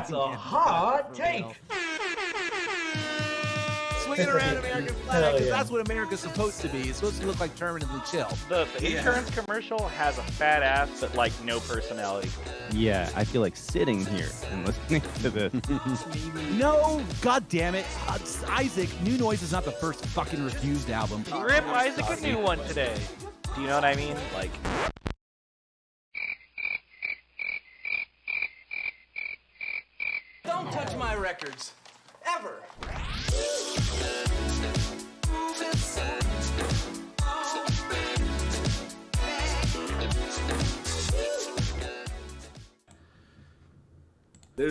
That's a hot take. Swinging around American flag, because that's what America's supposed to be. It's supposed to look like permanently chill. The insurance commercial has a fat ass, but like no personality. Yeah, I feel like sitting here and listening to this. No, god damn it. Isaac, New Noise is not the first fucking refused album. Rip Isaac a new one today. Do you know what I mean? Like... Don't touch my records. Ever.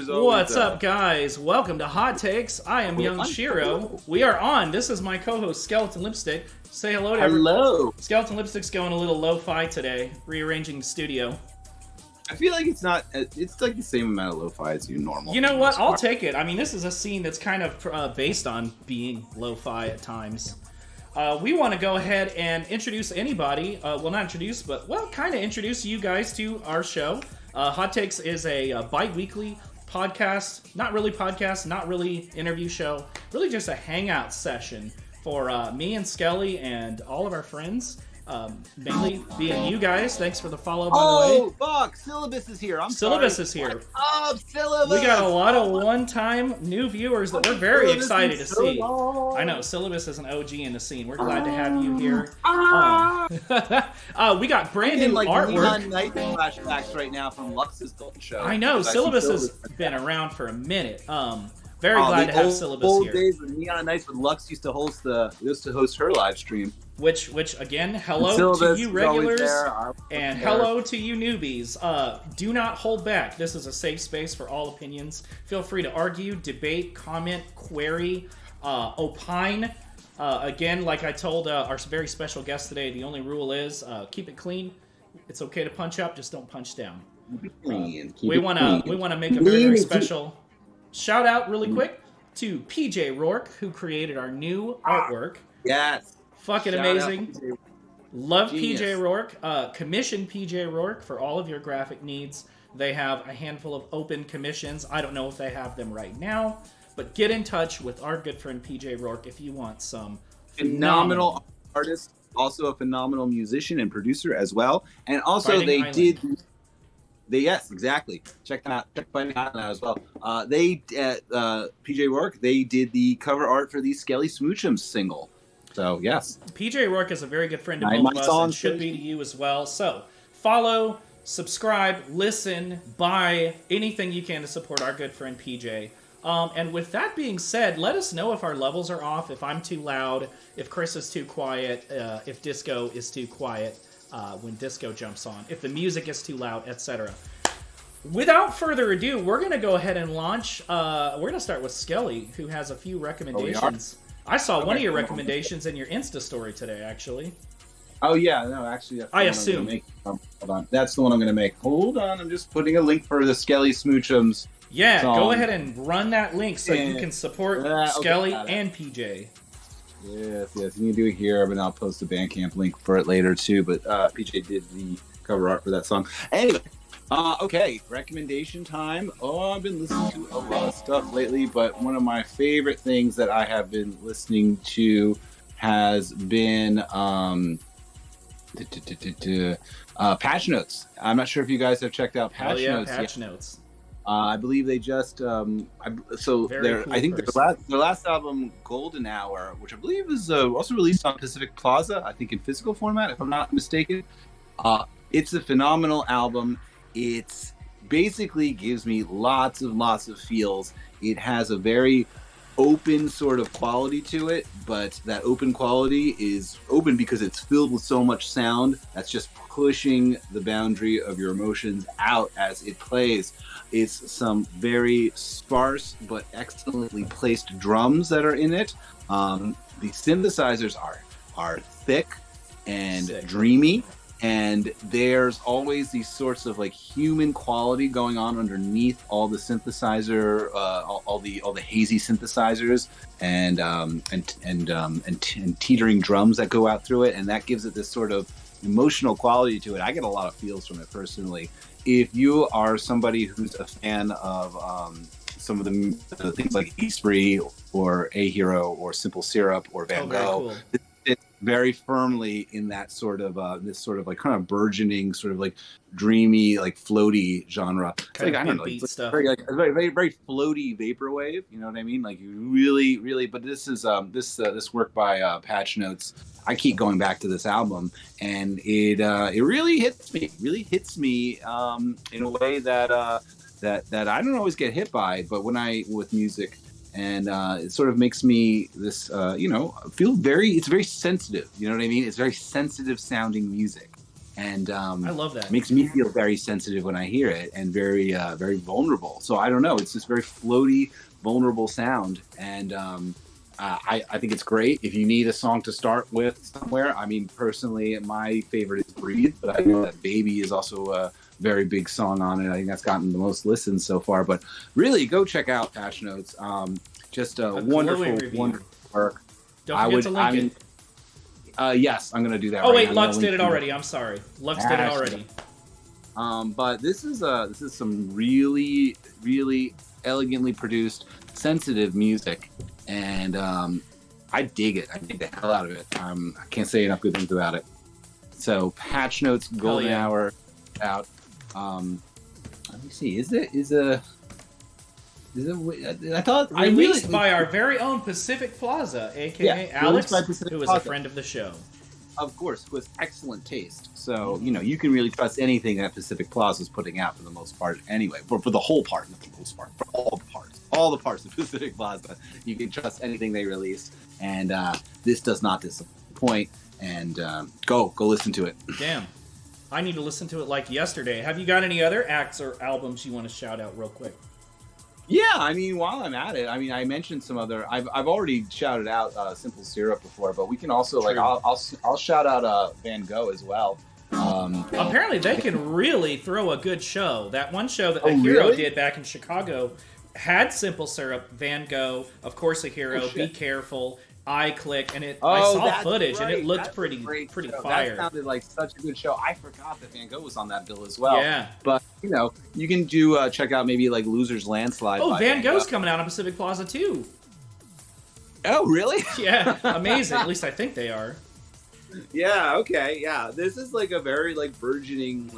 What's up, guys? Welcome to Hot Takes. I am Young Shiro. We are on. This is my co-host, Skeleton Lipstick. Say hello to everyone. Hello. Skeleton Lipstick's going a little lo-fi today, rearranging the studio. I feel like it's not. It's like the same amount of lo-fi as your normal. You know what? I'll take it. I mean, this is a scene that's kind of based on being lo-fi at times. We want to go ahead and introduce anybody. Well, not introduce, but, well, kind of introduce you guys to our show. Hot Takes is a bi-weekly podcast. Not really interview show. Really just a hangout session for me and Skelly and all of our friends. Mainly being you guys. Thanks for the follow, by the way. Oh, fuck! Syllabus is here. Syllabus is here. Oh, Syllabus! We got a lot of one-time new viewers that we're very excited to see. I know, Syllabus is an OG in the scene. We're glad to have you here. We got brand new artwork. Neon Night flashbacks right now from Lux's Golden Show. I know, Syllabus has been around for a minute. Very glad to have Syllabus old here. Days when Neon Nights when Lux used to host her live stream. Which again, hello to you regulars, and hello to you newbies. Do not hold back. This is a safe space for all opinions. Feel free to argue, debate, comment, query, opine. Again, like I told our very special guest today, the only rule is keep it clean. It's okay to punch up, just don't punch down. We want to make a very, very special shout out really quick to PJ Rourke, who created our new artwork. Yes. Fucking amazing. Love PJ Rourke. Commission PJ Rourke for all of your graphic needs. They have a handful of open commissions. I don't know if they have them right now, but get in touch with our good friend PJ Rourke if you want some phenomenal artist, also a phenomenal musician and producer as well. And also yes, exactly. Check that out. Check Fighting Island out as well. PJ Rourke, they did the cover art for the Skelly Smoochums single. So, yes. PJ Rourke is a very good friend of both of us and should be to you as well. So, follow, subscribe, listen, buy anything you can to support our good friend PJ. And with that being said, let us know if our levels are off, if I'm too loud, if Chris is too quiet, if Disco is too quiet when Disco jumps on, if the music is too loud, etc. Without further ado, we're going to go ahead and launch. We're going to start with Skelly, who has a few recommendations. I saw one of your recommendations in your Insta story today, actually. Oh, yeah. No, actually, that's I assume. Hold on. That's the one I'm going to make. Hold on. I'm just putting a link for the Skelly Smoochums. Yeah, song. Go ahead and run that link so you can support Skelly and PJ. Yes. You can do it here, but I'll post a Bandcamp link for it later, too. But PJ did the cover art for that song. Anyway. Okay, recommendation time. Oh, I've been listening to a lot of stuff lately, but one of my favorite things that I have been listening to has been Patch Notes. I'm not sure if you guys have checked out Patch Notes. Patch Notes. I believe they just I think their last album, Golden Hour, which I believe is also released on Pacific Plaza, I think in physical format, if I'm not mistaken. It's a phenomenal album. It basically gives me lots of feels. It has a very open sort of quality to it, but that open quality is open because it's filled with so much sound that's just pushing the boundary of your emotions out as it plays. It's some very sparse but excellently placed drums that are in it. The synthesizers are thick and dreamy. And there's always these sorts of like human quality going on underneath all the synthesizer, all the hazy synthesizers, and teetering drums that go out through it, and that gives it this sort of emotional quality to it. I get a lot of feels from it personally. If you are somebody who's a fan of some of the things like Eastbury or A Hero or Simple Syrup or Van Gogh. Cool. It's very firmly in that sort of this sort of like kind of burgeoning, sort of like dreamy, like floaty genre. It's like, I don't know, it's like very, like, very floaty vaporwave. You know what I mean? Like you really. But this is this work by Patch Notes. I keep going back to this album, and it really hits me. Really hits me in a way that that I don't always get hit by, but with music. And it sort of makes me this, feel it's very sensitive. You know what I mean? It's very sensitive sounding music. And I love that. Makes me feel very sensitive when I hear it and very, very vulnerable. So I don't know. It's this very floaty, vulnerable sound. And I think it's great. If you need a song to start with somewhere, I mean, personally, my favorite is Breathe, but I know that Baby is also a very big song on it. I think that's gotten the most listens so far. But really, go check out Patch Notes. Just a wonderful work. Don't forget to link it. Yes, I'm going to do that. Oh, wait, Lux did it already. I'm sorry. Lux did it already. But this is some really, really elegantly produced, sensitive music. And I dig it. I dig the hell out of it. I can't say enough good things about it. So Patch Notes, Golden Hour, out. Let me see. I thought released by our very own Pacific Plaza, aka Alex, who is a friend of the show. Of course, with excellent taste. So you can really trust anything that Pacific Plaza is putting out for the most part. Anyway, for the whole part, not the most part, for all the parts of Pacific Plaza, you can trust anything they release. And this does not disappoint. And go listen to it. Damn. I need to listen to it like yesterday. Have you got any other acts or albums you want to shout out real quick? Yeah, I mean, while I'm at it, I mean, I mentioned some other. I've already shouted out Simple Syrup before, but we can also I'll shout out Van Gogh as well. Apparently, they can really throw a good show. That one show that A Hero did back in Chicago had Simple Syrup, Van Gogh, of course, A Hero, Be Careful, iClick, and I saw footage and it looked pretty fire. That sounded like such a good show. I forgot that Van Gogh was on that bill as well. Yeah, but you can check out maybe like Loser's Landslide. Oh, Van Gogh's coming out on Pacific Plaza too. Oh, really? Yeah, amazing. At least I think they are. Yeah. Okay. Yeah. This is like a very like burgeoning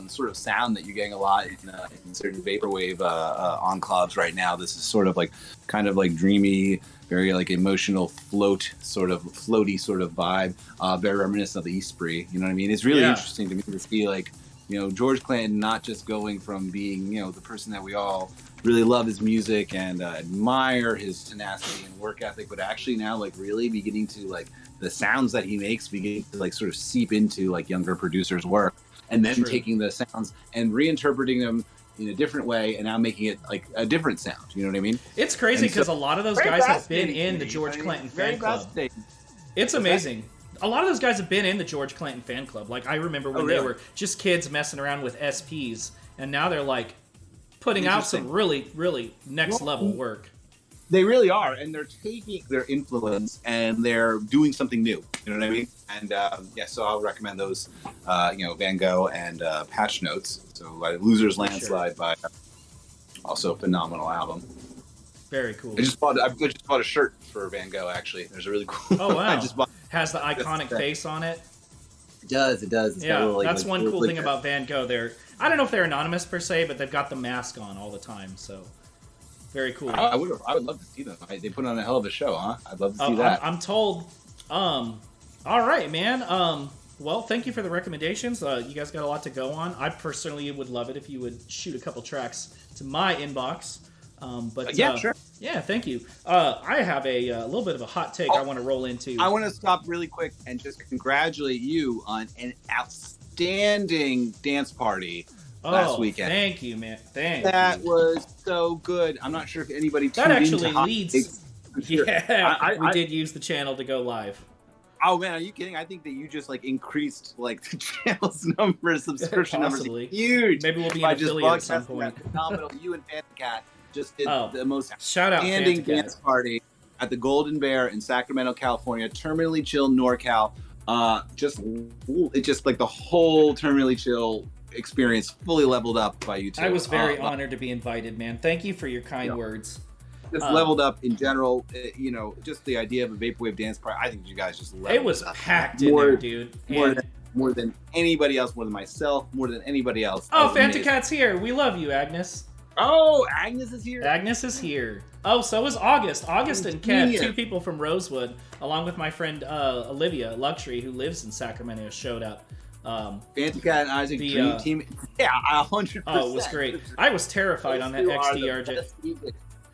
sort of sound that you're getting a lot in certain vaporwave enclaves right now. This is sort of like kind of like dreamy, very like emotional floaty sort of vibe. Very reminiscent of the Eastbury. You know what I mean? It's really interesting to me to see like George Clanton not just going from being the person that we all really love his music and admire his tenacity and work ethic, but actually now like really beginning to like the sounds that he makes beginning to like sort of seep into like younger producers' work, and then taking the sounds and reinterpreting them in a different way and now making it like a different sound. You know what I mean? It's crazy because a lot of those guys have been in the George Clanton fan club. It's amazing. A lot of those guys have been in the George Clanton fan club. Like I remember when they were just kids messing around with SPs, and now they're like putting out some really, really next level work. They really are, and they're taking their influence and they're doing something new. You know what I mean? And so I'll recommend those. Van Gogh and Patch Notes. So Loser's Landslide by also a phenomenal album. Very cool. I just bought a shirt for Van Gogh. Actually, there's a really cool. Oh wow! Has the iconic face on it. It does. It's that's one cool thing about Van Gogh. I don't know if they're anonymous per se, but they've got the mask on all the time. So very cool. I would love to see them. They put on a hell of a show, huh? I'd love to see that. I'm told. All right, man. Well, thank you for the recommendations. You guys got a lot to go on. I personally would love it if you would shoot a couple tracks to my inbox. Sure. Yeah, thank you. I have a little bit of a hot take I want to roll into. I want to stop really quick and just congratulate you on an outstanding dance party last weekend. Thank you, man. That was so good. I'm not sure if anybody tuned that actually into leads. Yeah, we did use the channel to go live. Oh man, are you kidding? I think that you just like increased like the channel's numbers, subscription numbers, huge. Maybe we'll be an affiliate at some point. Phenomenal. You and Fancat just did the most shout out outstanding dance party at the Golden Bear in Sacramento, California. Terminally chill NorCal. Just like the whole Terminally chill experience fully leveled up by you two. I was very honored to be invited, man. Thank you for your kind words. Just leveled up in general, just the idea of a vaporwave dance party. I think you guys just leveled it was up. packed in there, dude. More than anybody else, more than myself, more than anybody else. Oh, Fantacat's here. We love you, Agnes. Oh, Agnes is here. Agnes is here. Oh, so is August. August and Kev, 2 people from Rosewood, along with my friend Olivia Luxury, who lives in Sacramento, showed up. Fantacat and Isaac Dream Team. Yeah, 100%. Oh, it was great. I was terrified on that XDRJ.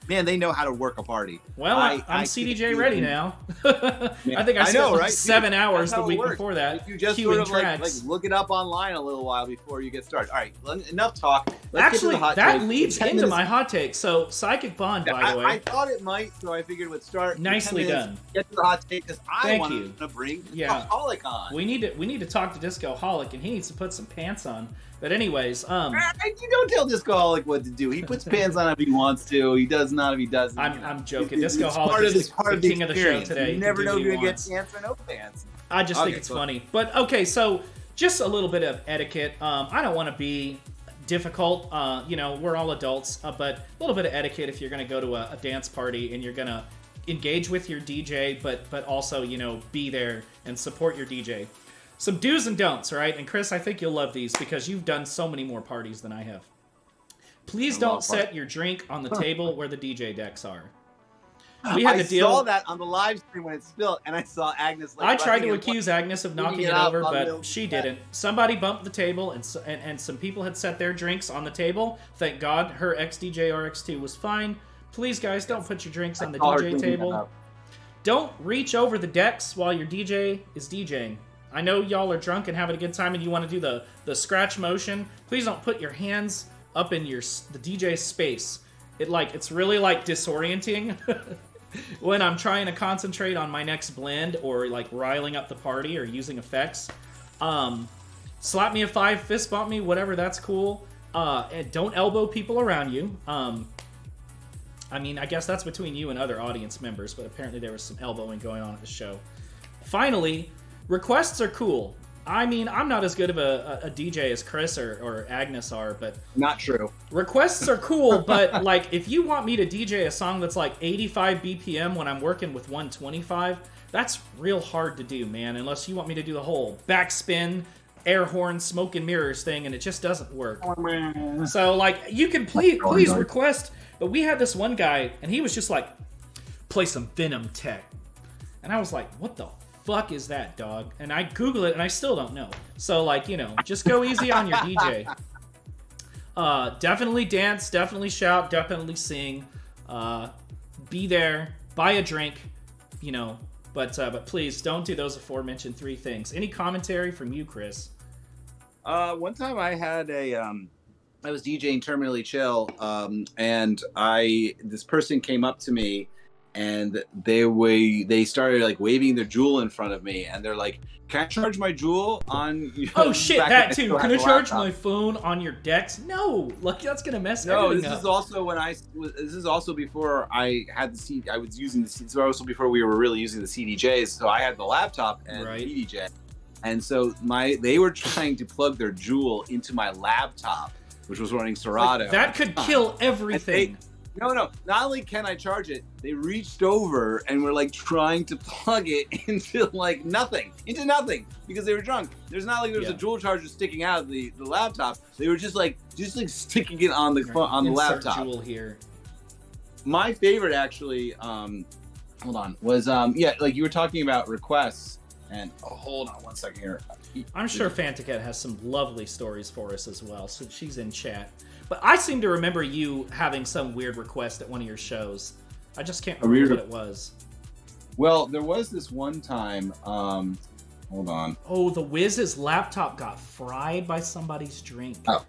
Man, they know how to work a party. Well, I'm CDJ ready now. I think I spent 7 hours the week before that. You just sort of like look it up online a little while before you get started. All right, enough talk. Actually, that leads into my hot take. So, Psychic Bond, by the way. I thought it might, so I figured it would start. Nicely done. Get to the hot take because I want to bring Discoholic on. We need to talk to Discoholic, and he needs to put some pants on. But anyways, you don't tell Discoholic what to do. He puts pants on if he wants to. He does not if he doesn't. I'm joking. Discoholic is the king of the show today. You never know if you're gonna get pants or no pants. I just think it's funny. But okay, so just a little bit of etiquette. I don't want to be difficult. We're all adults, but a little bit of etiquette if you're gonna go to a dance party and you're gonna engage with your DJ, but also be there and support your DJ. Some do's and don'ts, right? And Chris, I think you'll love these because you've done so many more parties than I have. Please don't set your drink on the table where the DJ decks are. We had to deal. I saw that on the live stream when it spilled, and I saw Agnes. I tried to accuse Agnes of knocking it over, but she didn't. Somebody bumped the table, and some people had set their drinks on the table. Thank God, her ex-DJ RX2 was fine. Please, guys, don't put your drinks on the DJ table. Don't reach over the decks while your DJ is DJing. I know y'all are drunk and having a good time and you want to do the scratch motion. Please don't put your hands up in the DJ space. It's really disorienting when I'm trying to concentrate on my next blend or riling up the party or using effects. Slap me a 5, fist bump me, whatever, that's cool. And don't elbow people around you. I guess that's between you and other audience members, but apparently there was some elbowing going on at the show. Finally, requests are cool. I'm not as good of a DJ as Chris or Agnes are, but... Not true. Requests are cool, but, if you want me to DJ a song that's 85 BPM when I'm working with 125, that's real hard to do, man, unless you want me to do the whole backspin, air horn, smoke and mirrors thing, and it just doesn't work. So, you can please request, but we had this one guy, and he was just play some Venom Tech. And I was like, what the fuck is that, dog? And I Google it and I still don't know. So just go easy on your DJ. Definitely dance, definitely shout, definitely sing. Be there, buy a drink, but please don't do those aforementioned 3 things. Any commentary from you, Chris? One time I had I was DJing Terminally Chill, and this person came up to me. And they started waving their jewel in front of me, and they're like, "Can I charge my jewel on?" Oh shit, that too. Can I charge my phone on your decks? No, that's gonna mess everything up. No, this is also before I had the CD. I was using the CD. So also before we were really using the CDJs. So I had the laptop and the CDJ, and so they were trying to plug their jewel into my laptop, which was running Serato. That could kill everything. No. Not only can I charge it, they reached over and were trying to plug it into nothing, because they were drunk. There's not there was a dual charger sticking out of the laptop. They were just sticking it on the on the laptop. Jewel here. My favorite actually, was you were talking about requests, and hold on one second here. I'm sure Fantacat has some lovely stories for us as well, so she's in chat. But I seem to remember you having some weird request at one of your shows. I just can't remember what it was. Well, there was this one time. Hold on. Oh, the Wiz's laptop got fried by somebody's drink. Oh,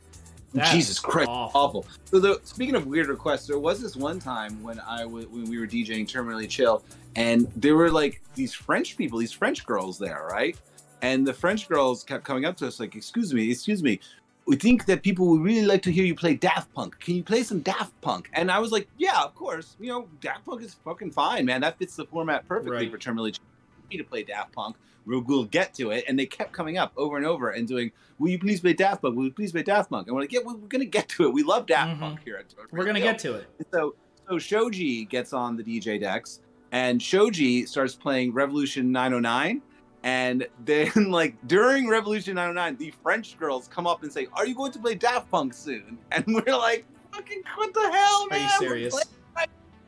Jesus Christ! Awful. So, speaking of weird requests, there was this one time when when we were DJing Terminally Chill, and there were these French people, these French girls there, right? And the French girls kept coming up to us excuse me. We think that people would really like to hear you play Daft Punk. Can you play some Daft Punk? And I was like, yeah, of course. Daft Punk is fucking fine, man. That fits the format perfectly for Terminally Chill. me to play Daft Punk. We'll get to it. And they kept coming up over and over and doing, will you please play Daft Punk? Will you please play Daft Punk? And we're like, yeah, we're going to get to it. We love Daft Punk here. We're going to get to it. So Shoji gets on the DJ decks, and Shoji starts playing Revolution 909. And then, like, during Revolution 909, the French girls come up and say, are you going to play Daft Punk soon? And we're like, fucking, what the hell, man? Are you serious?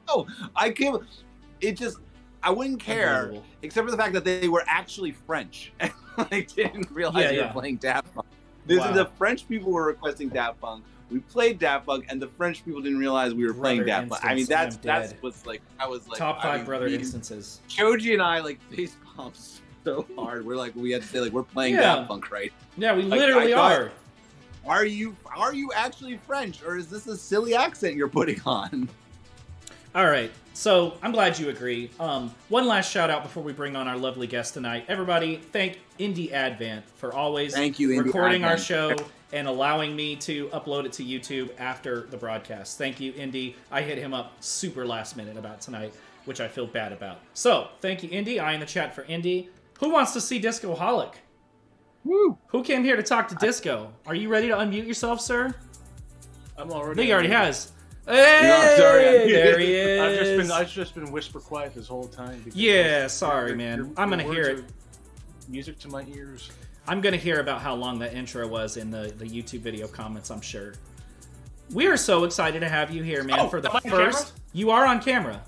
Oh, I can't. It just, I wouldn't care, except for the fact that they were actually French. And I didn't realize they were playing Daft Punk. The French people were requesting Daft Punk. We played Daft Punk, and the French people didn't realize we were playing Daft Punk. I mean, that's what's like. I was like top 5 brother instances. Shoji and I like face palms so hard. We're like, we had to say like, we're playing Daft Punk, right? Yeah, we literally are. Are you actually French, or is this a silly accent you're putting on? All right, so I'm glad you agree. One last shout out before we bring on our lovely guest tonight. Everybody, thank Indie Advent for always recording our show and allowing me to upload it to YouTube after the broadcast. Thank you, Indy. I hit him up super last minute about tonight, which I feel bad about. So, thank you, Indy. I in the chat for Indy. Who wants to see Discoholic? Woo! Who came here to talk to Disco? Are you ready to unmute yourself, sir? I'm already. I think he already has. Hey, there he is. I've just been whisper quiet this whole time. Yeah, sorry, man. I'm gonna hear it. Music to my ears. I'm gonna hear about how long that intro was in the YouTube video comments, I'm sure. We are so excited to have you here, man, for the first... You are on camera.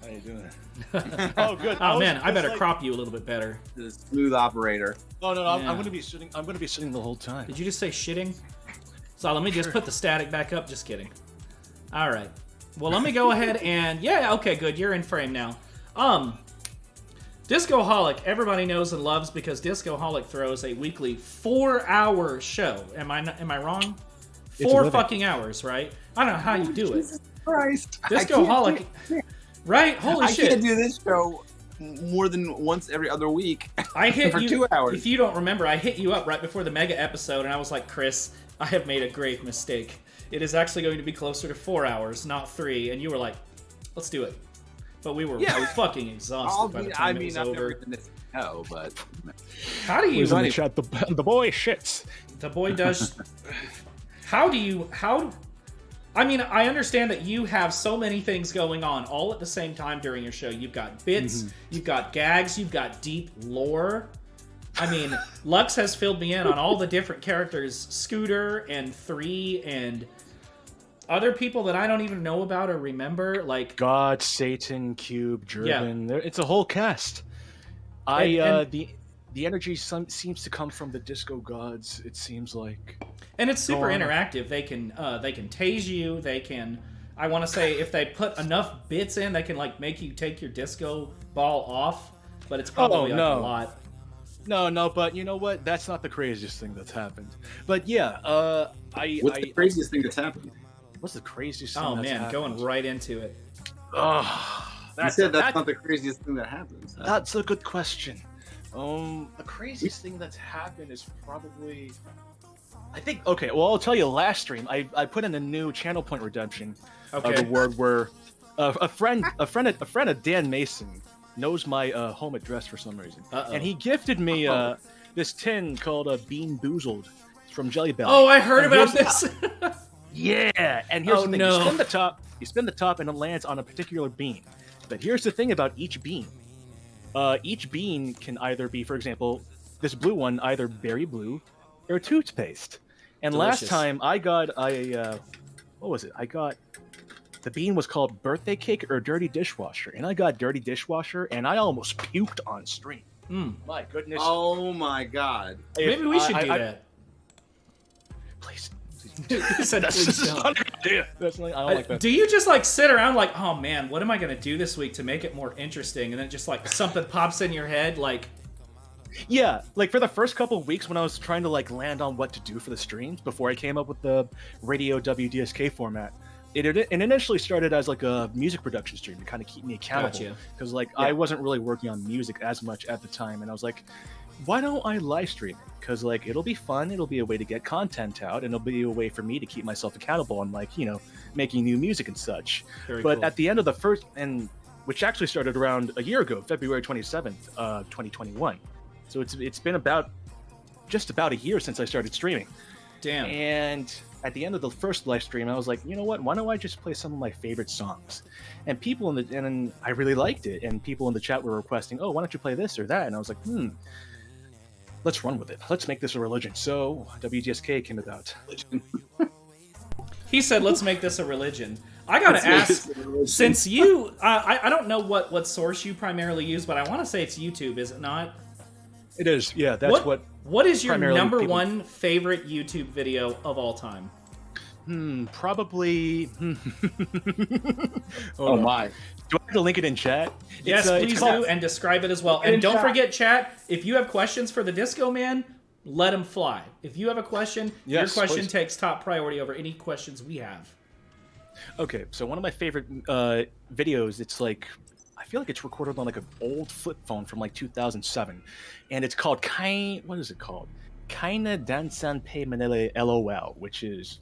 How you doing? Oh, good. Oh, man, I better crop you a little bit better. The smooth operator. Oh, no, I'm going to be sitting. I'm going to be sitting the whole time. Did you just say shitting? So let me just put the static back up. Just kidding. All right. Well, let me go ahead and... Yeah, okay, good. You're in frame now. Discoholic, everybody knows and loves because Discoholic throws a weekly 4-hour show. Am I wrong? 4 fucking hours, right? I don't know how you do it. Jesus Christ. Discoholic, right? Holy shit. I can't do this show more than once every other week. I hit for you, 2 hours. If you don't remember, I hit you up right before the mega episode, and I was like, Chris, I have made a grave mistake. It is actually going to be closer to 4 hours, not 3. And you were like, let's do it. But we were fucking exhausted by the time it was over. No, but how do you? He's on the chat. The boy shits. The boy does. How? I mean, I understand that you have so many things going on all at the same time during your show. You've got bits, you've got gags, you've got deep lore. I mean, Lux has filled me in on all the different characters, Scooter and 3 and other people that I don't even know about or remember, like God, Satan, Cube, Driven. Yeah. It's a whole cast. The energy seems to come from the disco gods. It seems like, and it's super interactive. They can tase you. They can. I want to say if they put enough bits in, they can like make you take your disco ball off. But it's probably a lot. No, but you know what? That's not the craziest thing that's happened. But yeah, what's the craziest thing that's happened? What's the craziest thing that's happened? Going right into it. You said that's not the craziest thing that happens. That's a good question. The craziest thing that's happened is probably... I think... Okay, well, I'll tell you, last stream, I put in a new channel point redemption reward where a friend of Dan Mason knows my home address for some reason. And he gifted me this tin called BeanBoozled from Jelly Belly. Oh, I heard about this! Yeah, and here's the thing. No. You spin the top and it lands on a particular bean. But here's the thing about each bean. Each bean can either be, for example, this blue one, either berry blue or toothpaste. And Delicious. Last time I got what was it? The bean was called birthday cake or dirty dishwasher. And I got dirty dishwasher and I almost puked on stream. My goodness. Oh my God. Maybe we should do that. Please. That's not a good idea. I don't like that. Do you just like sit around like, oh man, what am I gonna do this week to make it more interesting? And then just like something pops in your head, like. Yeah, like for the first couple of weeks when I was trying to like land on what to do for the streams before I came up with the radio WDSK format, it initially started as like a music production stream to kind of keep me accountable. Because I wasn't really working on music as much at the time, and I was like, why don't I live stream it? Because like it'll be fun, it'll be a way to get content out, and it'll be a way for me to keep myself accountable on like making new music and such. But at the end of the first, and which actually started around a year ago, February 27th, 2021. So it's been just about a year since I started streaming. Damn. And at the end of the first live stream, I was like, you know what? Why don't I just play some of my favorite songs? And and I really liked it. And people in the chat were requesting, oh, why don't you play this or that? And I was like, let's run with it. Let's make this a religion. So WDSK came about. He said, let's make this a religion. I gotta ask, since you, I don't know what source you primarily use, but I want to say it's YouTube, is it not? It is, yeah. That's What is your number people... one favorite YouTube video of all time? Probably. Oh my! Do I have to link it in chat? Yes, please do, and describe it as well. And don't forget, chat. If you have questions for the Discoman, let them fly. If you have a question, your question takes top priority over any questions we have. Okay, so one of my favorite videos, it's like, I feel like it's recorded on like an old flip phone from like 2007, and it's called what is it called? Kinda Dansan Pay Manila LOL, which is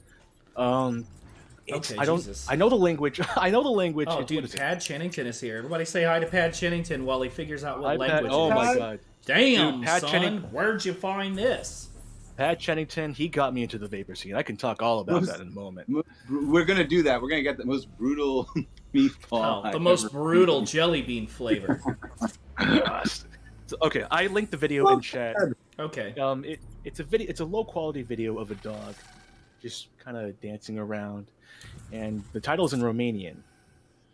Okay, I know the language. I know the language. Oh, dude, Pad Chennington is here. Everybody say hi to Pad Chennington while he figures out what language it is. Oh my god. Damn, dude, son, where'd you find this? Pat Chennington, he got me into the vapor scene. I can talk all about that in a moment. We're gonna do that. We're gonna get the most brutal meatball. The most brutal jelly bean flavor. Okay, I linked the video in chat. Okay. It's a low quality video of a dog just kind of dancing around, and the title's in Romanian,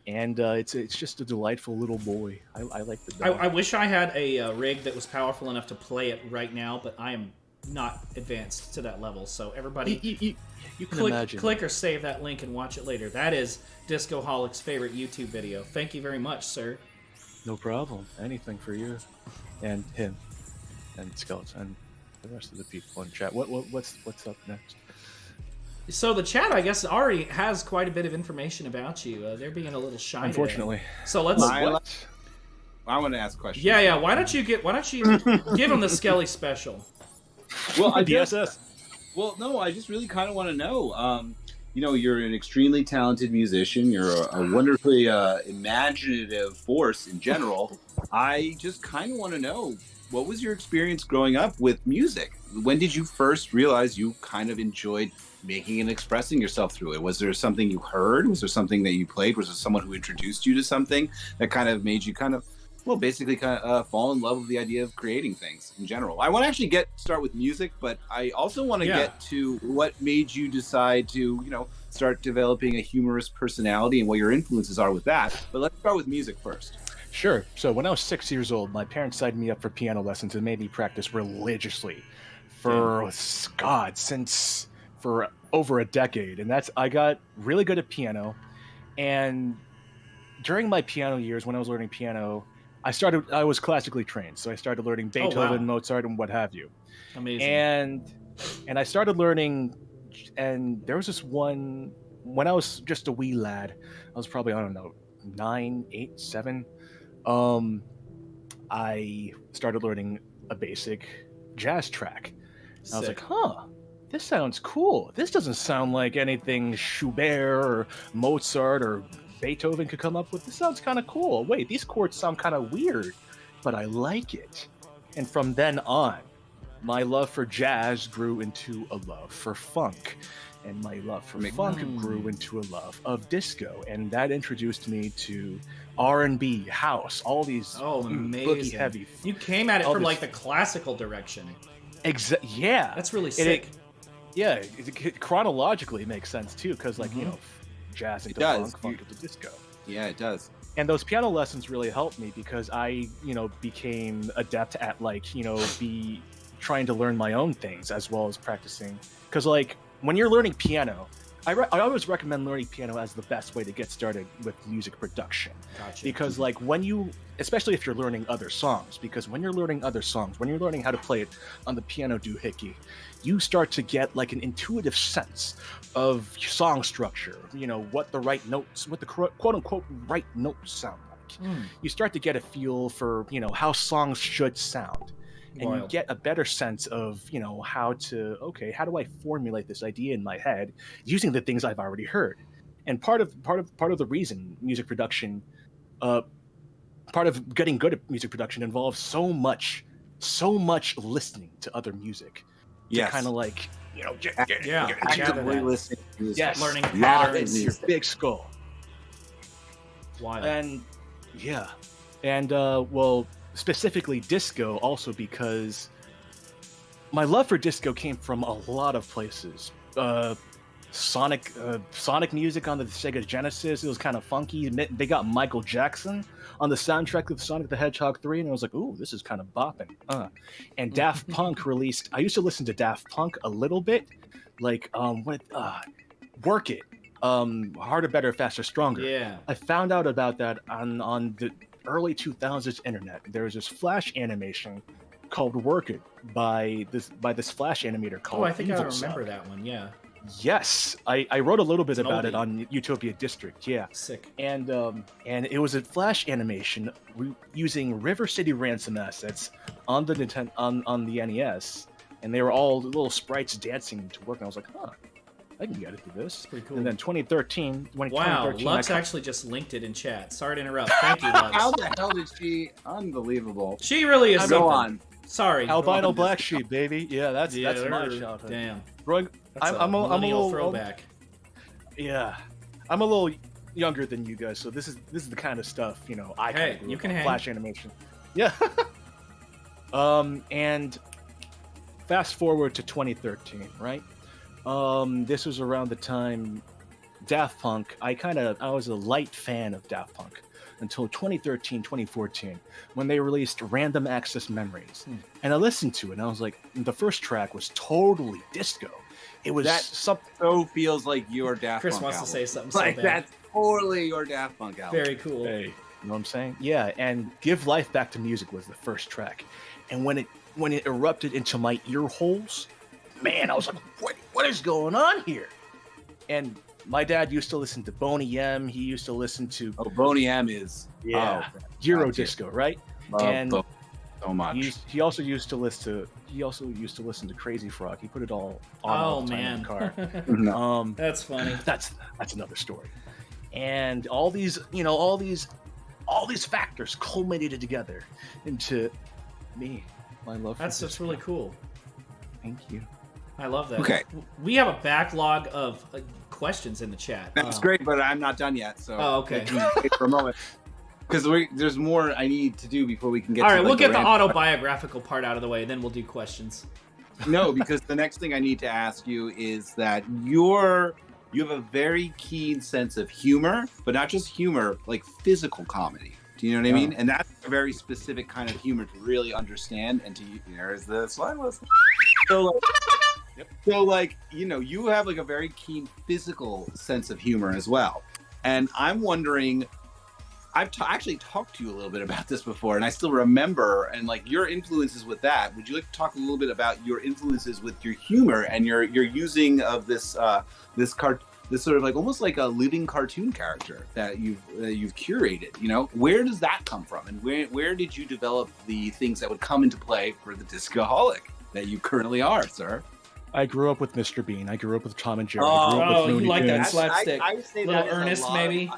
and it's just a delightful little boy. I like the dog. I wish I had a rig that was powerful enough to play it right now, but I am not advanced to that level. So everybody, you can imagine. Click or save that link and watch it later. That is Discoholic's favorite YouTube video. Thank you very much, sir. No problem. Anything for you, and him, and Skeleton, and the rest of the people in chat. What's up next? So the chat, I guess, already has quite a bit of information about you. They're being a little shy. Unfortunately. Today. So let's. I want to ask questions. Yeah. Why don't you give them the Skelly special? Well, DSS. Well, no, I just really kind of want to know. You're an extremely talented musician. You're a wonderfully imaginative force in general. I just kind of want to know, what was your experience growing up with music? When did you first realize you kind of enjoyed making and expressing yourself through it? Was there something you heard? Was there something that you played? Was there someone who introduced you to something that kind of made you basically fall in love with the idea of creating things in general? I want to actually start with music, but I also want to get to what made you decide to, start developing a humorous personality and what your influences are with that. But let's start with music first. Sure. So when I was 6 years old, my parents signed me up for piano lessons and made me practice religiously for over a decade. And I got really good at piano. And during my piano years, when I was learning piano, I was classically trained. So I started learning Beethoven, Mozart, and what have you. Amazing. And I started learning, and there was this one, when I was just a wee lad, I was probably, 9, 8, 7. I started learning a basic jazz track. I was like, this sounds cool. This doesn't sound like anything Schubert or Mozart or Beethoven could come up with. This sounds kind of cool. Wait, these chords sound kind of weird, but I like it. And from then on, my love for jazz grew into a love for funk. And my love for funk grew into a love of disco. And that introduced me to R&B, house, all these boogie heavy. You came at it from like the classical direction. Yeah. That's really sick. It chronologically makes sense too, because jazz into funk into disco. Yeah, it does. And those piano lessons really helped me because I, became adept at be trying to learn my own things as well as practicing. Because when you're learning piano, I always recommend learning piano as the best way to get started with music production. Gotcha. Because especially if you're learning other songs, because when you're learning other songs, when you're learning how to play it on the piano doohickey, you start to get an intuitive sense of song structure, what the right notes, what the quote unquote right notes sound like. You start to get a feel for, how songs should sound. And you get a better sense of, how do I formulate this idea in my head using the things I've already heard? And part of the reason music production part of getting good at music production involves so much listening to other music. Yes. Kind of like, actively listening to music. Yes. Learning It's patterns. your big skull. Wild. And well, specifically disco, also because my love for disco came from a lot of places. Sonic music on the Sega Genesis. It was kind of funky. They got Michael Jackson on the soundtrack of Sonic the Hedgehog 3, and I was like, ooh, this is kind of bopping. And Daft Punk released. I used to listen to Daft Punk a little bit, like Work It, Harder, Better, Faster, Stronger. Yeah. I found out about that on the early 2000s internet. There was this Flash animation called Work It by this Flash animator called. Oh, I think I Evil remember Sub. that one. Yeah. Yes, I wrote a little bit It's an about oldie. it on Utopia District. Yeah, Sick. and it was a Flash animation using River City Ransom assets on the on the NES, and they were all little sprites dancing to work. And I was like, huh, I can get into this. Pretty cool. And then 2013, Wow, Lux actually just linked it in chat. Sorry to interrupt. Thank you, Lux. How the hell did she? Unbelievable. She really is Go something. on. Sorry. Albino Black Sheep, baby. Yeah, that's my childhood. Damn. Growing, That's I'm a millennial little throwback. Yeah, I'm a little younger than you guys, so this is the kind of stuff I Hey, kinda grew you up can on. hang. Flash animation. Yeah. And fast forward to 2013, right? This was around the time Daft Punk. I was a light fan of Daft Punk until 2013, 2014, when they released Random Access Memories. And I listened to it, and I was like, the first track was totally disco. It was That so feels like your Daft Chris Punk wants album. to say something so Like bad. that's totally your Daft Punk album. Very cool. Hey, you know what I'm saying? Yeah, and Give Life Back to Music was the first track. And when it erupted into my ear holes, man, I was like, what is going on here? And my dad used to listen to Boney M. He used to listen to Boney M is Euro disco, right? And so much. He also used to listen to Crazy Frog. He put it all on all the time in the car. That's funny. That's another story. And all these factors culminated together into me, my love for That's disco. really cool. Thank you. I love that. Okay. We have a backlog of questions in the chat. That's great, but I'm not done yet. So okay. Wait for a moment. Because there's more I need to do before we can get All to right, we'll get the random- autobiographical part out of the way, then we'll do questions. No, because the next thing I need to ask you is that you have a very keen sense of humor, but not just humor, like physical comedy. Do you know what I mean? And that's a very specific kind of humor to really understand and to there's the slide list. So like, you have like a very keen physical sense of humor as well. And I'm wondering, I've actually talked to you a little bit about this before, and I still remember, and like your influences with that. Would you like to talk a little bit about your influences with your humor and your using of this sort of like almost like a living cartoon character that you've curated? Where does that come from, and where did you develop the things that would come into play for the Discoholic that you currently are, sir? I grew up with Mr. Bean. I grew up with Tom and Jerry. I grew up with you Looney like that Tunes. slapstick. I would say Little that is a Ernest, lot maybe?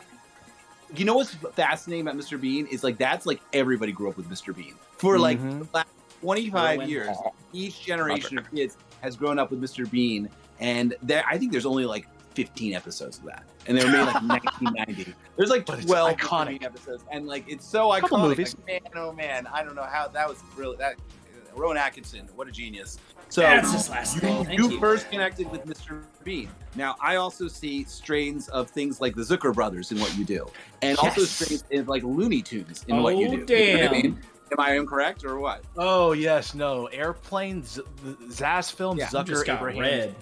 You know what's fascinating about Mr. Bean is like that's like everybody grew up with Mr. Bean for like the last 25 Rowan. years. Each generation of kids has grown up with Mr. Bean, and I think there's only like 15 episodes of that, and they were made like 1990. There's like But it's 12 iconic. Mr. Bean episodes, and like it's so Couple iconic. movies. Like, man, oh man, I don't know how that was really that. Rowan Atkinson, what a genius. So That's his last name. Thank you you. first connected with Mr. Bean. Now, I also see strains of things like the Zucker brothers in what you do, and also strains of like Looney Tunes in what you do. Damn. You know what I mean? Am I incorrect or what? Oh yes, no. Airplane, the Zaz film, Yeah, Zucker, Just got Abraham, red.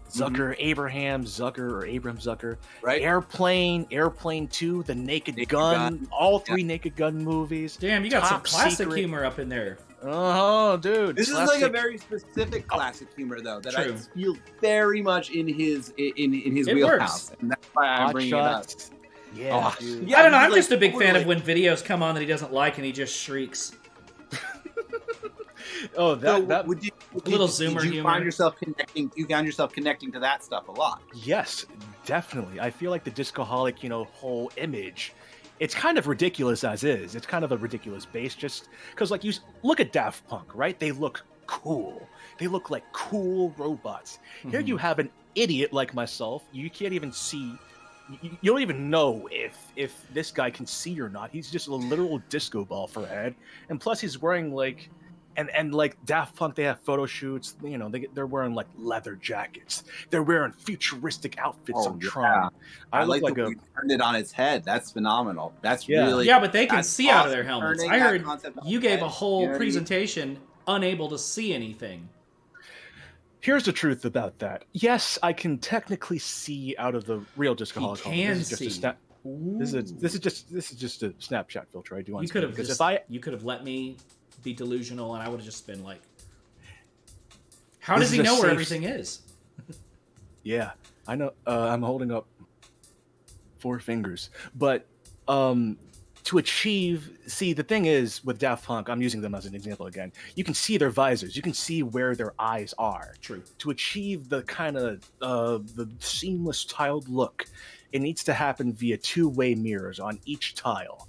Zucker, Abraham Zucker, or Abram Zucker. Right? Airplane 2, The Naked, Naked Gun, Gun. all three Naked Gun movies. Damn, you got some Top classic Secret. humor up in there. Oh, dude. This is like a very specific classic humor, though, that I True. feel very much in his It wheelhouse, works. and that's why I'm Hot bringing it up. Shots. Yeah, Oh, dude. yeah, I don't know. he's I'm like just a big fan of totally- when videos come on that he doesn't like and he just shrieks. Oh, So, that would you, Little did Zoomer you humor. find yourself connecting? You found yourself connecting to that stuff a lot. yes, definitely. I feel like the Discoholic, whole image it's kind of ridiculous as is. It's kind of a ridiculous base, just because like you look at Daft Punk, right? They look cool. They look like cool robots. Here you have an idiot like myself. You can't even see. You don't even know if this guy can see or not. He's just a literal disco ball for a head, and plus he's wearing like. And like Daft Punk, they have photo shoots. You know, they're wearing like leather jackets. They're wearing futuristic outfits on Tron. I like the way you turned it on its head. That's phenomenal. That's really but they can see awesome. out of their helmets. I heard you gave a whole presentation unable to see anything. Here's the truth about that. Yes, I can technically see out of the real Discoholic. He can see. This is just a Snapchat filter I do on. You could have let me be delusional, and I would have just been like, how does he know where everything is? Yeah, I know. I'm holding up 4 fingers, but to achieve, see, the thing is with Daft Punk, I'm using them as an example again. You can see their visors, you can see where their eyes are. True. To achieve the kind of the seamless tiled look, it needs to happen via 2-way mirrors on each tile,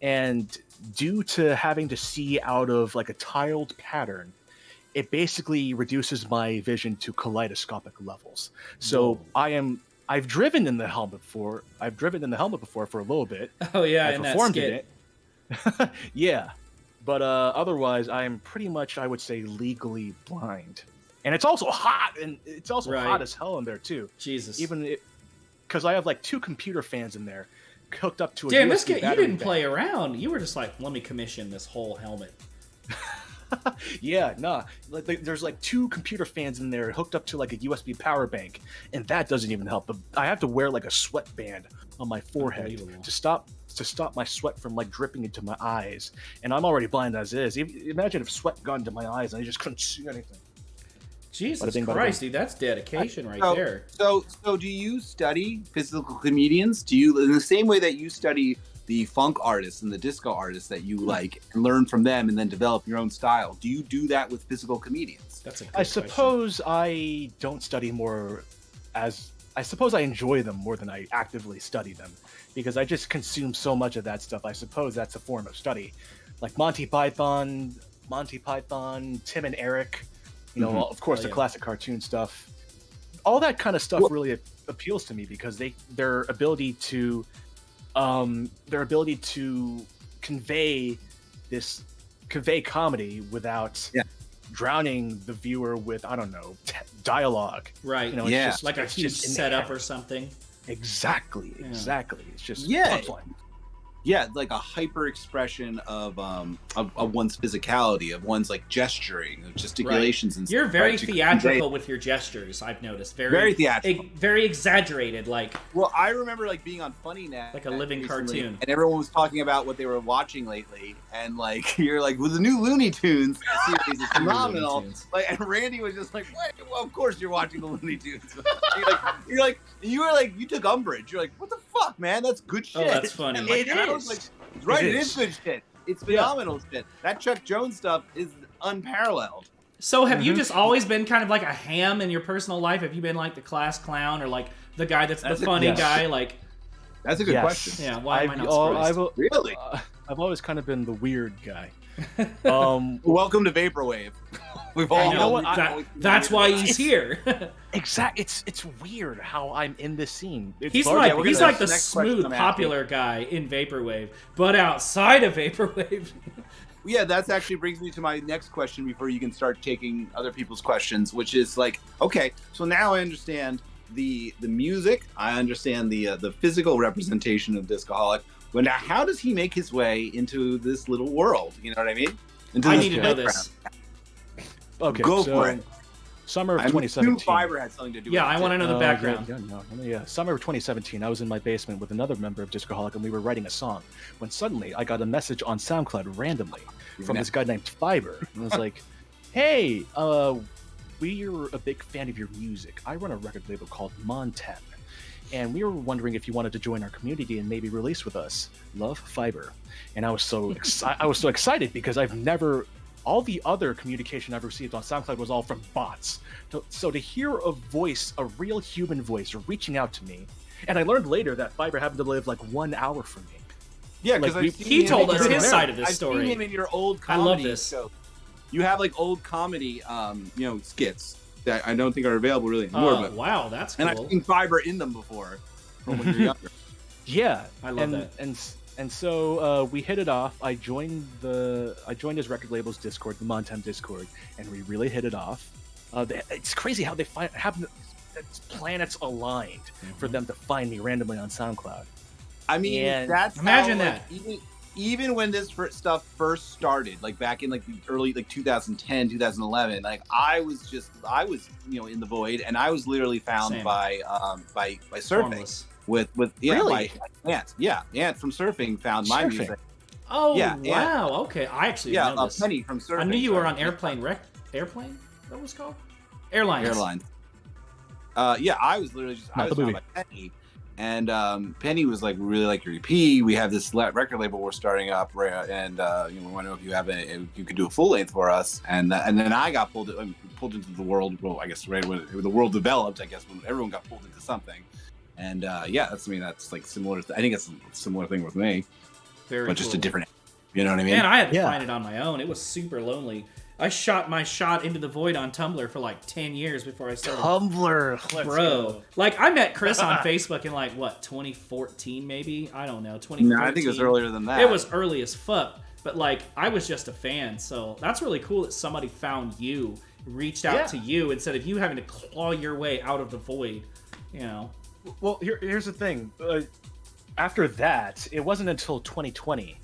and due to having to see out of like a tiled pattern, it basically reduces my vision to kaleidoscopic levels. So I've driven in the helmet before. I've driven in the helmet before for a little bit. Oh yeah, I performed in it. Yeah, but otherwise, I'm pretty much, I would say, legally blind. And it's also hot, and it's also hot as hell in there too. Jesus. Even because I have like 2 computer fans in there. Hooked up to a Damn, USB you didn't bank. play around. You were just like, let me commission this whole helmet. Yeah, nah. Like, there's like 2 computer fans in there hooked up to like a USB power bank, and that doesn't even help. I have to wear like a sweatband on my forehead to stop my sweat from like dripping into my eyes. And I'm already blind as is. Imagine if sweat got into my eyes and I just couldn't see anything. Jesus Christ, dude, that's dedication there. So do you study physical comedians? Do you, in the same way that you study the funk artists and the disco artists that you like and learn from them and then develop your own style, do you do that with physical comedians? That's a good I suppose I don't study more as... I suppose I enjoy them more than I actively study them, because I just consume so much of that stuff. I suppose that's a form of study. Like Monty Python, Tim and Eric... You know, of course, the classic cartoon stuff. All that kind of stuff really appeals to me because their ability to convey comedy without drowning the viewer with, I don't know, dialogue. Right. You know, it's just like a huge setup or something. Exactly. It's just fun. Yeah, like a hyper expression of one's physicality, of one's like gesturing, of gesticulations and stuff. You're very theatrical with your gestures, I've noticed. Very theatrical. Very exaggerated, like... Well, I remember like being on Funny Net. Like a living cartoon. And everyone was talking about what they were watching lately. And like, you're like, well, the new Looney Tunes series is phenomenal. Like, and Randy was just like, what? Well, of course you're watching the Looney Tunes. You took umbrage. You're like, what the fuck, man? That's good shit. Oh, that's funny. It is. It is good shit. It's phenomenal shit. That Chuck Jones stuff is unparalleled. So have you just always been kind of like a ham in your personal life? Have you been like the class clown or like the guy that's the funny guy? Like, that's a good question. Yeah, why am I not surprised? Really? I've always kind of been the weird guy. Welcome to vaporwave. We've all you know what? That's why he's here. Exactly. It's weird how I'm in this scene. He's like the smooth, popular guy in vaporwave, but outside of vaporwave. Yeah, that actually brings me to my next question before you can start taking other people's questions, which is like, okay, so now I understand the music, I understand the physical representation of Discoholic. But now, how does he make his way into this little world? You know what I mean? I need to know this. Okay, go for it. Summer of 2017. Fiber had something to do with it. I want to know the background. Summer of 2017, I was in my basement with another member of Discoholic, and we were writing a song. When suddenly, I got a message on SoundCloud randomly from this guy named Fiber. And it was like, hey, we're a big fan of your music. I run a record label called Montem. And we were wondering if you wanted to join our community and maybe release with us. Love, Fiber. And I was so excited because all the other communication I've received on SoundCloud was all from bots. So to hear a voice, a real human voice reaching out to me, and I learned later that Fiber happened to live like 1 hour from me. Yeah, because Like, he told us his side of this I've story. seen him in your old I comedy. love this. Show. You have like old comedy, skits that I don't think are available really anymore. But Wow, that's cool. and I've seen Fiber in them before from when you were younger. Yeah, I love that. And so we hit it off. I joined his record label's Discord, the Montem Discord, and we really hit it off. It's crazy how they have planets aligned for them to find me randomly on SoundCloud. I mean, And that's imagine how, that. Even when this stuff first started, like back in like the early 2010, 2011, like I was in the void, and I was literally found Same. by surfing. Formless. With Really? by Ant. Yeah, Ant from surfing found my Surfing. music. Oh, Yeah, wow. Okay, I actually didn't know this. Penny from surfing. I knew you were on Airplane. Airplane? That was called? Airlines. Yeah, I was literally Not the found movie. by Penny, and Penny was like, "We really like your EP. We have this record label we're starting up, and we want to know if you could do a full length for us." And then I got pulled into the world. Well, I guess right when the world developed, I guess when everyone got pulled into something. And that's like similar. I think it's a similar thing with me, Very but just a cool. different. You know what I mean? Man, I had to Yeah. find it on my own. It was super lonely. I shot my shot into the void on Tumblr for like 10 years before I started. Tumblr, let's Bro, go. like I met Chris on Facebook in like what 2014 maybe? I don't know. 2013. No, I think it was earlier than that. It was early as fuck, but like I was just a fan. So that's really cool that somebody found you, reached out to you instead of you having to claw your way out of the void. You know. Well, here's the thing. After that, it wasn't until 2020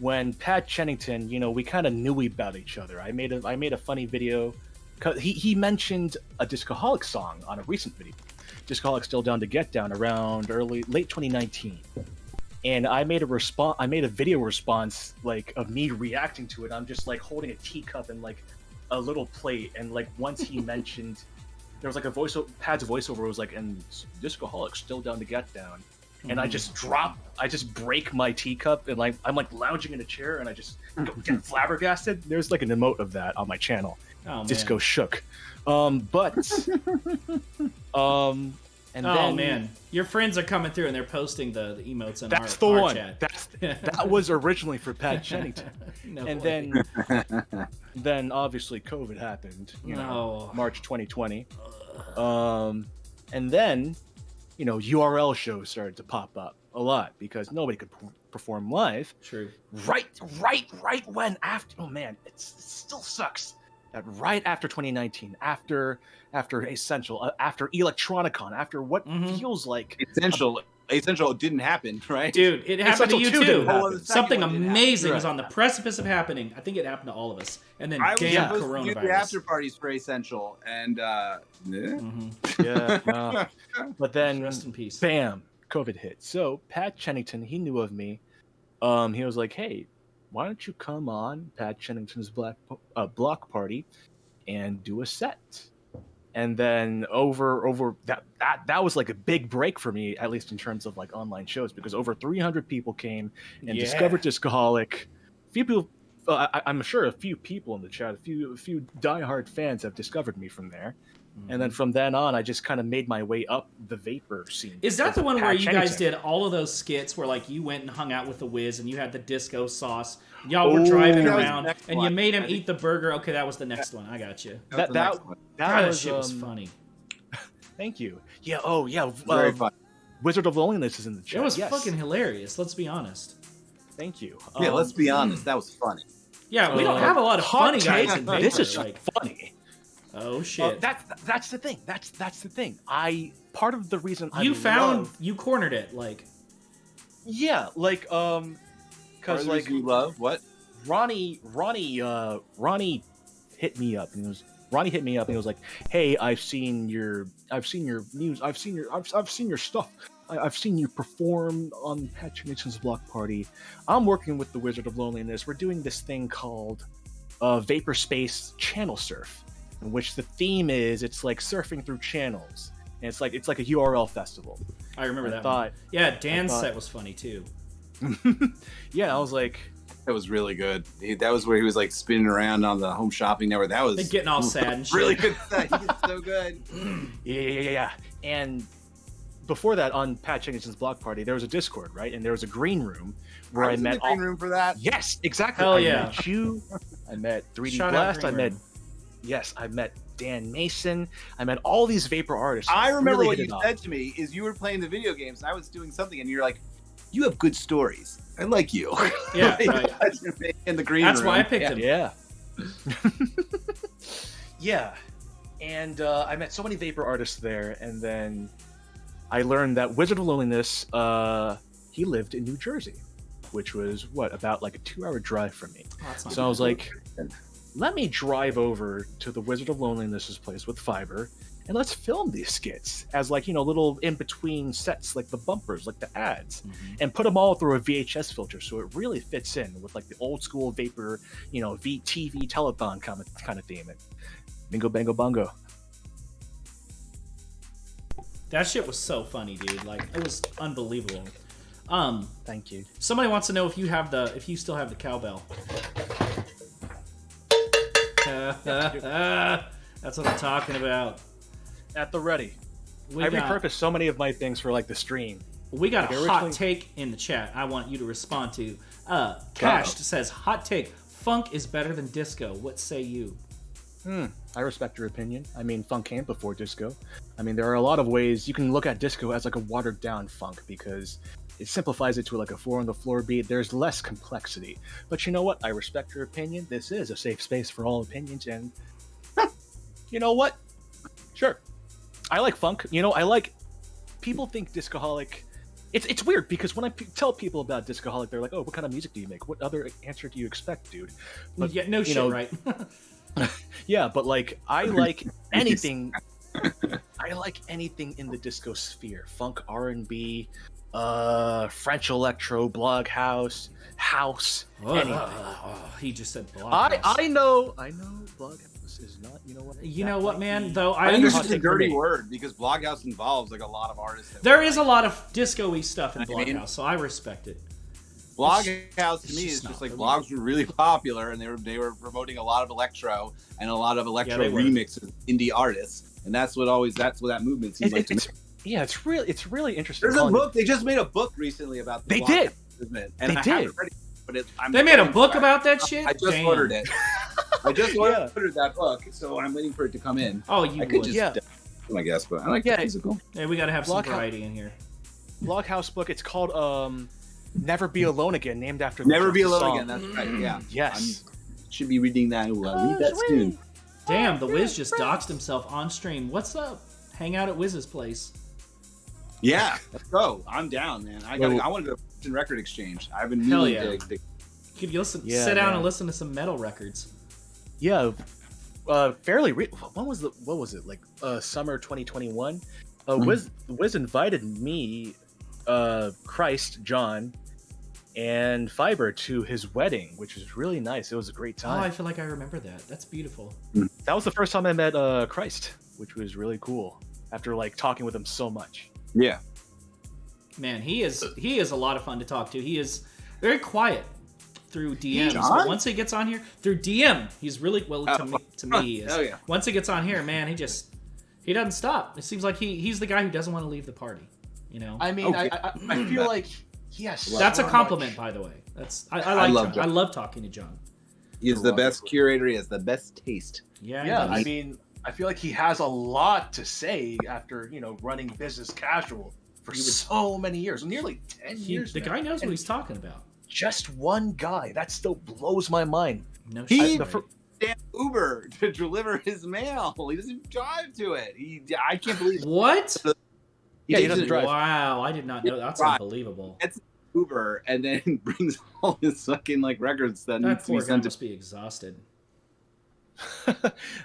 when Pat Chennington, we kind of knew about each other. I made a funny video. He mentioned a Discoholic song on a recent video. Discoholic Still Down to Get Down around late 2019. And I made a video response like of me reacting to it. I'm just like holding a teacup and like a little plate, and like once he mentioned there was like a voiceover, Pat's voiceover was like, and Discoholic Still Down to Get Down. And I just break my teacup, and like I'm like lounging in a chair, and I just get flabbergasted. There's like an emote of that on my channel. Oh man. Disco shook. And then man, your friends are coming through and they're posting the emotes in that's our the one. chat. That was originally for Pat Chennington. No And way. then obviously COVID happened, No. March 2020. And then, URL shows started to pop up a lot because nobody could perform live. True. Right when after, oh man, it still sucks that right after 2019, after Essential, after Electronicon, after what feels like Essential didn't happen, right? Dude, it happened to Essential you 2 too. didn't happen. Something Second one didn't amazing happen. was on the precipice of happening. I think it happened to all of us. And then I was damn supposed to do the coronavirus. after parties for Essential, and yeah, no. But then Rest in peace. bam, COVID hit. So Pat Chennington, he knew of me. He was like, "Hey, why don't you come on Pat Chennington's block party and do a set?" And then over that was like a big break for me, at least in terms of like online shows, because over 300 people came and discovered Discoholic. Few people, I'm sure a few people in the chat, a few diehard fans have discovered me from there. And then from then on, I just kind of made my way up the vapor scene. Is that as the one where Pat you guys Chennington. did all of those skits where like you went and hung out with the Wiz and you had the disco sauce? Y'all were driving that was the around next and you one. made him eat the burger. Okay, that was the next one. I got you. that that God, was, that shit was funny. Thank you. Yeah. Oh, yeah. very fun. Wizard of Loneliness is in the chat. It was yes. fucking hilarious. Let's be honest. Thank you. Yeah, let's be honest, that was funny. Yeah, we don't have a lot of hot funny guys take, in vapor. This is like, funny. oh shit. That's the thing. That's the thing. Part of the reason You cornered it. Like, yeah, like because like you love what? Ronnie hit me up and he was like, "Hey, I've seen your news. I've seen your stuff. I've seen you perform on Pat Chennington's block party. I'm working with the Wizard of Loneliness. We're doing this thing called Vapor Space Channel Surf, in which the theme is it's like surfing through channels, and it's like a URL festival." I remember that thought- one. Yeah, Dan's thought- set was funny too. Yeah, I was like, That was really good. That was where he was like spinning around on the Home Shopping Network. That was Like getting all sad and shit. really good stuff. He did so good. yeah. And before that, on Pat Jenkinson's block party, there was a Discord, right? And there was a green room where I met in the green room for that. Yes, exactly. Hell I yeah. met you. I met 3D Shout out Blast. Green I met. Room. Yes, I met Dan Mason. I met all these vapor artists. I remember Really what hit you it off. said to me is you were playing the video games and I was doing something and you're like, you have good stories. I like you. Yeah, right. In the green That's room. why I picked him. Yeah. Yeah. And I met so many vapor artists there, and then I learned that Wizard of Loneliness, he lived in New Jersey, which was, about like a 2-hour drive from me. Oh, that's not So I was bad. like, let me drive over to the Wizard of Loneliness's place with Fiverr, and let's film these skits as like, little in-between sets, like the bumpers, like the ads, and put them all through a VHS filter so it really fits in with like the old school vapor, TV telethon kind of theme. And bingo, bango, bongo. That shit was so funny, dude. Like, it was unbelievable. Thank you. Somebody wants to know if you still have the cowbell. That's what I'm talking about. At the ready. I repurposed so many of my things for like the stream. We got Like, a hot take in the chat I want you to respond to. Cash says, hot take, funk is better than disco. What say you? I respect your opinion. I mean, funk came before disco. I mean, there are a lot of ways you can look at disco as like a watered down funk because it simplifies it to like a 4-on-the-floor beat. There's less complexity. But you know what? I respect your opinion. This is a safe space for all opinions, and you know what? Sure. I like funk. People think Discoholic. It's weird because when I tell people about Discoholic, they're like, "Oh, what kind of music do you make? What other answer do you expect, dude?" But, Yeah, no shit, right? yeah, but like I like anything. I like anything in the disco sphere: funk, R&B, French electro, blog house, anything. He just said block. I know, blog house is not. You know what, man? Though I I think it's understand. just a dirty word because Bloghouse involves like a lot of artists. There is a lot of disco-y stuff in I mean- Blockhouse, so I respect it. Bloghouse to it's me just is just not like for me. blogs were really popular and they were promoting a lot of electro and a lot of electro they were. remixes, indie artists, and that's what that movement seems like to me. It's really interesting. There's a book. They just made a book recently about the They Bloghouse did. movement, and They I did. haven't read it, but They made a book about that shit? I just Damn. ordered it. I just ordered that book, so I'm waiting for it to come in. Oh, you I could would. just, I guess, but I like the musical. Hey, we gotta have some Blockhouse- variety in here. Bloghouse book. It's called Never Be Alone Again, named after the Never Be song. Alone Again. That's right. Yeah. Yes. Should be reading that. Ooh, I'll read that soon. Damn, the Wiz just doxed himself on stream. What's up? Hang out at Wiz's place. Yeah, let's go. I'm down, man. I want to go to Record Exchange. I've been Hell meaning yeah. to You could Yeah, sit down man. and listen to some metal records. Yeah, fairly. What was it? Like summer 2021. Wiz invited me, Christ, John, and Fiber to his wedding, which was really nice. It was a great Oh, I time. feel like I remember that. That's beautiful. That was the first time I met Christ, which was really cool. After like talking with him so much. Yeah. Man, he is a lot of fun to talk to. He is very quiet through DMs, John? but once he gets on here through DM, he's really to me he is. Hell yeah. Once he gets on here, man, he doesn't stop. It seems like he's the guy who doesn't want to leave the party. I mean, I feel like yes. That's a compliment, by the way. I love John. John. I love talking to John. He is the best curator. He has the best taste. Yeah, Yeah, he does. I mean, I feel like he has a lot to say after running business casual for so many years, nearly 10 years. The now. guy knows what And he's talking about. Just one guy. That still blows my mind. No He shit. damn Uber to deliver his mail. He doesn't drive to it. I can't believe it. What? Yeah, he takes doesn't it- drive. Wow, I did not know. That's Right. unbelievable. It's Uber and then brings all his fucking like records that That needs to poor be guy sent to. must be exhausted.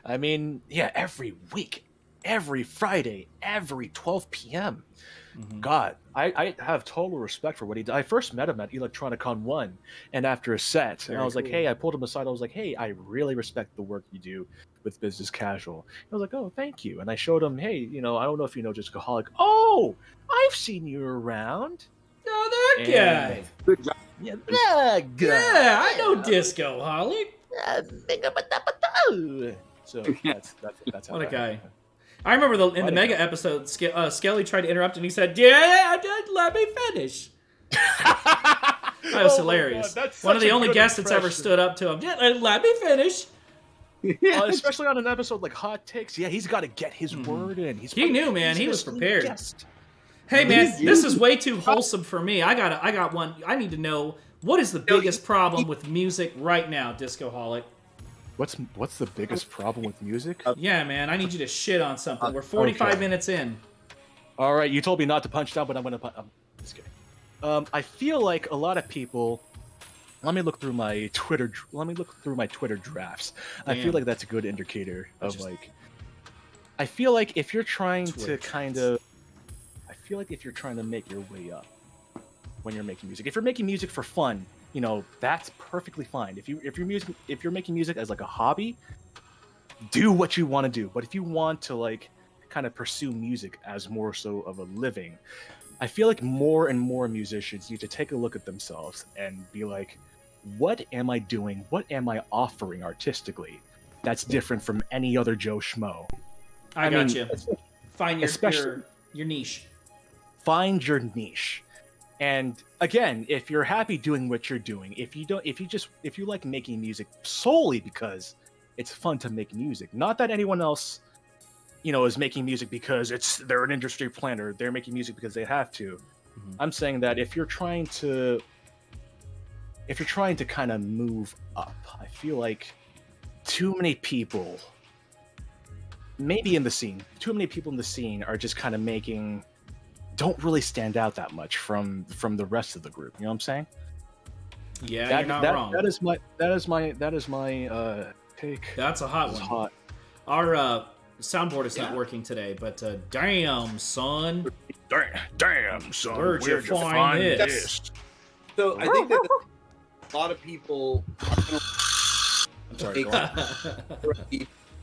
I mean, yeah, every week, every Friday, every 12 p.m. God, I have total respect for what he did. I first met him at Electronicon 1, and after a set, and I was like, cool. hey, I pulled him aside. I was like, hey, I really respect the work you do with Business Casual. I was like, oh, thank you. And I showed him, hey, I don't know if you know Discoholic. Oh, I've seen you around. Oh, that And- guy. Good job. Yeah, that guy. Yeah, I know Discoholic. So that's how What a that guy. happened. I remember in the Mega episode, Skelly tried to interrupt and he said, "Yeah, let me finish." That was hilarious. One of the only guests that's ever stood up to him. Yeah, let me finish. Especially on an episode like Hot Takes. Yeah, he's got to get his word in. He knew, man. He was prepared. Hey, man, this is way too wholesome for me. I got one. I need to know, what is the biggest problem with music right now, Discoholic? What's the biggest problem with music? Yeah, man, I need you to shit on something. We're 45 minutes in. All right, you told me not to punch down, but I'm gonna. Just kidding. I feel like a lot of people. Let me look through my Twitter drafts. Damn. I feel like that's a good indicator of I feel like if you're trying to make your way up when you're making music. If you're making music for fun, that's perfectly fine. If you're making music as like a hobby, do what you want to do. But if you want to kind of pursue music as more so of a living, I feel like more and more musicians need to take a look at themselves and be like, what am I doing? What am I offering artistically that's different from any other Joe Schmo? I got you. Find your niche. Find your niche. And again, if you're happy doing what you're doing, if you like making music solely because it's fun to make music, not that anyone else, is making music because they're an industry planner, they're making music because they have to. Mm-hmm. I'm saying that if you're trying to kind of move up, I feel like too many people in the scene are just kind of don't really stand out that much from the rest of the group. You know what I'm saying? Yeah, you're not wrong. That is my take. That's a hot one. Hot. Our soundboard is not working today, but damn, son. Damn, son. Where'd you find this? So I think that a lot of people I'm sorry.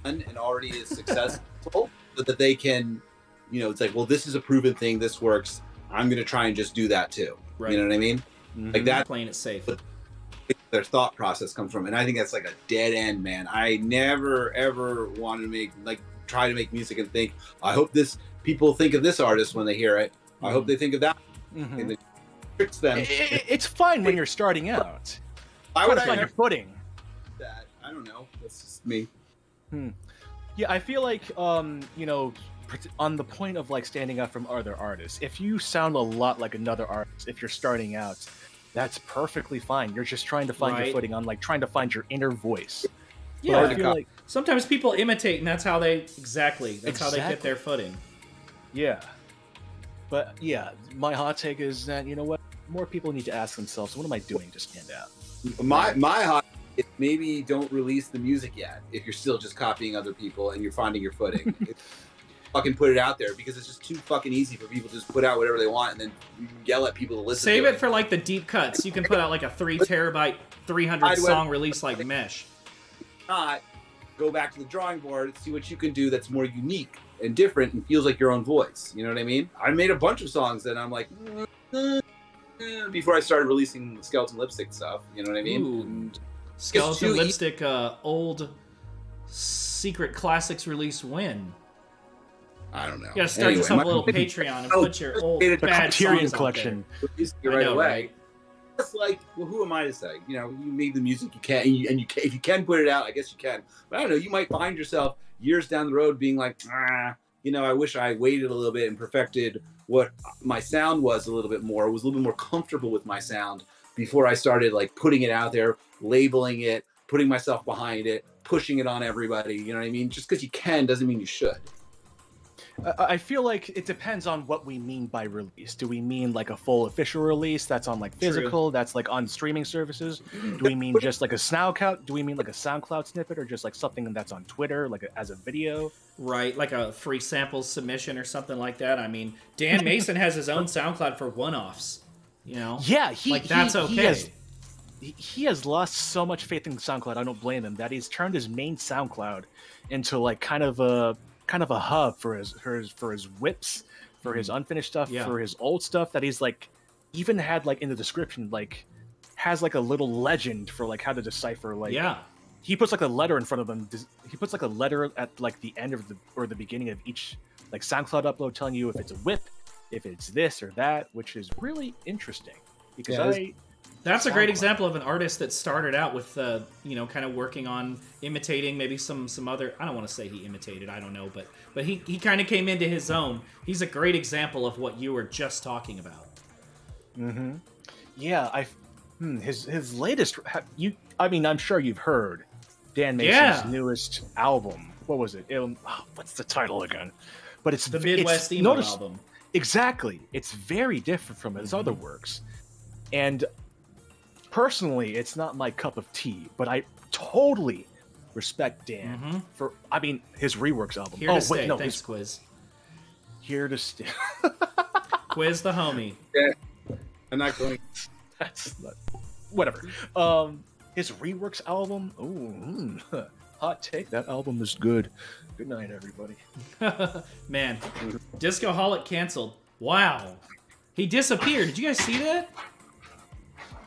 and already is successful, so that they can, it's like, well, this is a proven thing. This works. I'm going to try and just do that too. Right. You know what I mean? Mm-hmm. Like that. Playing it safe. Their thought process comes from, and I think that's like a dead end, man. I never ever want to try to make music and think, I hope people think of this artist when they hear it. I hope they think of that. Mm-hmm. And it tricks them. It's fine when you're starting out. Why would I find your footing? That I don't know. That's just me. Yeah, I feel like on the point of standing out from other artists, if you sound a lot like another artist, if you're starting out, that's perfectly fine. You're just trying to find your footing on trying to find your inner voice. Yeah, I feel like sometimes people imitate, and that's how they how they get their footing. Yeah, but yeah, my hot take is that more people need to ask themselves, what am I doing to stand out? My hot take is maybe don't release the music yet if you're still just copying other people and you're finding your footing. Fucking put it out there, because it's just too fucking easy for people to just put out whatever they want and then yell at people to listen. Save to it for the deep cuts. You can put out a 3 terabyte, 300 song release like Mesh. Not go back to the drawing board, see what you can do that's more unique and different and feels like your own voice. You know what I mean? I made a bunch of songs that I'm like before I started releasing Skeleton Lipstick stuff. You know what I mean? Ooh. Skeleton Lipstick, old secret classics release when? I don't know. You gotta start yourself a little Patreon and put your old bad songs collection. Right away. It's like, well, who am I to say? You made the music you can, and you can, if you can put it out, I guess you can. But I don't know. You might find yourself years down the road being like, I wish I waited a little bit and perfected what my sound was a little bit more. Was a little bit more comfortable with my sound before I started putting it out there, labeling it, putting myself behind it, pushing it on everybody. You know what I mean? Just because you can doesn't mean you should. I feel like it depends on what we mean by release. Do we mean a full official release that's on physical, that's on streaming services? Do we mean just a SoundCloud? Do we mean a SoundCloud snippet, or just something that's on Twitter, as a video? Right, like a free sample submission or something like that. I mean, Dan Mason has his own SoundCloud for one-offs. Yeah, that's okay. He has lost so much faith in SoundCloud. I don't blame him. That he's turned his main SoundCloud into kind of a hub for his whips, for his unfinished stuff, for his old stuff that he's even had in the description has a little legend for how to decipher he puts like a letter in front of them. He puts like a letter at like the end of the beginning of each like SoundCloud upload, telling you if it's a whip, if it's this or that, which is really interesting because That's a great example of an artist that started out with, kind of working on imitating maybe some other. I don't want to say he imitated. I don't know, but he kind of came into his own. He's a great example of what you were just talking about. Mm-hmm. Yeah, his latest. I'm sure you've heard Dan Mason's newest album. What was it? What's the title again? But it's the Midwest emo album. Exactly. It's very different from his other works, and personally, it's not my cup of tea, but I totally respect Dan for, his Reworks album. Here to stay. Thanks, Quiz. Here to stay. Quiz the homie. Yeah. I'm not going. That's not... Whatever. His Reworks album. Hot take. That album is good. Good night, everybody. Man, Discoholic canceled. Wow. He disappeared. Did you guys see that?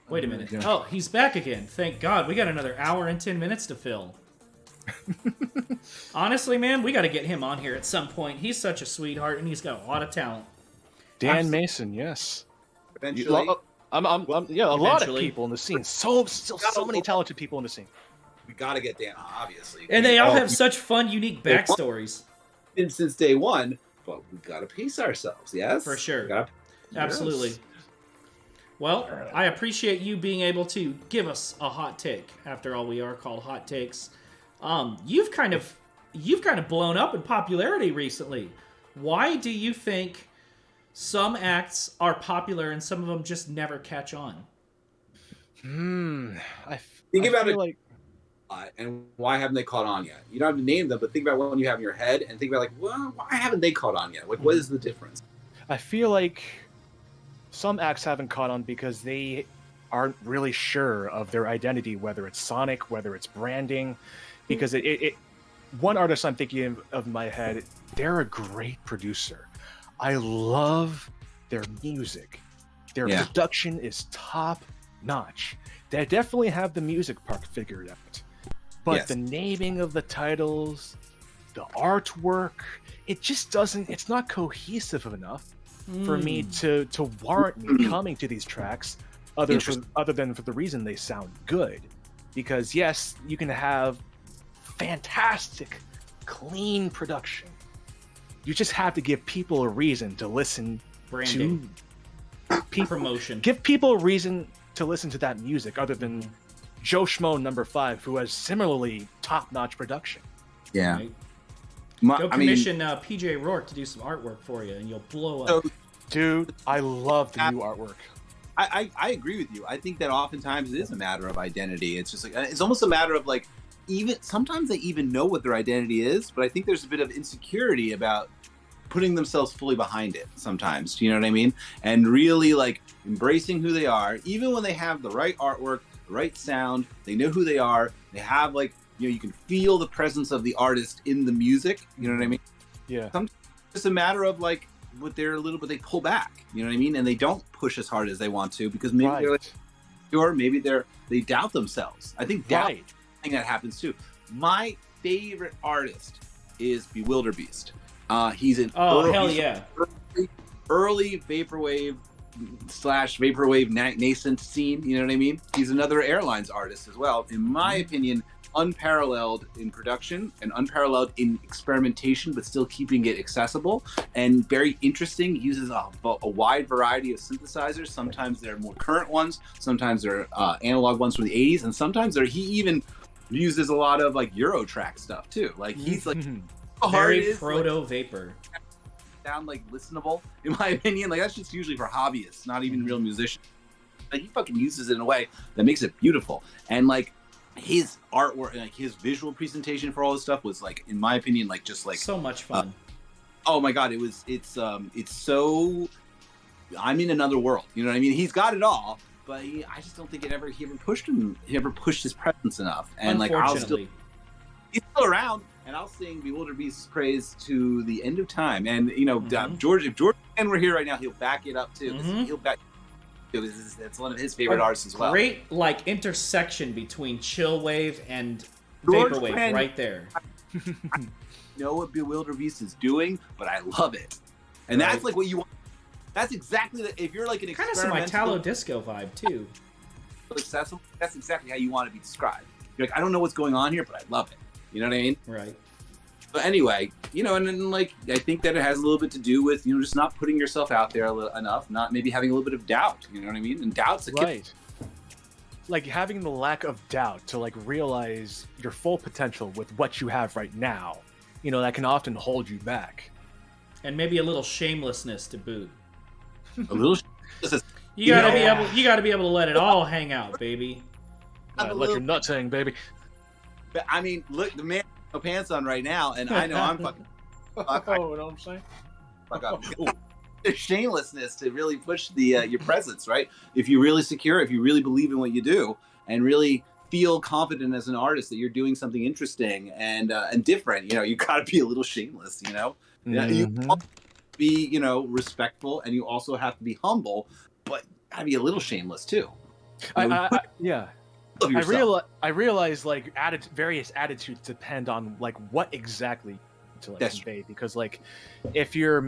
Wait a minute. Yeah. Oh, he's back again. Thank God. We got another hour and 10 minutes to fill. Honestly, man, we got to get him on here at some point. He's such a sweetheart, and he's got a lot of talent. Dan Mason, yes. Eventually. A lot of people in the scene. So many talented people in the scene. We got to get Dan, obviously. And they all have such fun, unique backstories. Since day one, but we got to pace ourselves, yes? For sure. Absolutely. Yes. Well, I appreciate you being able to give us a hot take. After all, we are called hot takes. You've kind of blown up in popularity recently. Why do you think some acts are popular and some of them just never catch on? Think about it. Like... and why haven't they caught on yet? You don't have to name them, but think about what you have in your head and think about like, well, why haven't they caught on yet? Like, what is the difference? I feel like some acts haven't caught on because they aren't really sure of their identity, whether it's sonic, whether it's branding. Because one artist I'm thinking of in my head, they're a great producer. I love their music. Their production is top notch. They definitely have the music part figured out. But the naming of the titles, the artwork, it just doesn't, it's not cohesive enough for me to warrant me coming to these tracks other than for the reason they sound good. Because yes, you can have fantastic, clean production. You just have to give people a reason to listen to promotion. Give people a reason to listen to that music other than Joe Schmo number 5, who has similarly top-notch production. Yeah. Right? Go commission PJ Rourke to do some artwork for you, and you'll blow up. Dude, I love the new artwork. I agree with you. I think that oftentimes it is a matter of identity. It's just like, it's almost a matter of like, even sometimes they even know what their identity is, but I think there's a bit of insecurity about putting themselves fully behind it sometimes. Do you know what I mean? And really like embracing who they are, even when they have the right artwork, the right sound, they know who they are, they have like, you can feel the presence of the artist in the music. You know what I mean? Yeah. Sometimes it's just a matter of like, they're a little bit, they pull back, you know what I mean? And they don't push as hard as they want to because maybe they're like, or maybe they doubt themselves. I think doubt is something that happens too. My favorite artist is BeanBoozled. He's an early vaporwave / nascent scene. You know what I mean? He's another airlines artist as well. In my opinion, unparalleled in production and unparalleled in experimentation, but still keeping it accessible and very interesting. He uses a wide variety of synthesizers. Sometimes they're more current ones, sometimes they're analog ones from the 80s, and sometimes he even uses a lot of like Euro track stuff too. Like he's like very proto vapor. Sound like listenable, in my opinion. Like that's just usually for hobbyists, not even real musicians. Like he fucking uses it in a way that makes it beautiful. And like his artwork, like his visual presentation for all this stuff was like, in my opinion, like just like so much fun. Oh my god, it's so, I'm in another world. You know what I mean? He's got it all, but I just don't think he ever pushed his presence enough. And like he's still around. And I'll sing Bewildered Beast's praise to the end of time. And George, if George were here right now, he'll back it up too. He'll back. It's one of his favorite artists as well. Great like intersection between chill wave and Vaporwave right there. I know what Bewilder Beast is doing, but I love it. And that's like what you want. That's exactly if you're like an kind of some Italo disco vibe too. Accessible. That's exactly how you want to be described. You're like, I don't know what's going on here, but I love it. You know what I mean? Right. But anyway, and then like I think that it has a little bit to do with just not putting yourself out there enough, not maybe having a little bit of doubt. You know what I mean? And doubt's right. Like having the lack of doubt to like realize your full potential with what you have right now. That can often hold you back. And maybe a little shamelessness to boot. A little. You gotta be able to let it all hang out, baby. Let your nuts hang, baby. But I mean, look, the man has no pants on right now, and I know I'm fucking. You know what I'm saying? Fuck up. There's shamelessness to really push the your presence, right? If you're really secure, if you really believe in what you do, and really feel confident as an artist that you're doing something interesting and different, you got to be a little shameless, Mm-hmm. You have to be, respectful, and you also have to be humble, but gotta be a little shameless too. Yeah. I realize like various attitudes depend on like what exactly to like convey, because like if your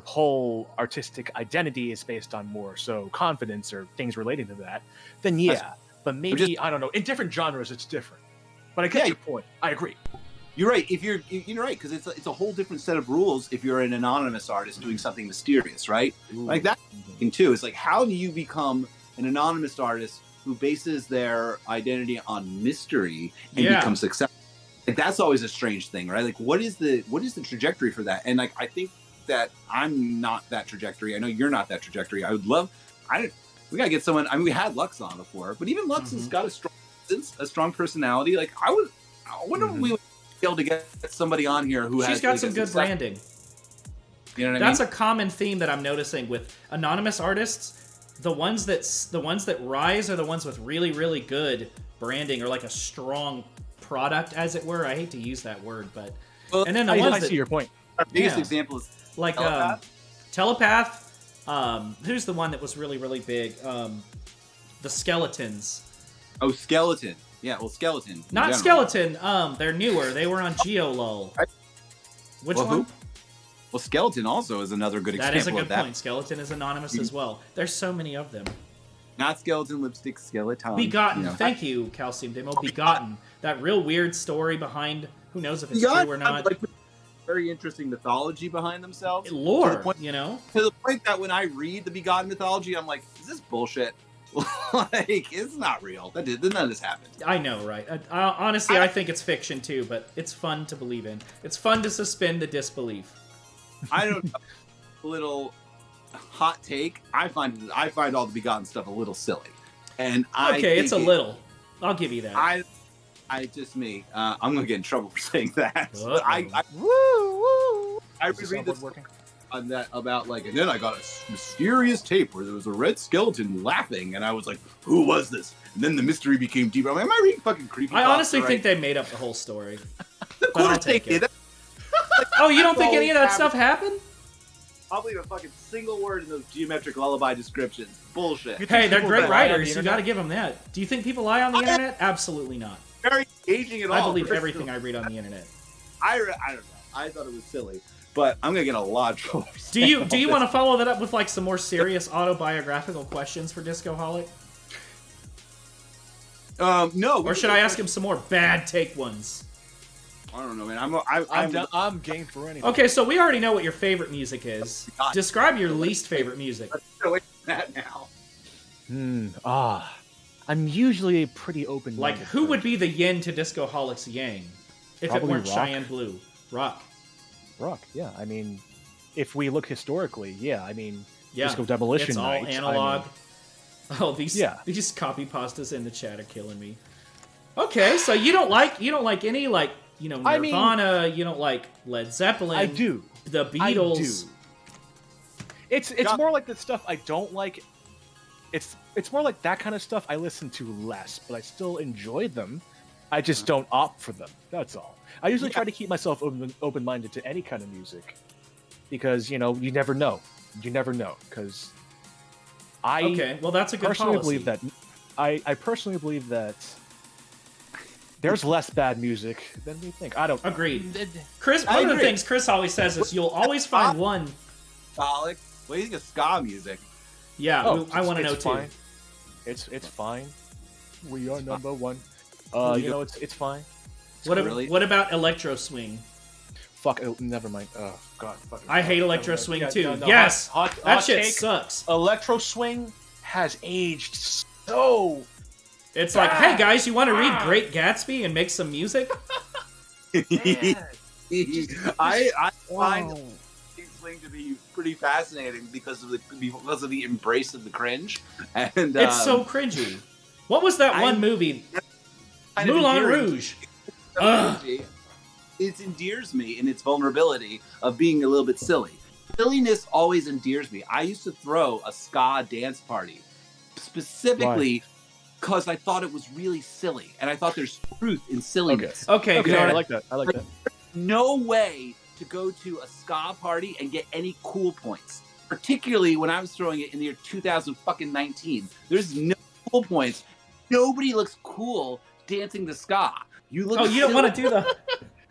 whole artistic identity is based on more so confidence or things relating to that, then but maybe I don't know, in different genres it's different. But I get your point. I agree. You're right. You're right, because it's a whole different set of rules if you're an anonymous artist doing something mysterious, right? Ooh. Like that thing too. It's like, how do you become an anonymous artist who bases their identity on mystery and become successful? Like that's always a strange thing, right? Like what is the trajectory for that? And like I think that I'm not that trajectory. I know you're not that trajectory. We gotta get someone. I mean, we had Lux on before, but even Lux has got a strong presence, a strong personality. Like I wonder if we would be able to get somebody on here who she's got some good branding. You know what That's I mean? a common theme that I'm noticing with anonymous artists. The ones that rise are the ones with really, really good branding or like a strong product, as it were. I hate to use that word, but and then I see your point. Our biggest example is like Telepath. Who's the one that was really, really big? The Skeletons. Oh, Skeleton. Yeah, well, Skeleton. Not Skeleton. They're newer. They were on GeoLol. Which one? Who? Well, Skeleton also is another good example of that. That is a good point. Skeleton is anonymous as well. There's so many of them. Not Skeleton, Lipstick, Skeleton. Begotten. Thank you, Calcium Demo. Begotten. That real weird story behind, who knows if it's true or not. Like, very interesting mythology behind themselves. Lore, to the point, To the point that when I read the Begotten mythology, I'm like, is this bullshit? Like, it's not real. None of this happened. I know, right? Honestly, I think it's fiction too, but it's fun to believe in. It's fun to suspend the disbelief. I don't know. A little hot take. I find all the Begotten stuff a little silly, and it's a little. I'll give you that. I'm gonna get in trouble for saying that. I reread this on that about like, and then I got a mysterious tape where there was a red skeleton laughing, and I was like, who was this? And then the mystery became deeper. I'm like, am I reading fucking creepy? I honestly think they made up the whole story. But I'll take it. Oh, you don't think any of that stuff happened? Probably a fucking single word in those geometric lullaby descriptions. Bullshit. Hey, they're great writers. You got to give them that. Do you think people lie on the internet? Absolutely not. Very engaging at all. I believe everything I read on the internet. I don't know. I thought it was silly, but I'm gonna get a lot of trouble. Do you want to follow that up with like some more serious autobiographical questions for Discoholic? No. Or should I ask him some more bad take ones? I don't know, man. I'm game for anything. Okay, so we already know what your favorite music is. Describe your least favorite music. Let's get away from that now. I'm usually pretty open. Like, who would be the yin to Discoholic's yang? If Probably it weren't rock. Cheyenne Blue. Rock, yeah. I mean, if we look historically, yeah. Disco Demolition It's all Night, analog. These copypastas in the chat are killing me. Okay, so you don't like any Nirvana, you don't like Led Zeppelin. I do. The Beatles. I do. It's more like the stuff I don't like. It's more like that kind of stuff I listen to less, but I still enjoy them. I just don't opt for them. That's all. I usually try to keep myself open-minded to any kind of music, because you never know. You never know, because Okay, well that's a good personally policy. believe that. I personally believe that There's less bad music than we think. I don't. Agreed. Chris, one of the things Chris always says is you'll always find one. Alec, what do you think of ska music? Yeah, I want to know fine. too. It's fine. We are number one. It's fine. What about electro swing? Fuck. Never mind. Oh God. I hate electro swing too. No, yes, hot that shit take. sucks. Electro swing has aged so. It's like, hey guys, you want to read Great Gatsby and make some music? I find swing to be pretty fascinating because of the embrace of the cringe, and it's so cringy. What was that one movie? Moulin Rouge. It endears me in its vulnerability of being a little bit silly. Silliness always endears me. I used to throw a ska dance party specifically because I thought it was really silly, and I thought there's truth in silliness. Okay, I like that. There's no way to go to a ska party and get any cool points, particularly when I was throwing it in the year 2019. There's no cool points. Nobody looks cool dancing to ska. You look. Oh, you don't want to do the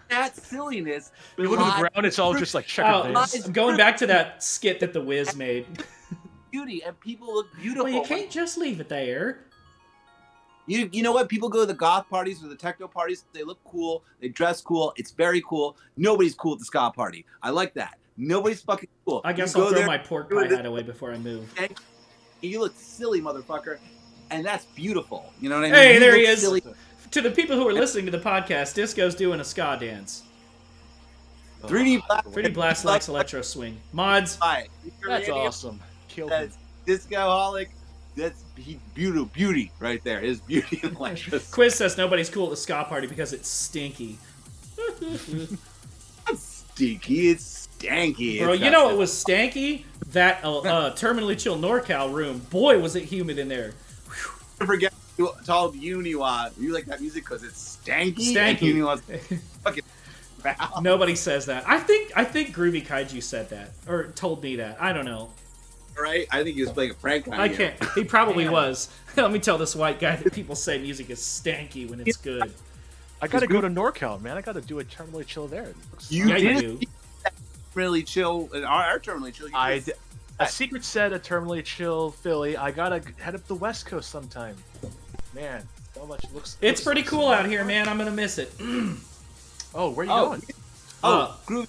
that silliness. You look at the ground. It's all just like checkered dance. Going back to that skit that the Wiz made. Beauty, and people look beautiful. Well, you can't just leave it there. You know what? People go to the goth parties or the techno parties. They look cool. They dress cool. It's very cool. Nobody's cool at the ska party. I like that. Nobody's fucking cool. I guess I'll throw my pork pie hat away before I move. And you look silly, motherfucker. And that's beautiful. You know what I mean? Hey, there he is. Silly. To the people who are listening to the podcast, Disco's doing a ska dance. 3D Blast likes electro swing. Mods. That's awesome. That's Discoholic. That's beauty right there. Is beauty and electro. Quiz says nobody's cool at the ska party because it's stinky. It's stinky. It's stanky. Bro, you know it was stanky? That terminally chill NorCal room. Boy, was it humid in there. Don't forget to all Uniwa. You like that music because it's stanky. Stanky. Fucking foul. Nobody says that. I think Groovy Kaiju said that or told me that. I don't know. Right? I think he was playing a prank on you. I can't. He probably was. Let me tell this white guy that people say music is stanky when it's good. I gotta go to NorCal, man. I gotta do a terminally chill there. You do. Terminally chill. Our terminally chill. A secret set of terminally chill Philly. I gotta head up the West Coast sometime. Man, so much looks. It's pretty cool out here, man. I'm gonna miss it. Oh, where are you going? Groovy.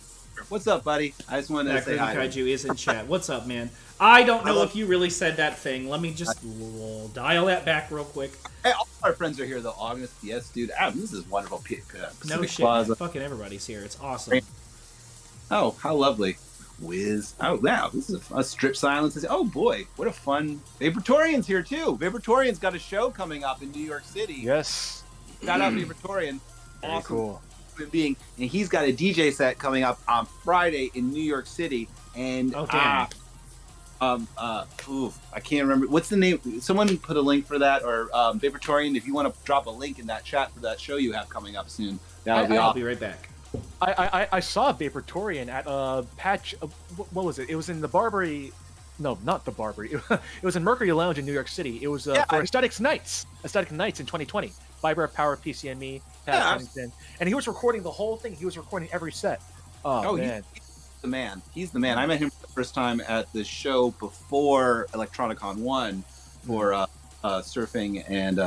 What's up, buddy? I just wanted to say hi. Kaiju is in chat. What's up, man? I don't know if you really said that thing. Let me just dial that back real quick. Hey, all our friends are here, though. August, yes, dude. This is wonderful. No shit, man. Fucking everybody's here. It's awesome. Oh, how lovely. Wiz. Oh, wow. This is a strip silence. Oh, boy. What a fun... Vaportorian's here, too. Vaportorian's got a show coming up in New York City. Yes. Shout out Vaportorian. Awesome. Cool. Being, and he's got a DJ set coming up on Friday in New York City. And I can't remember what's the name. Someone put a link for that, or Vaportorian. If you want to drop a link in that chat for that show you have coming up soon, I'll be right back. I saw Vaportorian at Patch. What was it? It was in the Barbary. No, not the Barbary. It was in Mercury Lounge in New York City. It was for Aesthetic Nights in 2020. Fiber Power PCME. And he was recording the whole thing. He was recording every set. Oh man. The man. He's the man. I met him for the first time at the show before Electronicon 1 for surfing and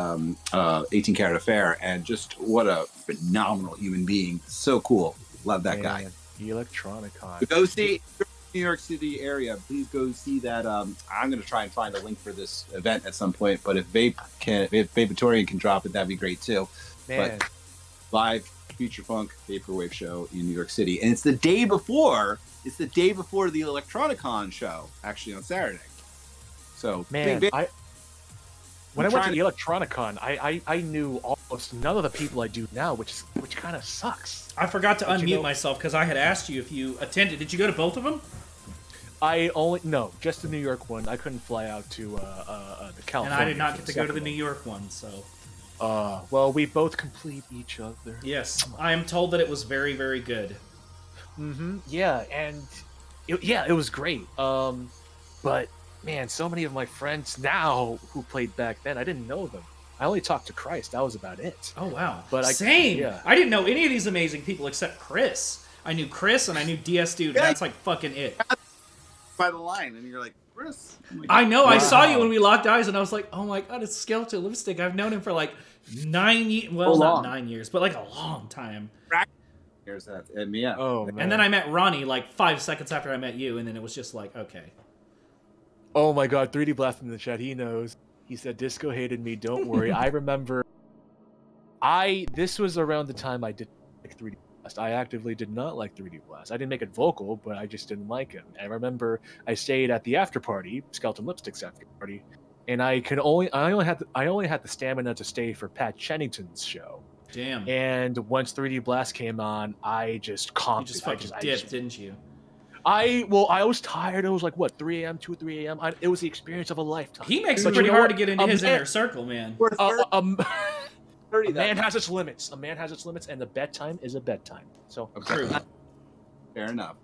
18 Karat Affair, and just what a phenomenal human being. So cool. Love that guy. Electronicon. Go see New York City area. Please go see that. I'm going to try and find a link for this event at some point, but if Vaportorian can drop it, that'd be great too. Man. But live Future Funk Vaporwave show in New York City, and it's the day before the Electronicon show, actually on Saturday. So man, when I went to the Electronicon, I knew almost none of the people I do now, which kind of sucks. I forgot to unmute myself because I had asked you if you attended. Did you go to both of them? Just the New York one. I couldn't fly out to the California. And I did not get to go to the New York one, so. Well, we both complete each other. Yes, I am told that it was very, very good. Mm-hmm. Yeah, and it was great. But man, so many of my friends now who played back then, I didn't know them. I only talked to Christ. That was about it. Oh wow. But Same. Yeah. I didn't know any of these amazing people except Chris. I knew Chris and I knew DS Dude. And that's like fucking it. By the line, and you're like, Chris. I know. Wow. I saw you when we locked eyes, and I was like, "Oh my god, it's Skeleton Lipstick." I've known him for like 9 years. Well, not 9 years, but like a long time. Here's that, and yeah. Oh man. And then I met Ronnie like 5 seconds after I met you, and then it was just like, okay. Oh my god, 3D Blast in the chat. He knows. He said Disco hated me. Don't worry. I remember. This was around the time I did like 3D Blast. I actively did not like 3D Blast. I didn't make it vocal, but I just didn't like him. And I remember I stayed at the after party, Skeleton Lipstick's after party, and I only had the stamina to stay for Pat Chennington's show. Damn. And once 3D Blast came on, I just comped. You just fucking dipped, didn't you? I was tired. It was like, what, 3 a.m., 2 or 3 a.m.? It was the experience of a lifetime. He makes it pretty hard to get into his inner circle, man. A man has its limits. A man has its limits, and the bedtime is a bedtime. So True. Fair enough.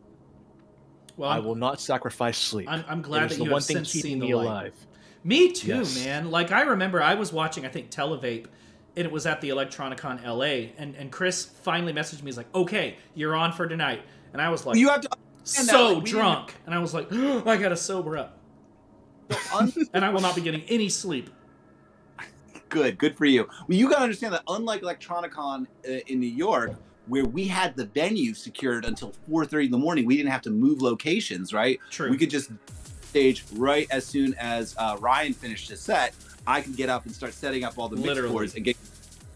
Well, I will not sacrifice sleep. I'm glad that the you one have thing since keeping seen the me light. alive. Me too, Yes. man. Like, I remember I was watching, I think, Televape, and it was at the Electronicon LA, and Chris finally messaged me. He's like, "Okay, you're on for tonight." And I was like, You have to so drunk. And I was like, I gotta sober up. And I will not be getting any sleep. Good for you. Well, you gotta understand that unlike Electronicon in New York, where we had the venue secured until 4:30 in the morning, we didn't have to move locations, right? True. We could just stage right as soon as Ryan finished his set. I could get up and start setting up all the mix boards and get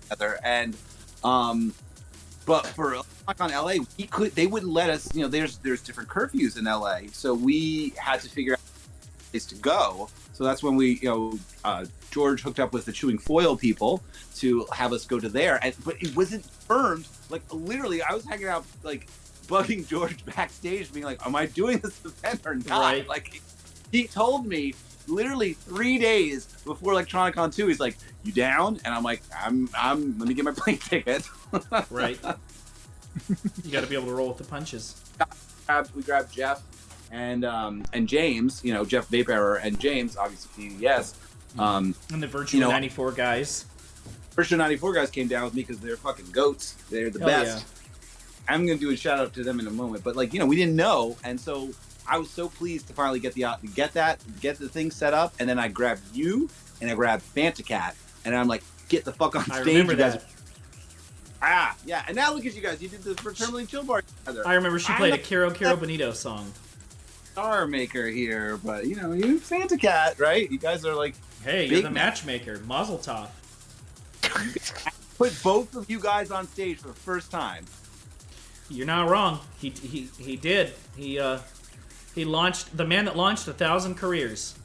together. And but for Electronicon LA, they wouldn't let us. You know, there's different curfews in LA, so we had to figure out a place to go. So that's when we, George hooked up with the Chewing Foil people to have us go to there. But it wasn't firmed. Like, literally, I was hanging out, like, bugging George backstage, being like, am I doing this event or not? Right. Like, he told me literally 3 days before Electronicon 2, he's like, you down? And I'm like, I'm let me get my plane ticket. Right. You got to be able to roll with the punches. We grabbed Jeff and James, Jeff Vape Error and James, obviously, yes. And the Virtual 94 guys. Virtual 94 guys came down with me because they're fucking goats. They're the Hell best. Yeah. I'm going to do a shout out to them in a moment. But, we didn't know. And so I was so pleased to finally get the thing set up. And then I grabbed you and I grabbed Fantacat. And I'm like, get the fuck on stage. I remember you guys. that. Yeah. And now look at you guys. You did the Fraternally Chill Bar together. I remember she played a Kero Bonito song. Star maker here, but you Fantacat, right? You guys are like, hey, you're the matchmaker, Mazel Tov. Put both of you guys on stage for the first time. You're not wrong. He did. He launched the man that launched 1,000 careers.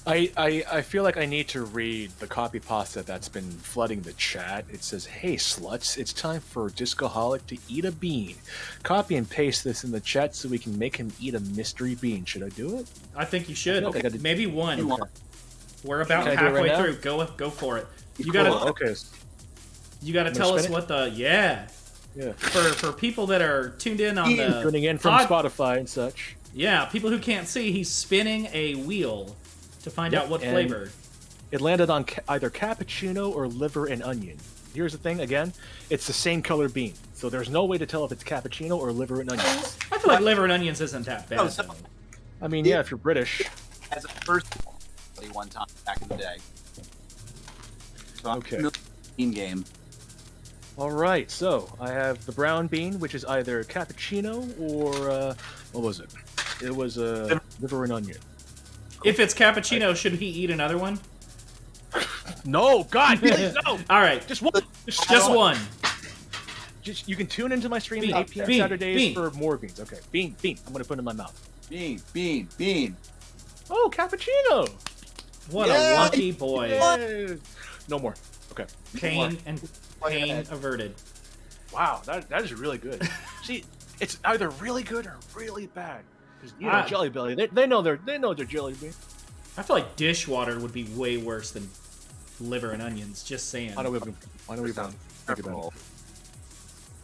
I feel like I need to read the copypasta that's been flooding the chat. It says, "Hey sluts, it's time for Discoholic to eat a bean. Copy and paste this in the chat so we can make him eat a mystery bean." Should I do it? I think you should. Okay. Maybe one. We're about Can I do it halfway right through. Go for it. You Cool. gotta Okay. You gotta tell us what the Yeah. For people that are tuned in on the tuning in from Spotify and such. Yeah, people who can't see, he's spinning a wheel to find out what flavor. It landed on either cappuccino or liver and onion. Here's the thing, again, it's the same color bean, so there's no way to tell if it's cappuccino or liver and onions. I feel like liver and onions isn't that bad. Though. I mean, yeah, if you're British. As a first one time back in the day. So okay. Bean game. All right, so I have the brown bean, which is either cappuccino or what was it? It was liver and onion. If it's cappuccino, should he eat another one? No, God, please, no. All right, just one. Just one. Just you can tune into my stream at 8 p.m. Saturdays for more beans. Okay, bean. I'm gonna put it in my mouth. Bean. Oh, cappuccino. What a lucky boy. Yeah. No more. Okay. Pain averted. Wow, that is really good. See, it's either really good or really bad. Because Jelly Belly, they know their jelly bean. I feel like dishwater would be way worse than liver and onions. Just saying. I know we've been think about it.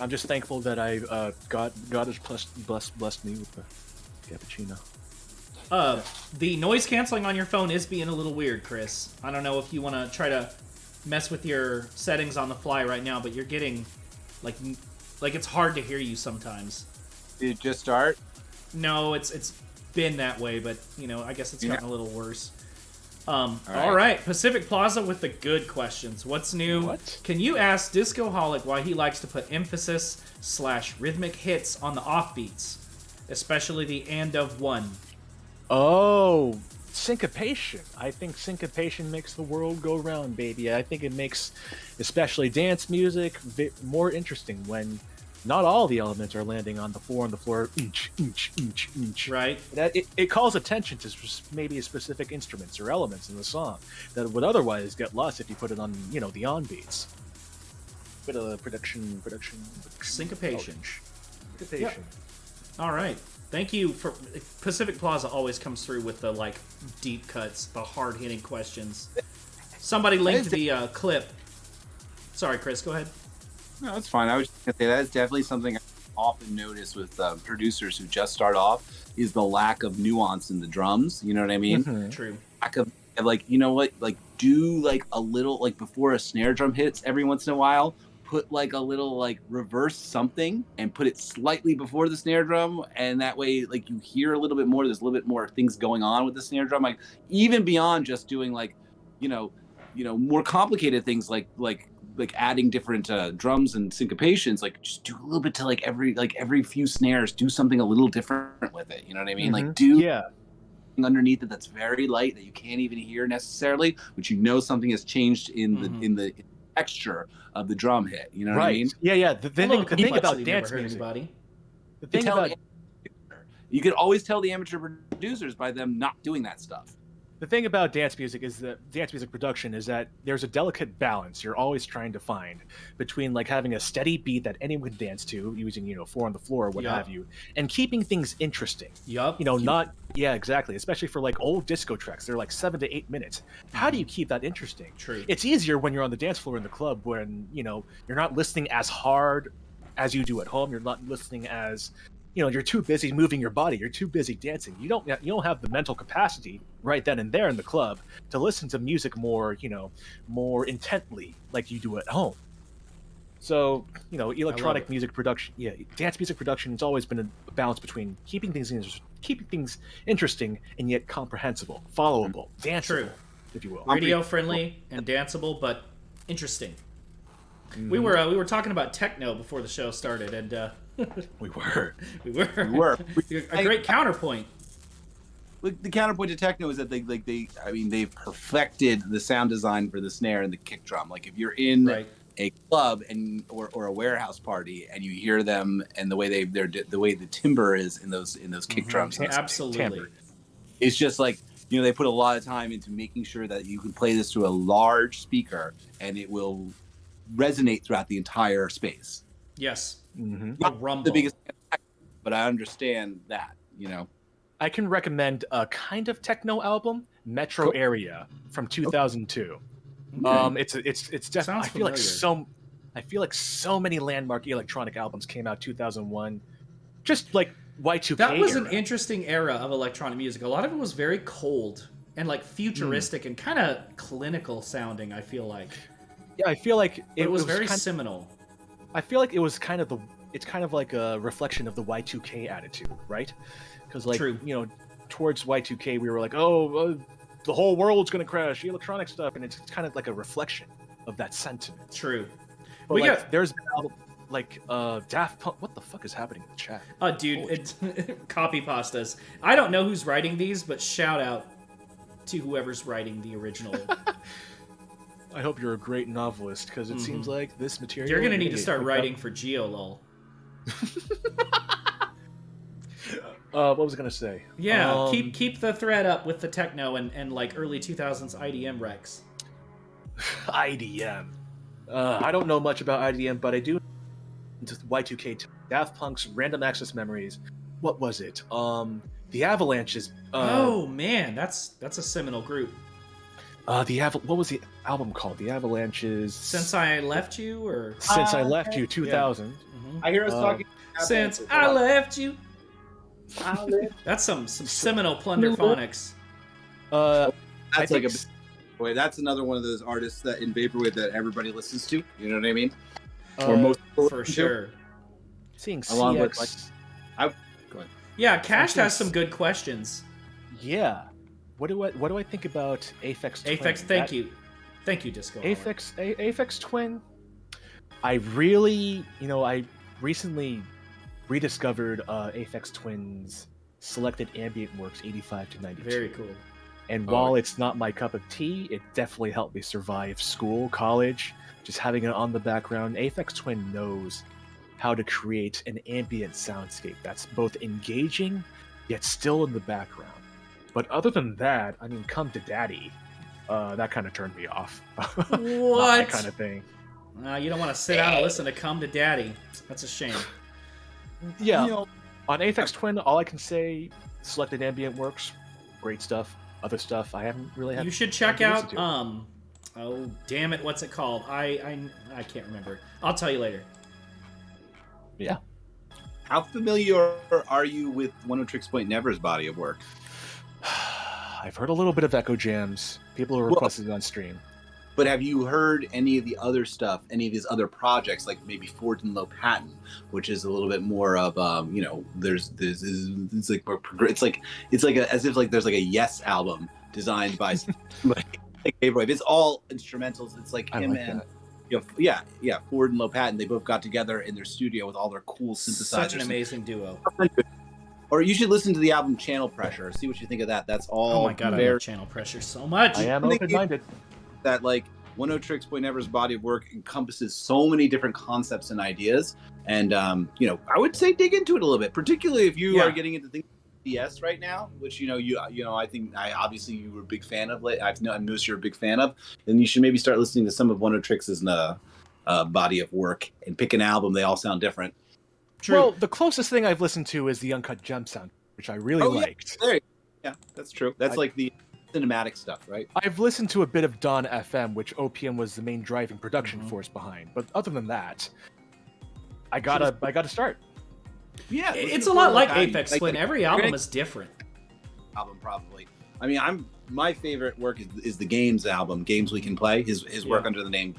I'm just thankful that God has blessed me with the cappuccino. The noise canceling on your phone is being a little weird, Chris. I don't know if you want to try to mess with your settings on the fly right now, but you're getting like it's hard to hear you sometimes. Did it just start? No, it's been that way, but I guess it's gotten a little worse. All right. right, Pacific Plaza with the good questions. What's new? What? Can you ask Discoholic why he likes to put emphasis / rhythmic hits on the offbeats, especially the and of one? Oh, syncopation. I think syncopation makes the world go round, baby. I think it makes, especially dance music, more interesting when not all the elements are landing on the floor, Right. That it calls attention to maybe specific instruments or elements in the song that would otherwise get lost if you put it on, the on beats. Bit of production. Syncopation. Syncopation. Yep. All right. Thank you for Pacific Plaza. Always comes through with the deep cuts, the hard hitting questions. Somebody linked the clip. Sorry, Chris. Go ahead. No, that's fine. I was just gonna say that is definitely something I often notice with producers who just start off is the lack of nuance in the drums. You know what I mean? Mm-hmm. True. Lack of do a little before a snare drum hits every once in a while. Put a little reverse something and put it slightly before the snare drum, and that way you hear a little bit more. There's a little bit more things going on with the snare drum, even beyond just doing more complicated things like adding different drums and syncopations. Just do a little bit to every few snares, do something a little different with it. You know what I mean? Mm-hmm. Underneath it that's very light that you can't even hear necessarily, but something has changed in the texture of the drum hit. You know what I mean? Yeah. The thing about dance music, you could always tell the amateur producers by them not doing that stuff. The thing about dance music is that dance music production is that there's a delicate balance you're always trying to find between having a steady beat that anyone can dance to using 4 on the floor or what have you, and keeping things interesting. Exactly. Especially for old disco tracks, they're 7 to 8 minutes. How do you keep that interesting? True. It's easier when you're on the dance floor in the club when you're not listening as hard as you do at home. You're not listening as you're too busy moving your body. You're too busy dancing. You don't have the mental capacity right then and there in the club to listen to music more intently like you do at home. So, electronic music production, dance music production has always been a balance between keeping things interesting and yet comprehensible, followable, danceable, if you will. Radio friendly and danceable, but interesting. Mm-hmm. We were talking about techno before the show started, and we were a great counterpoint. The counterpoint to techno is that they've perfected the sound design for the snare and the kick drum. If you're in a club or a warehouse party and you hear them and the way the way the timbre is in those kick drums, absolutely, it's just they put a lot of time into making sure that you can play this through a large speaker and it will resonate throughout the entire space. Yes. Mm-hmm. Not rumble. the biggest, but I understand that. I can recommend a kind of techno album, Metro Area from 2002. Okay. It's definitely. I feel like so many landmark electronic albums came out 2001, just Y2K. That was an interesting era of electronic music. A lot of it was very cold and futuristic and kind of clinical sounding. I feel like. Yeah, I feel like it was very seminal. I feel like it was it's kind of like a reflection of the Y2K attitude, right? Because towards Y2K we were the whole world's gonna crash, electronic stuff, and it's kind of like a reflection of that sentiment. True. But there's Daft Punk. What the fuck is happening in the chat? Oh, dude, it's copypastas. I don't know who's writing these, but shout out to whoever's writing the original. I hope you're a great novelist, because it seems like this material... You're going to need to start writing for GeoLol. What was I going to say? Yeah, keep the thread up with the techno and early 2000s IDM recs. IDM. I don't know much about IDM, but I do Y2K, Daft Punk's Random Access Memories. What was it? The Avalanches. Oh man, that's a seminal group. What was the album called? The Avalanches. Since I Left You, or Since I Left You, 2000. Yeah. Mm-hmm. I hear us talking. Since I Left You. That's some seminal plunderphonics. That's Boy, that's another one of those artists that in vaporwave that everybody listens to. You know what I mean? Or most people For listen to. sure. Seeing CX. Along with, like, go ahead. Yeah, Cash Something has some good questions. Yeah. What do I think about Aphex Twin? Aphex, thank you. Thank you, Disco. Aphex Twin. I really, I recently rediscovered Aphex Twin's Selected Ambient Works 85 to 92. Very cool. And while it's not my cup of tea, it definitely helped me survive school, college, just having it on the background. Aphex Twin knows how to create an ambient soundscape that's both engaging, yet still in the background. But other than that, I mean, Come to Daddy, that kind of turned me off. What? Not that kind of thing. You don't want to sit down and listen to Come to Daddy. That's a shame. Yeah. On Aphex Twin, all I can say, Selected Ambient Works, great stuff. Other stuff, I haven't really had. You should check time to out. listen to. Oh damn it! What's it called? I can't remember. I'll tell you later. Yeah. How familiar are you with One of Tricks Point Never's body of work? I've heard a little bit of Echo Jams. People are requesting it on stream. But have you heard any of the other stuff, any of his other projects, like maybe Ford and Low Patent, which is a little bit more of, it's like as if like there's like a Yes album designed by like Vaporwave. It's all instrumentals. It's like him and Ford and Low Patent. They both got together in their studio with all their cool synthesizers. Such an amazing duo. Or you should listen to the album Channel Pressure. See what you think of that. That's all. Oh my god, I love Channel Pressure so much. I am open-minded. That like One of Tricks Point Never's body of work encompasses so many different concepts and ideas, and I would say dig into it a little bit, particularly if you are getting into things like DS right now, which I think obviously you were a big fan of. I've noticed you're a big fan of, then you should maybe start listening to some of One of Tricks' body of work and pick an album. They all sound different. True. Well, the closest thing I've listened to is the Uncut Gem sound, which I really liked. Yeah, that's true. That's like the cinematic stuff, right? I've listened to a bit of Dawn FM, which OPM was the main driving production force behind. But other than that, I gotta start. Yeah, it's a lot like Aphex Twin. Every album is different. Album probably. I mean, my favorite work is the Games album, Games We Can Play. His work under the name.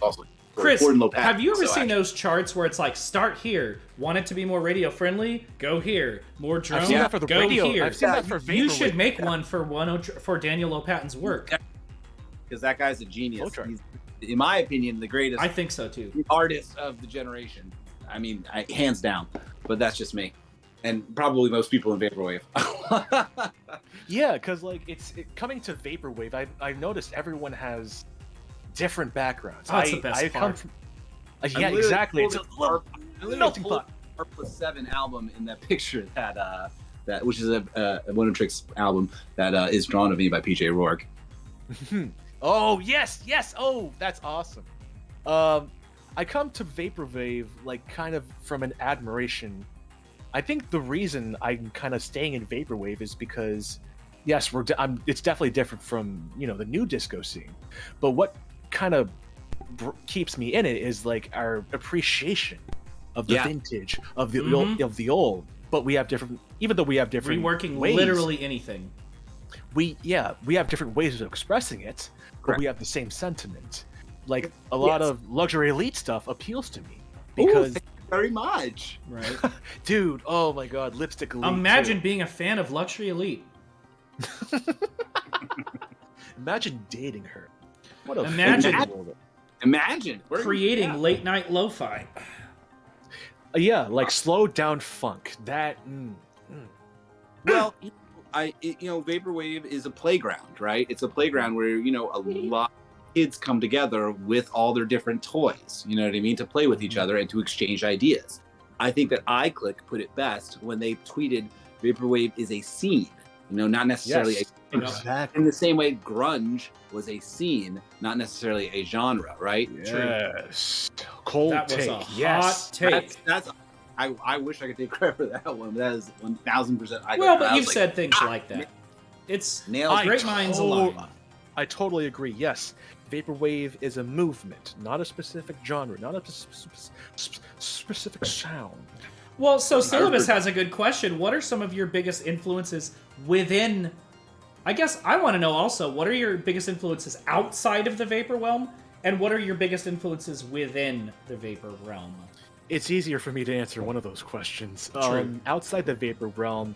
Also, Chris, have you ever seen those charts where it's like, start here, want it to be more radio friendly, go here, more drone, I've seen that for the go radio. here. I've seen that for you Vaporwave. should make one for Daniel Lopatin's work. Because that guy's a genius. He's, in my opinion, the greatest. I think so too. Artist of the generation. I mean, hands down. But that's just me, and probably most people in Vaporwave. Yeah, because like coming to Vaporwave, I've noticed everyone has different backgrounds. That's the best part. Yeah, exactly. It's a little melting pot. Purple 7 album in that picture that which is a One of Tricks album that is drawn of me by PJ Rourke. Oh yes. Oh, that's awesome. I come to Vaporwave like kind of from an admiration. I think the reason I'm kind of staying in Vaporwave is because yes, it's definitely different from the new disco scene, but what kind of keeps me in it is like our appreciation of the vintage of the old. But we have different, even though we have different reworking ways, literally anything. We have different ways of expressing it, but we have the same sentiment. Like a lot of luxury elite stuff appeals to me because thank you very much, right, dude. Oh my god, lipstick elite. Imagine being a fan of luxury elite. Imagine dating her. What a imagine creating late night lo-fi. Yeah, like slow down funk. That. Well, Vaporwave is a playground, right? It's a playground where a lot of kids come together with all their different toys. You know what I mean? To play with each other and to exchange ideas. I think that iClick put it best when they tweeted Vaporwave is a scene. Not necessarily exactly. In the same way grunge was a scene, not necessarily a genre, right? Yes. Cold that take. Was a hot take. I wish I could take credit for that one. That is 1000%. Well, but you've said things like that. It's great minds align. I totally agree. Yes, Vaporwave is a movement, not a specific genre, not a specific sound. Well, so Syllabus has a good question. What are some of your biggest influences within I guess I want to know also, what are your biggest influences outside of the Vapor realm, and what are your biggest influences within the Vapor realm? It's easier for me to answer one of those questions. True. Outside the Vapor realm,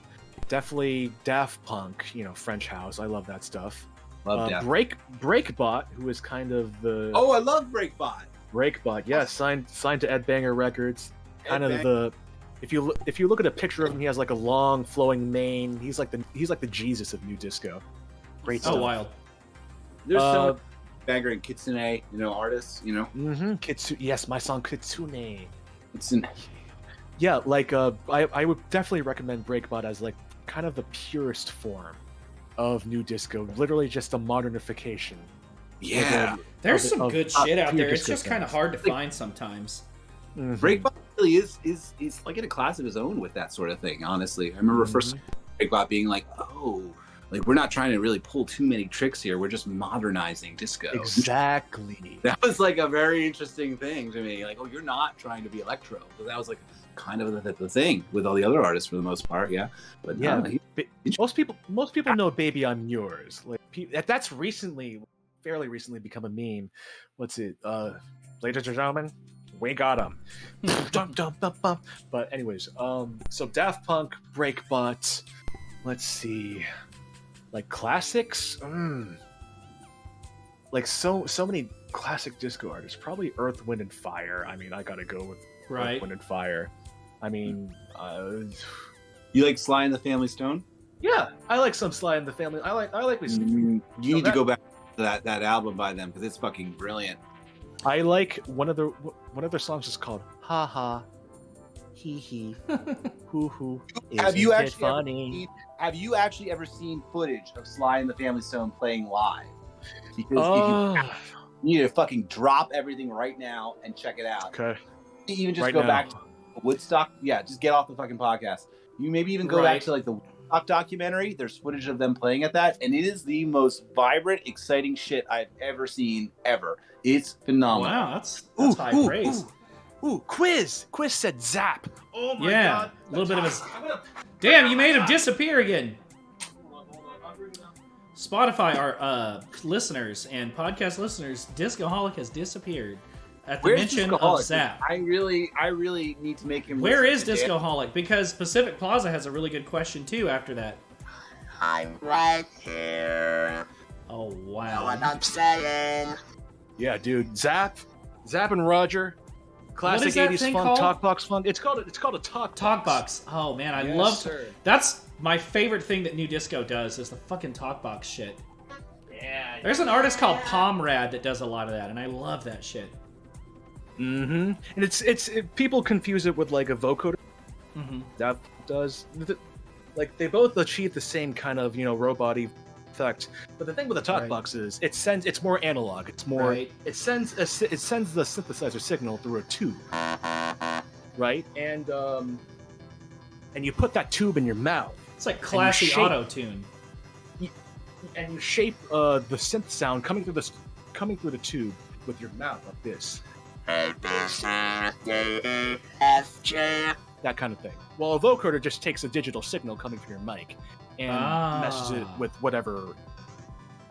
definitely Daft Punk, French house. I love that stuff. Love Daft. Breakbot, who is kind of the... Oh, I love Breakbot. Breakbot, yeah, signed to Ed Banger Records. Kind of the... If you look at a picture of him, he has like a long flowing mane. He's like the Jesus of new disco. Great stuff. Oh, wild. There's so many Banger and Kitsune, artists, Mm-hmm. Yes, my song Kitsune. Kitsune. Yeah, like I would definitely recommend Breakbot as like kind of the purest form of new disco. Literally just a modernification. Yeah. There's some good shit out there. It's disco just kind of hard to find sometimes. Mm-hmm. Breakbot really is like in a class of his own with that sort of thing, honestly. I remember first Breakbot being like, like we're not trying to really pull too many tricks here. We're just modernizing disco. Exactly. That was like a very interesting thing to me. Like, you're not trying to be electro. But that was like kind of the thing with all the other artists for the most part, yeah. But yeah, most people know "Baby I'm Yours." Like that's fairly recently become a meme. What's it? Ladies and gentlemen, we got him. But anyways, so Daft Punk, Breakbot. Let's see, like classics. Like so many classic disco artists. Probably Earth, Wind, and Fire. I mean, I gotta go with Earth, Wind, and Fire. I mean, you like Sly and the Family Stone? Yeah, I like some Sly and the Family. I like me. You need to go back to that album by them because it's fucking brilliant. I like one of their songs is called "Ha Ha, Hee Hee, Hoo Hoo." Have you actually ever seen footage of Sly and the Family Stone playing live? Because you need to fucking drop everything right now and check it out. Okay. Even just go back to Woodstock. Yeah, just get off the fucking podcast. You maybe even go back to like the Woodstock documentary. There's footage of them playing at that, and it is the most vibrant, exciting shit I've ever seen ever. It's phenomenal. Wow, that's high praise. Ooh, quiz said Zap. Oh my god. A little bit of a... Damn, you made him disappear again. Spotify, our listeners and podcast listeners, Discoholic has disappeared at the mention of Zap. I really need to make him. Where is Discoholic? Because Pacific Plaza has a really good question too after that. I'm right here. Oh wow. Know what I'm saying? Yeah, dude. Zap and Roger. Classic 80s funk, Talkbox funk. It's called a Talkbox. Oh man, I love that's my favorite thing that new disco does is the fucking Talkbox shit. Yeah. There's an artist called Pomrad that does a lot of that, and I love that shit. Mm-hmm. And it's people confuse it with like a vocoder. Mm-hmm. That does like they both achieve the same kind of robot-y effect. But the thing with the Talkbox is it's more analog. It's more it sends the synthesizer signal through a tube, right? And you put that tube in your mouth. It's like classy auto-tune. And you shape the synth sound coming through the tube with your mouth like this. That kind of thing. Well, a vocoder just takes a digital signal coming from your mic and meshes it with whatever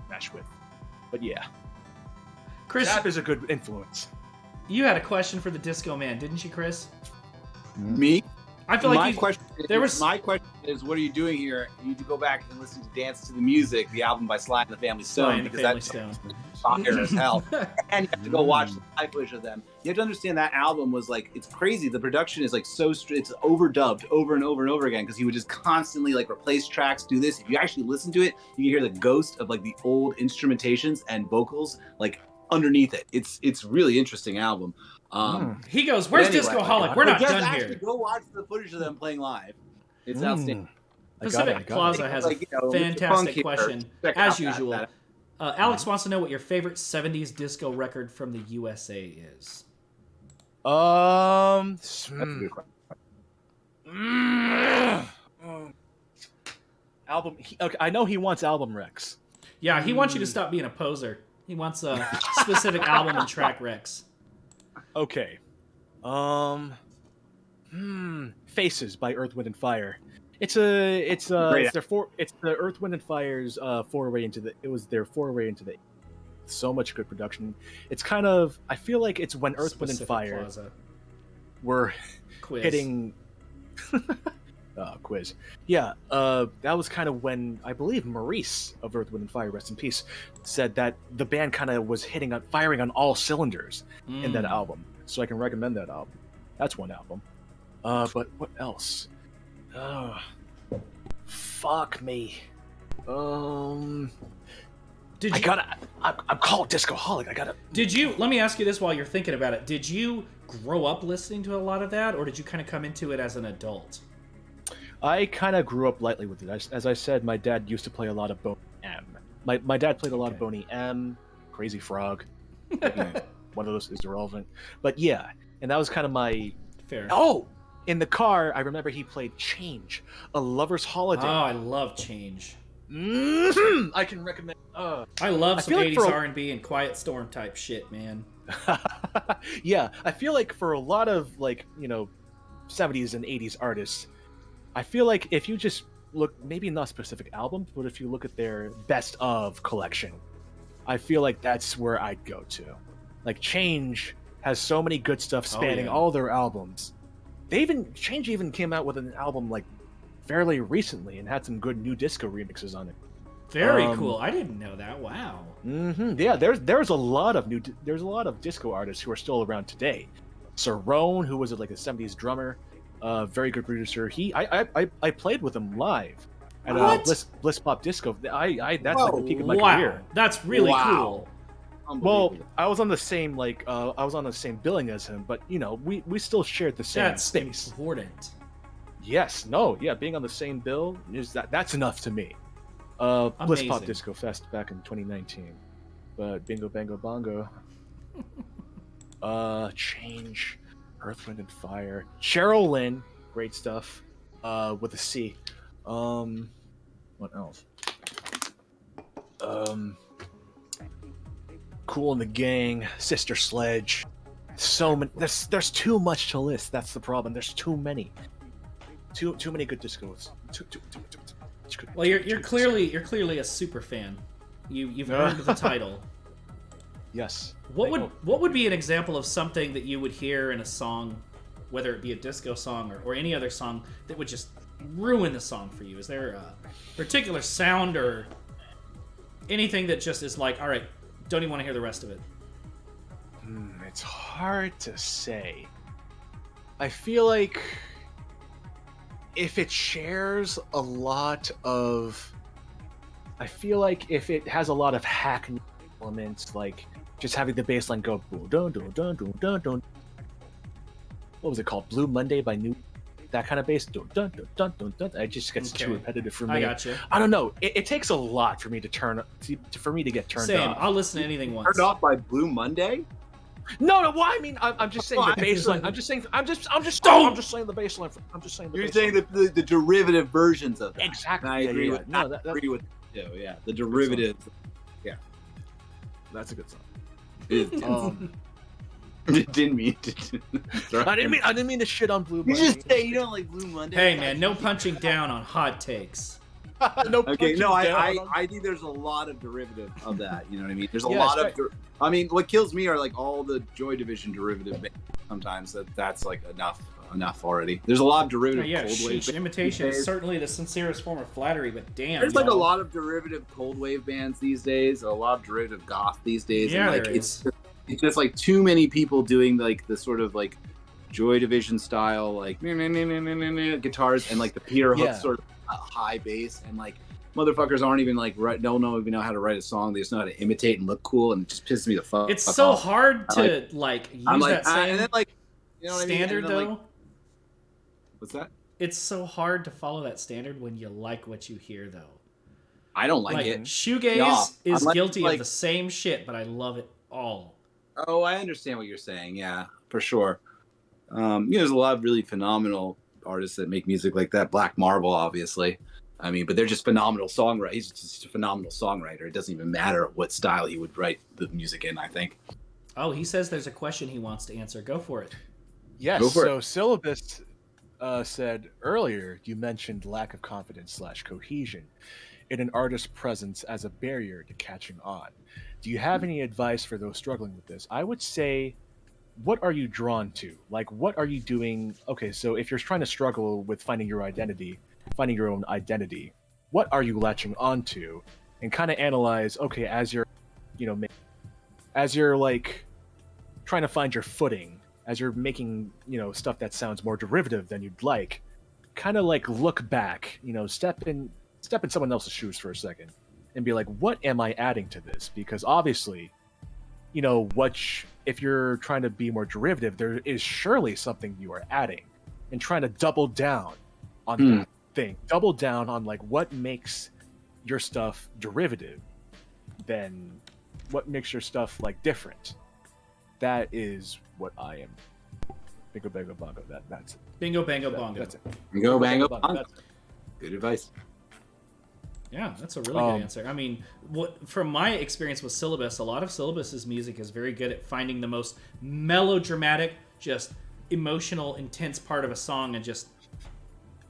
mesh with. But yeah, Chris, Zap is a good influence. You had a question for the Disco Man, didn't you, Chris? Me? I feel like my question is, what are you doing here? You need to go back and listen to "Dance to the Music," the album by Sly and the Family Stone, because that's fire as hell. And you have to go watch the live footage of them. You have to understand that album was like, it's crazy. The production is like it's overdubbed over and over and over again because he would just constantly like replace tracks, do this. If you actually listen to it, you can hear the ghost of like the old instrumentations and vocals like underneath it. It's really interesting album. He goes, "Where's Discoholic? We're not done here." Go watch the footage of them playing live. It's outstanding. Pacific Plaza has a fantastic question, as usual. Alex wants to know what your favorite 70s disco record from the USA is. That's a good question. Album. Okay, I know he wants album recs. Yeah, he wants you to stop being a poser. He wants a specific album and track recs. Okay. Faces by Earth, Wind, and Fire. It's the Earth, Wind, and Fire's foray into the. It was their foray into the. So much good production. It's kind of. I feel like it's when Earth, Wind, and Fire were hitting. Quiz. Yeah, that was kind of when I believe Maurice of Earth, Wind, and Fire, rest in peace, said that the band kind of was firing on all cylinders in that album. So I can recommend that album. That's one album. But what else? Fuck me. I'm called Discoholic. Let me ask you this while you're thinking about it. Did you grow up listening to a lot of that, or did you kind of come into it as an adult? I kind of grew up lightly with it. As I said, my dad used to play a lot of Boney M. My dad played a lot of Boney M, Crazy Frog. One of those is irrelevant. But yeah, and that was kind of my... Fair. Oh! In the car, I remember he played Change, A Lover's Holiday. Oh, I love Change. I can recommend... I love some 80s R&B and Quiet Storm type shit, man. Yeah, I feel like for a lot of, 70s and 80s artists, I feel like if you just look, maybe not specific albums, but if you look at their best of collection, I feel like that's where I'd go to. Like, Change has so many good stuff spanning all their albums. Change even came out with an album, fairly recently and had some good new disco remixes on it. Very cool. I didn't know that. Wow. Yeah, there's a lot of disco artists who are still around today. Cerrone, who was a 70s drummer, very good producer. I played with him live at Bliss Pop Disco. That's the peak of my career. That's really cool. Well, I was on the same billing as him, but we still shared the same space. That's important. Yes, being on the same bill that's enough to me. Bliss Pop Disco Fest back in 2019, but Bingo Bango Bongo. Change, Earth, Wind, and Fire, Cheryl Lynn, great stuff. With a C. What else? Cool in the Gang, Sister Sledge. So many. There's too much to list. That's the problem. There's too many. Too many good discos. Well, you're clearly a super fan. You've earned the title. Yes. What would be an example of something that you would hear in a song, whether it be a disco song or any other song, that would just ruin the song for you? Is there a particular sound or anything that just is like, all right, don't even want to hear the rest of it? It's hard to say. I feel like if it shares a lot of... I feel like if it has a lot of hackney elements, like just having the bass line go dun dun dun dun dun dun. What was it called? Blue Monday by New. That kind of bass. Dun dun dun dun dun dun. It just gets too repetitive for me. I gotcha. I don't know. It takes a lot for me to get turned off. I'll listen to anything once. Turned off by Blue Monday? No. Well, I mean, I'm just saying the bass line. I'm just saying the bass line. You're saying the derivative versions of that. Exactly. And I agree with. No, I agree with. Yeah, the derivatives. Yeah, that's a good song. Didn't mean to. I didn't mean to shit on Blue Monday. You just say you don't like Blue Monday. Hey man, no punching down on hot takes. I think there's a lot of derivative of that. You know what I mean? There's a lot of. I mean, what kills me are all the Joy Division derivative bands. Sometimes that's enough already. There's a lot of derivative. Cold wave imitation is certainly the sincerest form of flattery, but damn. There's a lot of derivative cold wave bands these days. A lot of derivative goth these days. Yeah, and it's just too many people doing the sort of Joy Division style guitars and the Peter Hook sort of high bass and motherfuckers aren't even don't even know how to write a song. They just know how to imitate and look cool, and it just pisses me the fuck. It's so off. hard to use that same and then you know what standard I mean? though. What's that? It's so hard to follow that standard when you like what you hear though. I don't like it. Shoegaze is guilty of the same shit, but I love it all. Oh, I understand what you're saying. Yeah, for sure. There's a lot of really phenomenal artists that make music like that. Black Marble, obviously. I mean, but they're just phenomenal songwriters. He's just a phenomenal songwriter. It doesn't even matter what style he would write the music in, I think. Oh, he says there's a question he wants to answer. Go for it. Yes. So Syllabus said earlier, you mentioned lack of confidence / cohesion in an artist's presence as a barrier to catching on. Do you have any advice for those struggling with this? I would say, what are you drawn to? Like, what are you doing? Okay, so if you're trying to struggle with finding your identity, finding your own identity, what are you latching onto? And kind of analyze, okay, as you're, as you're like trying to find your footing, as you're making, stuff that sounds more derivative than you'd like, kind of like look back, step in someone else's shoes for a second and be like, what am I adding to this? Because obviously, if you're trying to be more derivative, there is surely something you are adding, and trying to double down on that thing. Double down on like what makes your stuff derivative, then what makes your stuff like different. That is what I am. Bingo bango bongo. That's it. Bingo bango bongo. That's it. Bingo bango bongo. Good advice. Yeah, that's a really good answer. I mean, from my experience with Syllabus, a lot of Syllabus's music is very good at finding the most melodramatic, just emotional, intense part of a song and just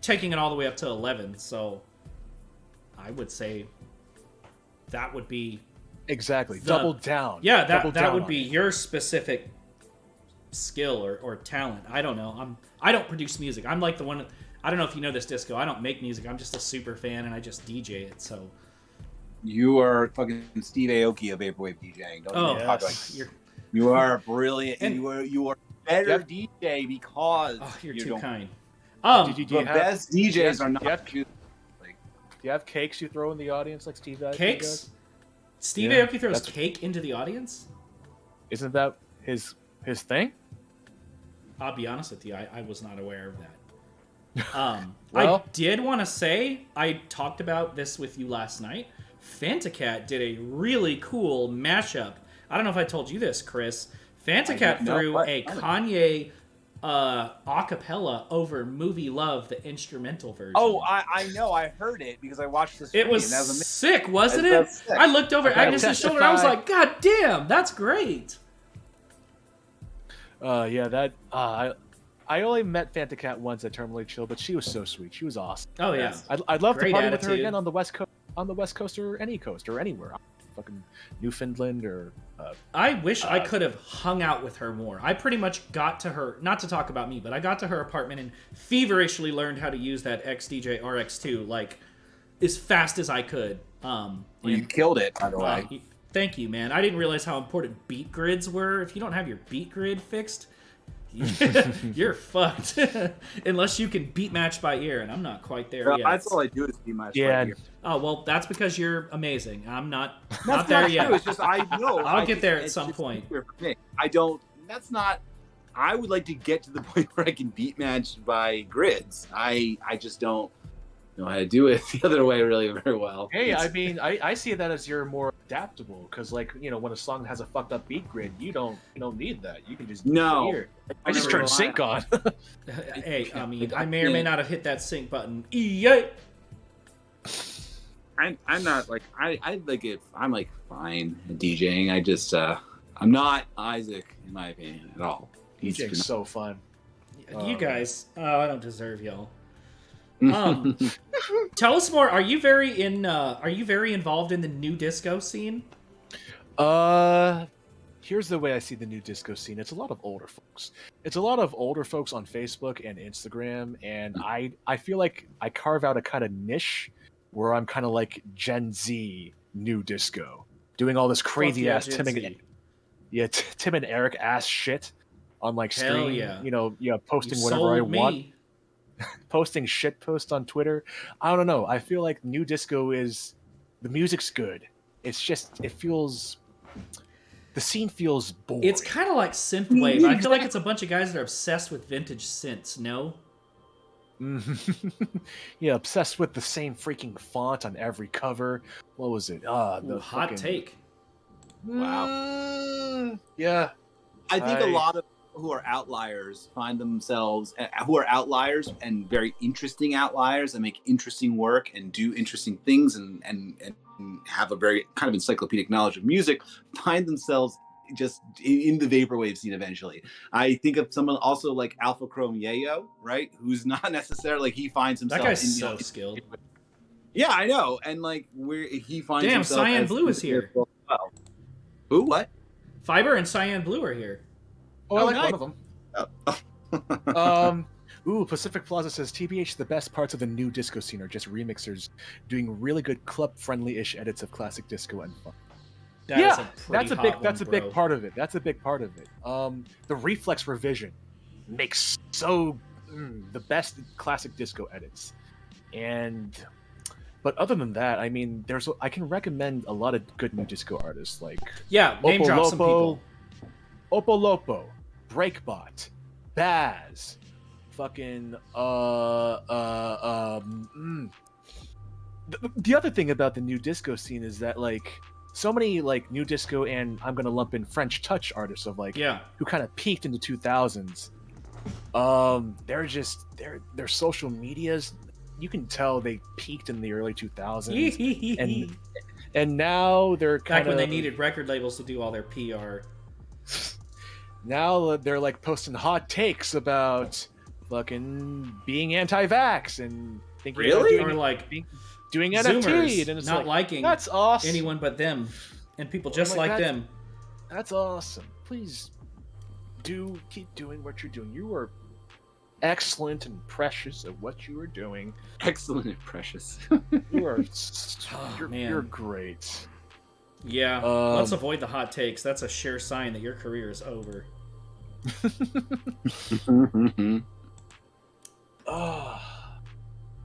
taking it all the way up to 11. So I would say that would be exactly double down. Yeah, that would be your specific skill or talent. I don't know. I don't produce music. I'm like the one. I don't know if you know this, Disco. I don't make music. I'm just a super fan and I just DJ it. So you are fucking Steve Aoki of vaporwave DJing. Don't talk like you are brilliant. And you are better DJ because you're too kind. The best DJs are not. Do you have cakes you throw in the audience like Steve Aoki Cakes? does? Steve Aoki throws cake into the audience? Isn't that his thing? I'll be honest with you, I was not aware of that. Well, I did want to say, I talked about this with you last night. Fantacat did a really cool mashup. I don't know if I told you this, Chris. Fantacat threw a Kanye acapella over Movie Love, the instrumental version. Oh, I know. I heard it because I watched this. It was sick, wasn't it? Sick. I looked over Agnes's shoulder and I was like, God damn, that's great. I only met Fantacat once at Terminally Chill, but she was so sweet. She was awesome. Oh yeah, I'd love great to party attitude. with her again on the West Coast or any coast or anywhere, fucking Newfoundland or. I wish I could have hung out with her more. I pretty much got to her, not to talk about me, but I got to her apartment and feverishly learned how to use that XDJ RX2 like as fast as I could. You killed it, by the way. Thank you, man. I didn't realize how important beat grids were. If you don't have your beat grid fixed, you're fucked. Unless you can beat match by ear, and I'm not quite there yet. That's all I do is beat match by ear. Oh, well, that's because you're amazing. I'm not there yet. It's just I know. I'll get there at some point. I don't. That's not. I would like to get to the point where I can beat match by grids. I just don't know how to do it the other way really very well. Hey, I mean, I see that as you're more adaptable because, like, when a song has a fucked up beat grid, you don't need that. You can just I just turn sync on. Hey, I mean, I may or may not have hit that sync button. Yay! I'm not like I like it. I'm like fine at DJing. I just I'm not Isaac in my opinion at all. DJing's so fun. You guys, I don't deserve y'all. Tell us more. Are you very involved in the new disco scene? Here's the way I see the new disco scene. It's a lot of older folks. It's a lot of older folks on Facebook and Instagram, and I feel like I carve out a kind of niche where I'm kind of like Gen Z new disco, doing all this crazy ass Tim and Eric ass shit on like stream. Posting whatever I want. Posting shit posts on Twitter. I don't know. I feel like new disco is the music's good. It's just the scene feels boring. It's kind of like synthwave. I feel like it's a bunch of guys that are obsessed with vintage synths. No. Yeah, obsessed with the same freaking font on every cover. What was it? The hot take. Wow. Yeah. I think a lot of who are outliers find themselves who are outliers and very interesting outliers and make interesting work and do interesting things and have a very kind of encyclopedic knowledge of music find themselves just in the vaporwave scene eventually. I think of someone also like Alpha Chrome Yayo, right? Who's not necessarily like he finds himself. That guy's so skilled. Yeah, I know, and like where he finds Damn, himself. Cyan Blue is here. Well. Who? What? Fiber and Cyan Blue are here. Oh, I like nice. one of them. Ooh, Pacific Plaza says TBH, the best parts of the new disco scene are just remixers doing really good club-friendly-ish edits of classic disco and fun. That's a big part of it. That's a big part of it. The Reflex revision makes the best classic disco edits, but other than that, I mean, I can recommend a lot of good new disco artists like name drop some people. Opolopo, Breakbot, Baz, fucking The other thing about the new disco scene is that like so many like new disco and I'm gonna lump in French touch artists of like who kind of peaked in the 2000s. Their social medias, you can tell they peaked in the early 2000s, and now they're kind of back when they needed record labels to do all their PR. Now they're like posting hot takes about fucking being anti-vax and thinking about doing NFT, Zoomers and it's not like, liking that's awesome. Anyone but them, and people just like them. That's awesome. Please keep doing what you're doing. You are excellent and precious at what you are doing. Excellent and precious. You are. Man. You're great. Yeah. Let's avoid the hot takes. That's a sure sign that your career is over.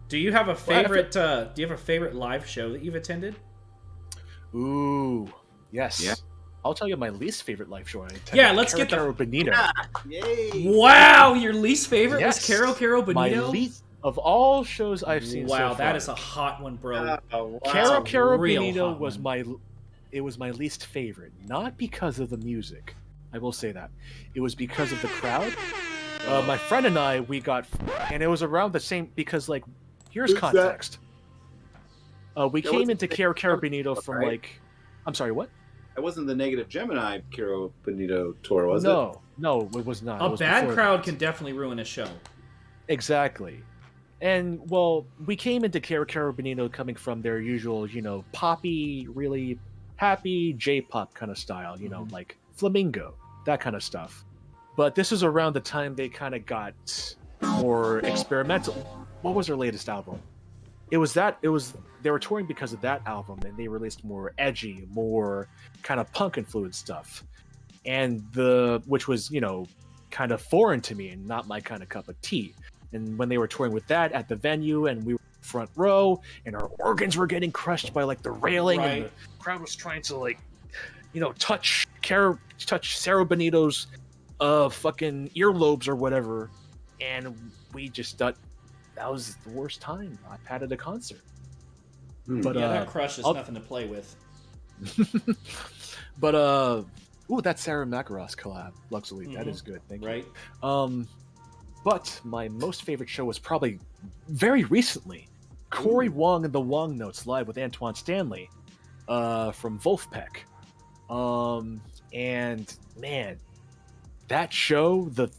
Do you have a favorite? Do you have a favorite live show that you've attended? Ooh, yes. Yeah. I'll tell you my least favorite live show I attended. Yeah, let's get Caro Bonito. Yay. Wow, your least favorite was Caro Bonito? My least of all shows I've seen. Wow, so that far. is a hot one, bro. Wow. Caro Bonito was my least favorite, not because of the music. I will say that. It was because of the crowd. My friend and I, and it was around the same, because like, here's context. We came into Caro Bonito from like, I'm sorry, what? That wasn't the Negative Gemini Caro Bonito tour, was it? No, it was not. A bad crowd can definitely ruin a show. Exactly. And, well, we came into Caro Bonito coming from their usual, poppy, really happy J-pop kind of style, like Flamingo, that kind of stuff. But this is around the time they kind of got more experimental. What was their latest album? They were touring because of that album, and they released more edgy, more kind of punk influenced stuff. And which was, kind of foreign to me and not my kind of cup of tea. And when they were touring with that at the venue, and we were front row, and our organs were getting crushed by like the railing, and the crowd was trying to like, touch Sarah Bonito's fucking earlobes or whatever, and we just thought that was the worst time I've had at a concert. But that crush is nothing to play with. But that Sarah Makaros collab, Luxury, that is good. Thank you. Right. But my most favorite show was probably very recently, Corey Wong and the Wong Notes live with Antoine Stanley from Wolfpack. And man, that show, the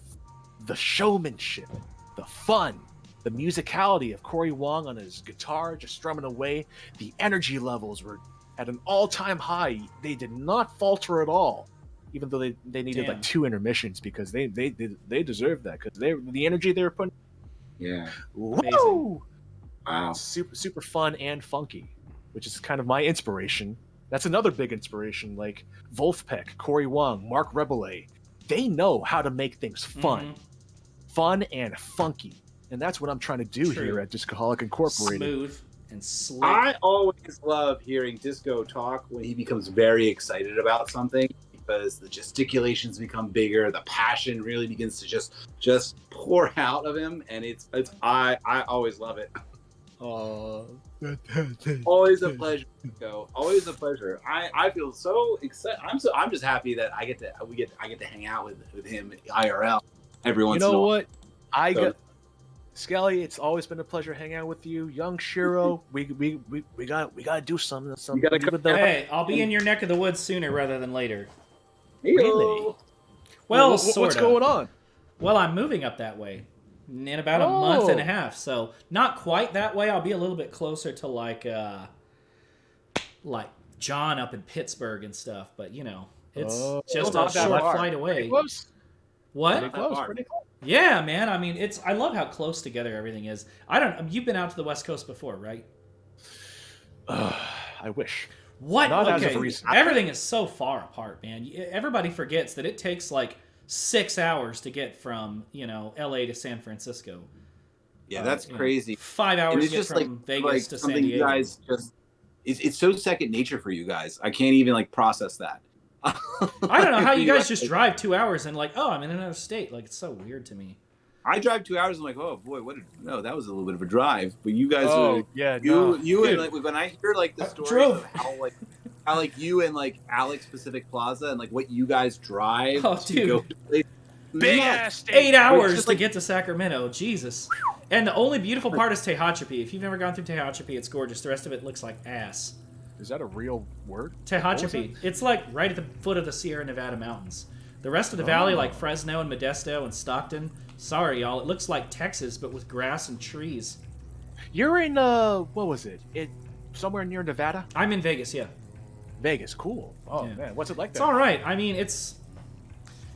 showmanship, the fun, the musicality of Corey Wong on his guitar just strumming away, the energy levels were at an all-time high. They did not falter at all, even though they needed like 2 intermissions, because they deserved that, because the energy they were putting. Yeah. Woo! Wow. Super fun and funky, which is kind of my inspiration. That's another big inspiration, like Wolfpack, Corey Wong, Mark Rebele. They know how to make things fun and funky. And that's what I'm trying to do here at Discoholic Incorporated. Smooth and slick. I always love hearing Disco talk when he becomes very excited about something, because the gesticulations become bigger, the passion really begins to just pour out of him, and I always love it. Always a pleasure, Disco. Always a pleasure. I feel so excited. I'm just happy that I get to hang out with him IRL every once in a while. You know what? Skelly, it's always been a pleasure hanging out with you, young Shiro. We gotta do something. You gotta come. Hey, I'll be in your neck of the woods sooner rather than later. Really? Well, what's sorta. going on? Well, I'm moving up that way in about a month and a half, so not quite that way. I'll be a little bit closer to like John up in Pittsburgh and stuff, but you know, it's just a short flight away. Pretty close. What? Pretty close. Pretty close. Yeah, man. I mean, I love how close together everything is. You've been out to the West Coast before, right? I wish. What? Not okay. as of recent. Everything is so far apart, man. Everybody forgets that it takes like 6 hours to get from, LA to San Francisco. Yeah, that's crazy. 5 hours to get from Vegas to San Diego. You guys it's so second nature for you guys. I can't even process that. I don't know how you guys just drive 2 hours and I'm in another state. Like, it's so weird to me. I drive 2 hours and I'm like, oh boy, that was a little bit of a drive. But you guys you and when I hear the stories of how you and Alex Pacific Plaza and what you guys drive to go to places. Big ass 8 hours to get to Sacramento. Jesus. And the only beautiful part is Tehachapi. If you've never gone through Tehachapi, it's gorgeous. The rest of it looks like ass. Is that a real word? Tehachapi. It's right at the foot of the Sierra Nevada mountains. The rest of the valley, like Fresno and Modesto and Stockton, sorry, y'all, it looks like Texas, but with grass and trees. You're in, what was it? Somewhere near Nevada? I'm in Vegas, yeah. Vegas, cool. Oh, yeah. Man, what's it like there? It's all right. I mean,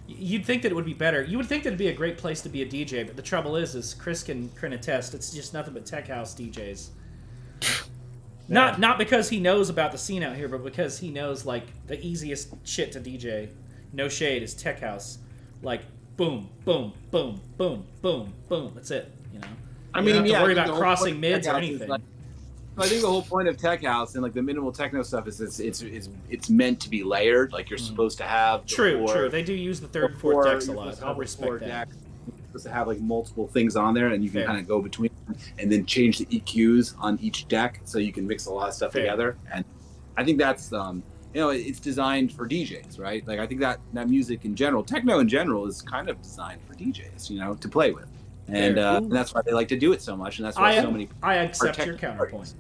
you'd think that it would be better. You would think that it'd be a great place to be a DJ, but the trouble is Chris can attest, it's just nothing but tech house DJs. Not because he knows about the scene out here, but because he knows, the easiest shit to DJ, no shade, is tech house. Boom, boom, boom, boom, boom, boom. That's it, You don't have to worry about crossing mids or anything. I think the whole point of tech house and the minimal techno stuff is it's meant to be layered. You're supposed to have true. They do use the third and fourth decks a lot. I'll respect that. You're supposed to have multiple things on there, and you can kind of go between them and then change the EQs on each deck, so you can mix a lot of stuff together. And I think that's it's designed for DJs, right? I think that music in general, techno in general, is kind of designed for DJs, to play with. And that's why they like to do it so much, and that's why so many. I accept your counterpoint.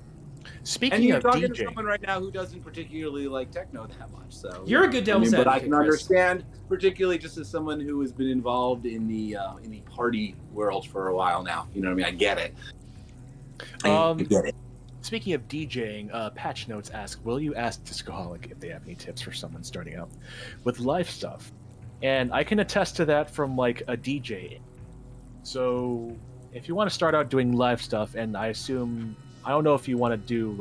Speaking of talking DJing, to someone right now who doesn't particularly like techno that much, so you're a good devil's advocate. But I can understand, particularly just as someone who has been involved in the party world for a while now. You know what I mean? I get it. I get it. Speaking of DJing, Patch Notes asks, will you ask Discoholic if they have any tips for someone starting out with live stuff? And I can attest to that from a DJ. So if you want to start out doing live stuff, and I don't know if you want to do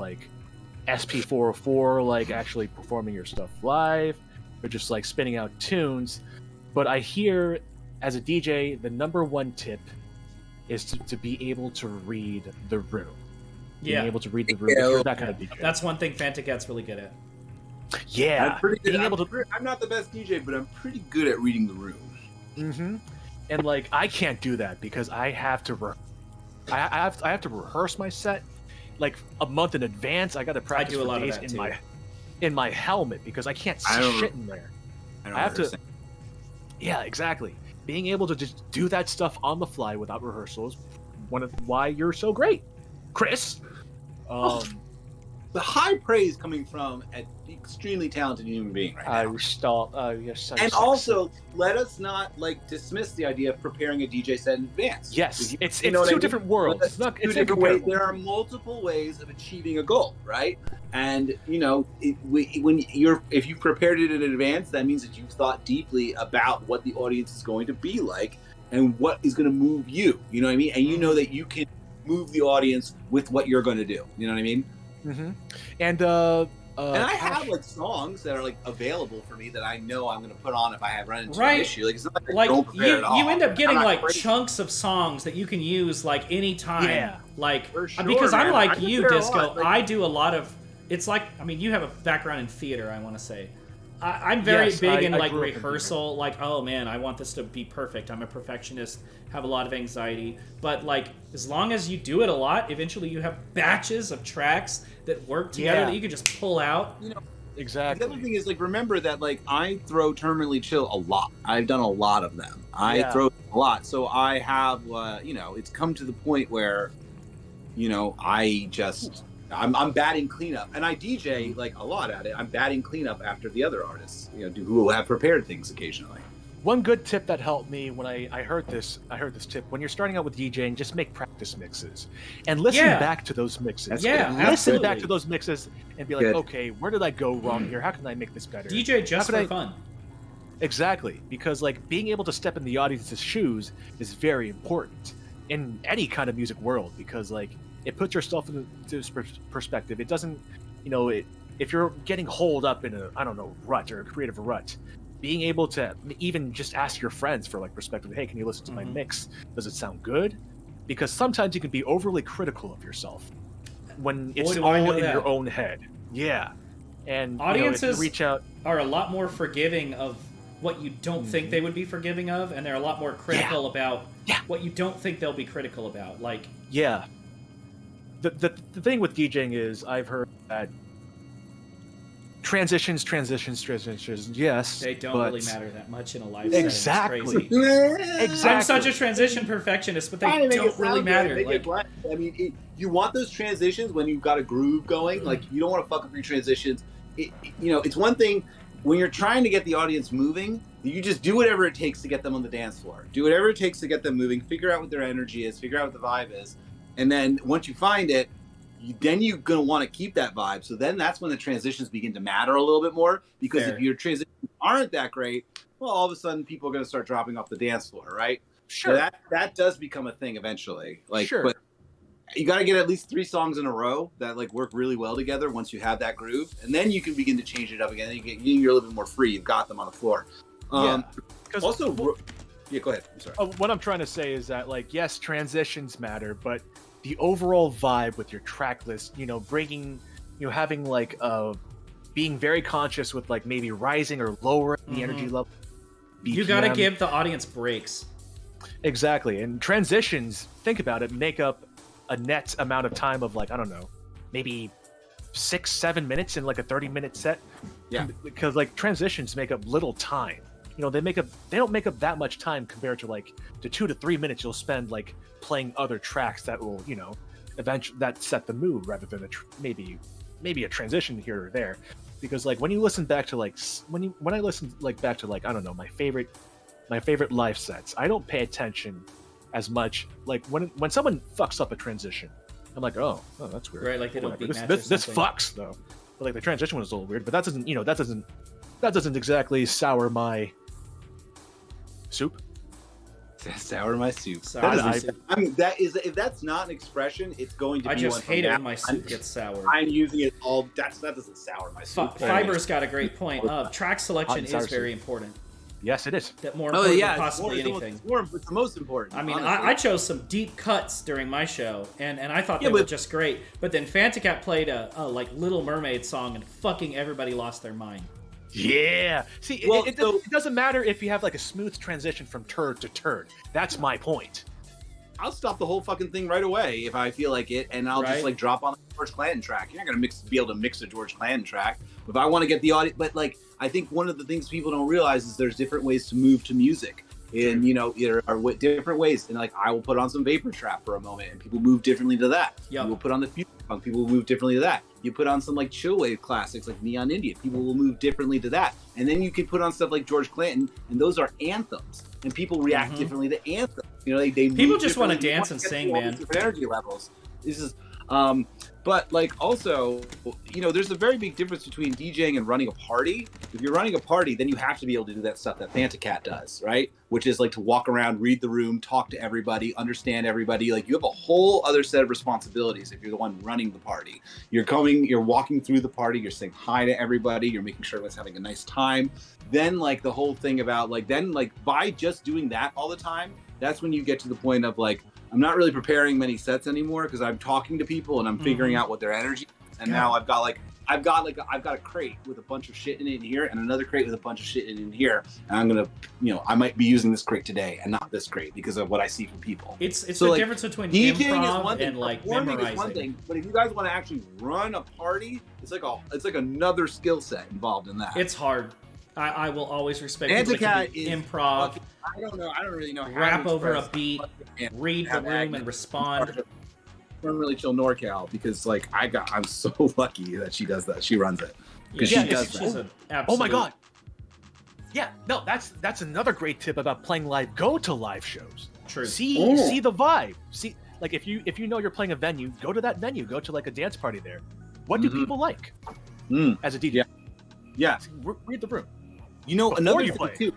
SP404, actually performing your stuff live, or just spinning out tunes, but I hear as a DJ, the number one tip is to be able to read the room. Being able to read the room, if you're that kind of DJ. That's one thing Fanticat's really good at. Yeah. I'm pretty good. I'm not the best DJ, but I'm pretty good at reading the room. Mm-hmm. And I can't do that because I have to I have to rehearse my set a month in advance. I got to practice for days in my helmet because I can't see shit in there. I have to. Yeah, exactly. Being able to just do that stuff on the fly without rehearsals, one of why you're so great, Chris. The high praise coming from an extremely talented human being right now. You're so and also, let us not dismiss the idea of preparing a DJ set in advance. Yes, it's two different worlds. It's two different ways. There are multiple ways of achieving a goal, right? And if you prepared it in advance, that means that you've thought deeply about what the audience is going to be like and what is going to move you. You know what I mean? And you know that you can move the audience with what you're going to do. You know what I mean? Mm-hmm. And I have songs that are available for me that I know I'm going to put on if I run into an issue. It's not I don't prepare at all. You end up getting chunks of songs that you can use anytime. Yeah. Because I'm like you, Disco. I do a lot of. It's you have a background in theater. I want to say. I'm very big in rehearsal. Oh man, I want this to be perfect. I'm a perfectionist. Have a lot of anxiety. But as long as you do it a lot, eventually you have batches of tracks that work together that you can just pull out. Exactly. The other thing is remember that I throw Terminally Chill a lot. I've done a lot of them. I throw a lot, so I have it's come to the point where I just I'm batting cleanup, and I DJ like a lot at it. I'm batting cleanup after the other artists, who have prepared things occasionally. One good tip that helped me when I heard this tip: when you're starting out with DJing, just make practice mixes and listen back to those mixes. Listen back to those mixes and be like, okay, where did I go wrong here? How can I make this better? DJ just for fun. Exactly, because like being able to step in the audience's shoes is very important in any kind of music world, because like it puts yourself into perspective. It doesn't, if you're getting holed up in a rut or a creative rut, being able to even just ask your friends for like perspective. Hey, can you listen to my mix? Does it sound good? Because sometimes you can be overly critical of yourself when it's all in your own head. Yeah, and audiences reach out are a lot more forgiving of what you don't think they would be forgiving of, and they're a lot more critical about what you don't think they'll be critical about. Like, the thing with DJing is I've heard that transitions, yes, they don't really matter that much in a live setting. It's crazy. I'm such a transition perfectionist, but they don't really matter. Like, I mean, you want those transitions when you've got a groove going. Like, you don't want to fuck up your transitions. It's one thing when you're trying to get the audience moving, you just do whatever it takes to get them on the dance floor. Do whatever it takes to get them moving. Figure out what their energy is. Figure out what the vibe is, and then once you find it, then you're going to want to keep that vibe. So then that's when the transitions begin to matter a little bit more, because if your transitions aren't that great, well, all of a sudden people are going to start dropping off the dance floor, right? Sure. So that does become a thing eventually. Like, but you got to get at least 3 songs in a row that like work really well together once you have that groove, and then you can begin to change it up again. You're a little bit more free. You've got them on the floor. Also, go ahead. I'm sorry. What I'm trying to say is that, like, yes, transitions matter, but the overall vibe with your track list, bringing, having like being very conscious with like maybe rising or lowering the energy level. BPM. You got to give the audience breaks. Exactly, and transitions, think about it, make up a net amount of time of like, I don't know, maybe 6-7 minutes in like a 30-minute set. Yeah, because like transitions make up little time. They don't make up that much time compared to like the 2 to 3 minutes you'll spend like playing other tracks that will eventually that set the mood, rather than maybe a transition here or there. Because like when you listen back to like when I listen like back to like, I don't know, my favorite live sets, I don't pay attention as much. Like when someone fucks up a transition, I'm like, oh that's weird, right? Like they don't this fucks though. But like the transition was a little weird, but that doesn't exactly sour my soup. Sour my soup. If that's not an expression, it's going to be. I just hate it when my soup gets sour. I'm using it all. That doesn't sour my soup. Fiber's got a great point. Track selection is very important. Yes, it is. That more important than possibly anything. It's the most important. I mean, I chose some deep cuts during my show, and I thought they were just great. But then Fantacat played a like Little Mermaid song, and fucking everybody lost their mind. Yeah. See, it doesn't matter if you have like a smooth transition from turd to turd. That's my point. I'll stop the whole fucking thing right away if I feel like it, and I'll just like drop on the George Clanton track. You're not gonna be able to mix a George Clanton track. If I want to get the audio, but like I think one of the things people don't realize is there's different ways to move to music. And there are different ways, and like I will put on some vapor trap for a moment, and people move differently to that. You will put on the future funk, people will move differently to that. You put on some like chill wave classics like Neon Indian, people will move differently to that. And then you can put on stuff like George Clanton, and those are anthems, and people react differently to anthems. They people just want to dance and sing, man. Different energy levels. This is but like also, there's a very big difference between DJing and running a party. If you're running a party, then you have to be able to do that stuff that Fantacat does, right? Which is like to walk around, read the room, talk to everybody, understand everybody. Like you have a whole other set of responsibilities if you're the one running the party. You're walking through the party, you're saying hi to everybody, you're making sure everyone's having a nice time. Then like the whole thing about by just doing that all the time, that's when you get to the point of like, I'm not really preparing many sets anymore because I'm talking to people and I'm figuring out what their energy is. And now I've got a crate with a bunch of shit in it in here and another crate with a bunch of shit in it in here. And I'm gonna, I might be using this crate today and not this crate because of what I see from people. It's the difference between improv and like memorizing. Is one thing, but if you guys want to actually run a party, it's like another skill set involved in that. It's hard. I will always respect people that can do improv. I don't know. I don't really know how rap over a beat, read the room, and respond. Fun Really Chill NorCal because like I'm so lucky that she does that. She runs it because Yeah, she does she's that. an absolute... Oh my god. Yeah, no, that's another great tip about playing live. Go to live shows. True. See the vibe. See, like if you know you're playing a venue, go to that venue. Go to like a dance party there. What do people like as a DJ? Yeah. Read the room. You know, Before another you thing play. too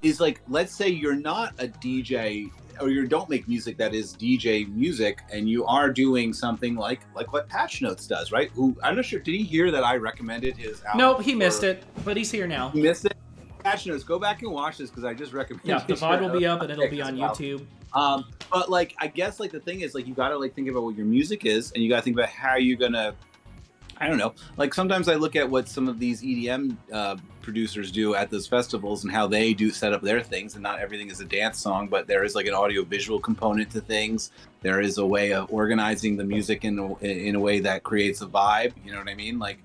is like, let's say you're not a DJ or you don't make music that is DJ music, and you are doing something like what Patch Notes does, right? Who I'm not sure. Did he hear that I recommended his album? Nope, he missed it, but he's here now. He missed it. Patch Notes, go back and watch this because I just recommended. Yeah, the VOD will be up and it'll be on YouTube. But like, I guess like the thing is like you got to like think about what your music is, and you got to think about how you're gonna. I don't know. Like sometimes I look at what some of these EDM producers do at those festivals and how they do set up their things, and not everything is a dance song, but there is like an audio visual component to things. There is a way of organizing the music in a way that creates a vibe. You know what I mean? Like,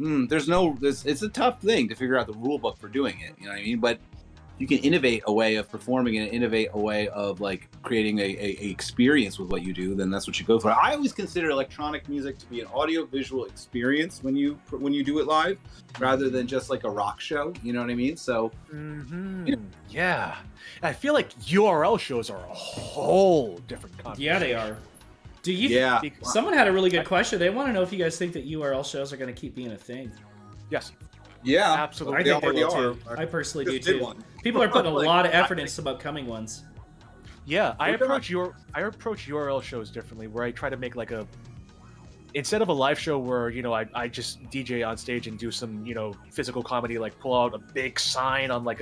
it's a tough thing to figure out the rule book for doing it. You know what I mean? But you can innovate a way of performing and innovate a way of like creating a experience with what you do, then that's what you go for. I always consider electronic music to be an audio visual experience when you do it live, rather than just like a rock show. You know what I mean? So Yeah. I feel like URL shows are a whole different concept. Yeah, they are. Do you? Yeah. Someone had a really good question. They want to know if you guys think that URL shows are going to keep being a thing. Yes. Yeah, absolutely. I think they will already too. are. I personally do Just did too. one. People are putting a Like, lot of effort into some upcoming ones. Yeah, I approach URL shows differently, where I try to make like instead of a live show where I just DJ on stage and do some physical comedy, like pull out a big sign on like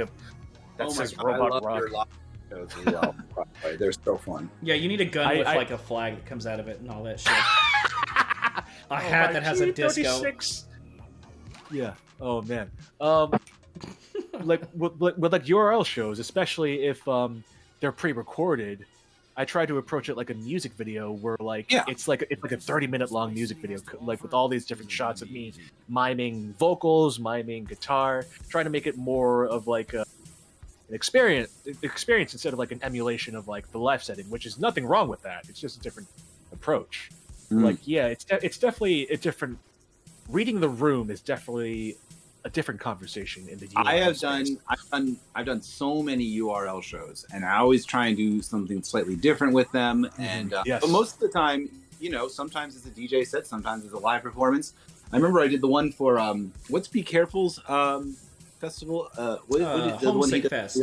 that says God, Robot I love Rock. your live shows as well. They're so fun. Yeah, you need a gun with like a flag that comes out of it and all that shit. A hat that has a disco. Yeah. Oh man. Like with like URL shows, especially if they're pre-recorded, I try to approach it like a music video, where it's like a 30-minute long music video, like with all these different shots of me miming vocals, miming guitar, trying to make it more of like an experience instead of like an emulation of like the live setting, which is nothing wrong with that. It's just a different approach. Like, yeah, it's definitely a different. Reading the room is definitely a different conversation in the URL I've done so many URL shows, and I always try and do something slightly different with them. And but most of the time, sometimes it's a DJ set, sometimes it's a live performance. I remember I did the one for what's Be Careful's festival? Homesick Fest.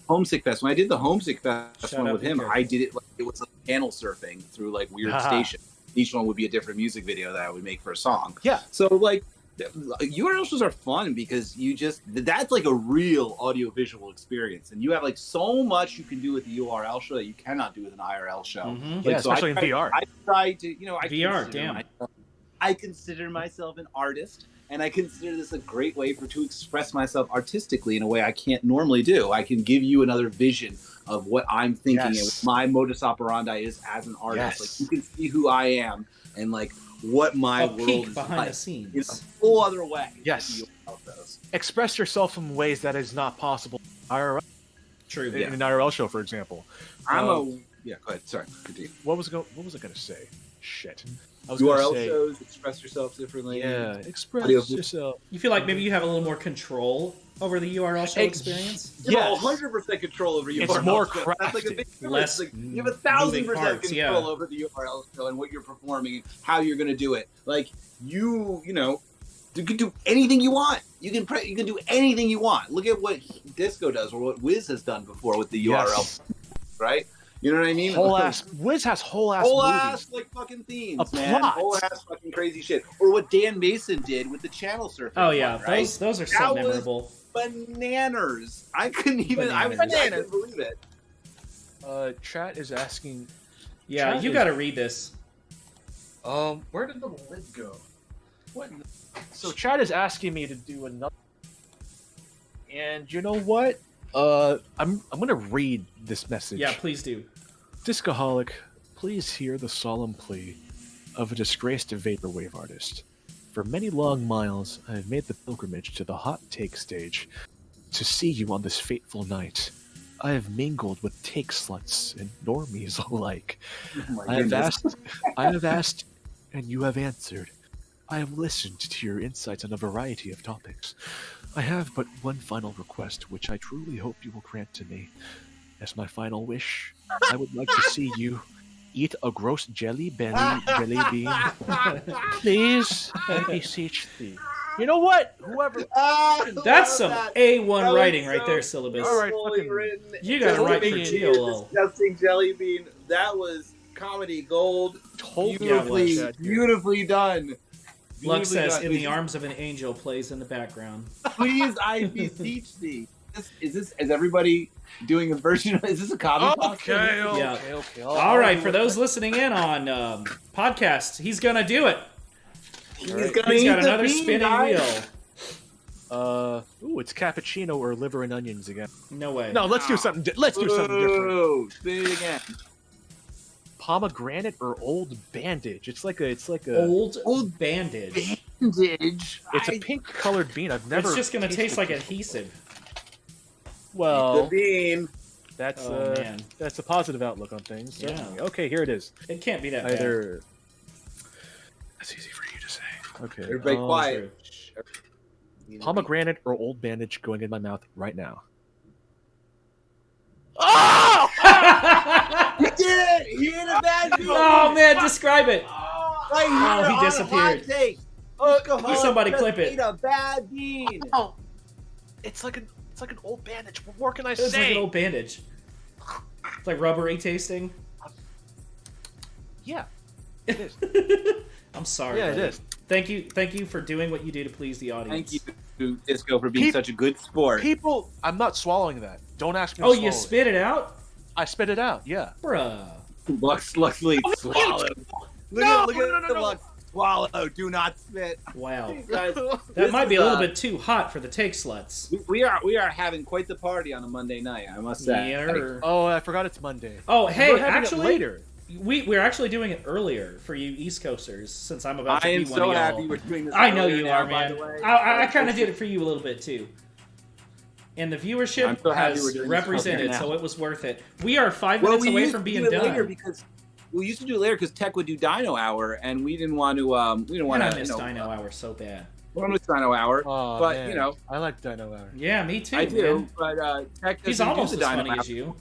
Homesick Fest. When I did the Homesick Fest Shout one out with Be him, Careful. I did it like it was like panel surfing through like weird stations. Each one would be a different music video that I would make for a song. Yeah. So like URL shows are fun because that's like a real audio visual experience, and you have like so much you can do with a URL show that you cannot do with an IRL show. Yeah, especially in VR. I try to, VR, damn. I consider myself an artist, and I consider this a great way to express myself artistically in a way I can't normally do. I can give you another vision of what I'm thinking and what my modus operandi is as an artist. Like you can see who I am and like what my world peek is behind like the scenes in a full other way. Yes. Express yourself in ways that is not possible IRL. True. In an IRL show, for example. Go ahead. Sorry, continue. What was I gonna say? Shit. I was URL gonna say, shows, express yourself differently. Yeah, express Audio- yourself. You feel like maybe you have a little more control over the URL show experience? You have 100% control over URL. It's more show. That's like a big crafty. Less like, you have 1,000% parts, control over the URL show and what you're performing and how you're going to do it. Like you can do anything you want. You can do anything you want. Look at what Disco does or what Wiz has done before with the URL, right? You know what I mean? Wiz has whole ass like fucking themes, A man. plot. Whole ass fucking crazy shit. Or what Dan Mason did with the channel surfing. Oh yeah, one, right? those are so That was memorable. Bananas. I couldn't believe it. Chat is asking. Yeah, Chat you is- got to read this. Where did the lid go? What? So Chad is asking me to do another, and you know what? I'm gonna read this message. Yeah, please do. Discoholic, please hear the solemn plea of a disgraced vaporwave artist. For many long miles, I have made the pilgrimage to the hot take stage to see you on this fateful night. I have mingled with take sluts and normies alike. Oh I have asked, and you have answered. I have listened to your insights on a variety of topics. I have but one final request, which I truly hope you will grant to me. As my final wish, I would like to see you eat a gross jelly bean. Please, I beseech thee. You know what? Whoever. That's some A1 writing right so there, syllabus. All right, fully fucking- written. You gotta write for GLO. Disgusting jelly bean. That was comedy gold. Totally Beautifully done. Lux says, done. "In the arms of an angel" plays in the background. Please, I beseech thee. Is everybody doing a version? Is this a copy? Okay. All right, for those listening in on podcasts, he's gonna do it. He's He's got another spinning wheel. Ooh, it's cappuccino or liver and onions again. No way. No, let's do something. Let's do something different. Ooh, spin it again. Pomegranate or old bandage. It's like a Old bandage. Bandage. It's a pink colored bean. I've never. It's just gonna tasted taste like it. adhesive. Well, The bean. that's man. that's a positive outlook on things. Yeah. Certainly. Okay, here it is. It can't be that bad. Either. That's easy for you to say. Okay. Everybody quiet. Pomegranate or old bandage going in my mouth right now. Oh! He did it! He ate a bad bean! Oh man, describe it. Right here he on disappeared. Hot Take. Somebody Just clip it. ate a bad bean. It's like an old bandage. What more can I It's like say? an old bandage. It's like rubbery tasting. Yeah. It is. I'm sorry. Yeah, it buddy. is. Thank you for doing what you do to please the audience. Thank you, Disco, for being such a good sport. People, I'm not swallowing that. Don't ask me. Oh, to you swallow spit it out, it. I spit it out. Yeah. bruh. Luckily, swallow. Look at the Lux. Swallow. Do not spit. Wow. Guys, That this might be is, a little bit too hot for the take sluts. We are having quite the party on a Monday night, I must say. Yeah. Oh, I forgot it's Monday. Oh, hey, We're having it actually, later. we're actually doing it earlier for you East Coasters, since I'm about to I be am one so of y'all. happy we're doing this. I know earlier you now, are, by man. the way. I kind of did it for you a little bit too. And the viewership I'm so happy we're has doing this represented, now. so it was worth it. We are 5 minutes away from being done. We used to do it later because Tech would do Dino Hour, and we didn't want to. We didn't want And to. I missed Dino Hour so bad. One was Dino Hour, Oh, but man. you know, I like Dino Hour. Yeah, me too. I do. Man. But Tech He's doesn't do almost the as Dino funny Hour. as you.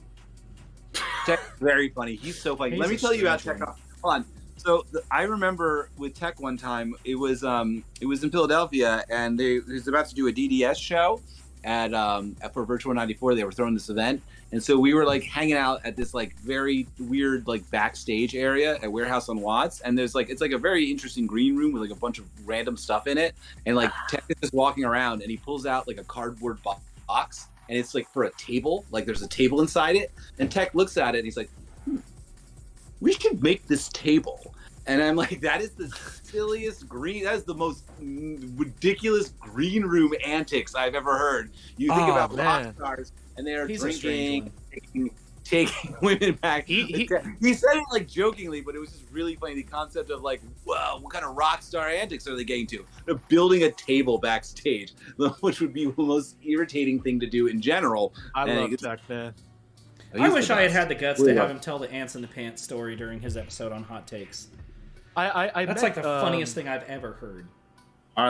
Tech's very funny. He's so funny. He's Let me a tell you about strange Tech. one. Hold on. So I remember with Tech one time, it was in Philadelphia, and they was about to do a DDS show at for Virtual 94. They were throwing this event, and so we were like hanging out at this like very weird like backstage area at Warehouse on Watts, and there's like it's like a very interesting green room with like a bunch of random stuff in it, and like Tech is just walking around, and he pulls out like a cardboard box, and it's like for a table, like there's a table inside it, and Tech looks at it, and he's like, we should make this table. And I'm like, that is the silliest that is the most ridiculous green room antics I've ever heard. You think about rock stars, and they are He's a strange drinking, taking women back. He said it like jokingly, but it was just really funny. The concept of like, whoa, what kind of rock star antics are they getting to? They're building a table backstage, which would be the most irritating thing to do in general. I love Tech, man. I wish I had the guts to have him tell the ants in the pants story during his episode on Hot Takes. That's like the funniest thing I've ever heard.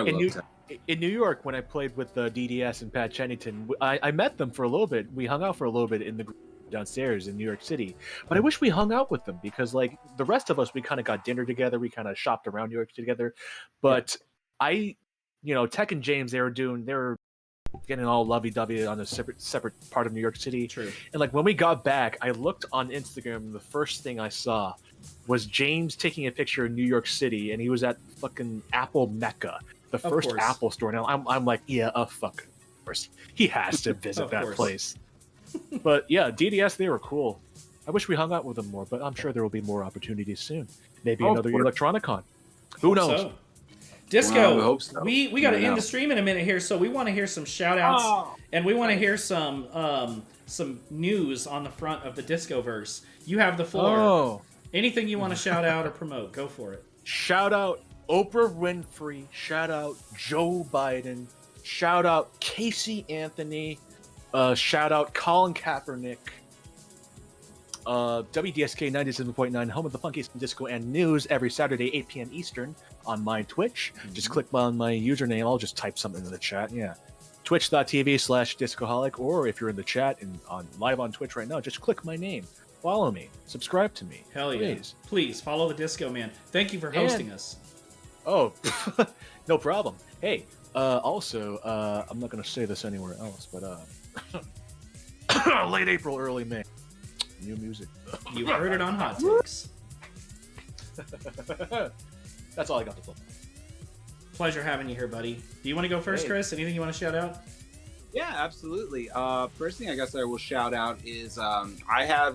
In New York, when I played with DDS and Pat Chennington, I met them for a little bit. We hung out for a little bit in the downstairs in New York City. But I wish we hung out with them because, like, the rest of us, we kind of got dinner together. We kind of shopped around New York together. But Tech and James, they were getting all lovey-dovey on a separate part of New York City. True. And like when we got back, I looked on Instagram. The first thing I saw was James taking a picture in New York City, and he was at fucking Apple Mecca, the first Apple store. Now I'm like, yeah, fuck, of course he has to visit that place. But yeah, DDS, they were cool. I wish we hung out with them more, but I'm sure there will be more opportunities soon. Maybe another Electronicon. Who knows? So. Disco, I hope so. we got to end the stream in a minute here, so we want to hear some shout-outs, and we want to hear some news on the front of the Discoverse. You have the floor. Oh. Anything you want to shout out or promote, go for it. Shout out Oprah Winfrey. Shout out Joe Biden. Shout out Casey Anthony. Shout out Colin Kaepernick. WDSK 97.9, home of the funkiest disco and news, every Saturday 8 p.m. Eastern on my Twitch. Just click on my username. I'll just type something in the chat. Yeah, twitch.tv/discoholic, or if you're in the chat and live on Twitch right now, just click my name. Follow me. Subscribe to me. Hell yeah. Please follow the Disco Man. Thank you for hosting us. Oh, no problem. Hey, also, I'm not going to say this anywhere else, but late April, early May. New music. You heard it on Hot Takes. That's all I got to play. Pleasure having you here, buddy. Do you want to go first, Chris? Anything you want to shout out? Yeah, absolutely. First thing I guess I will shout out is I have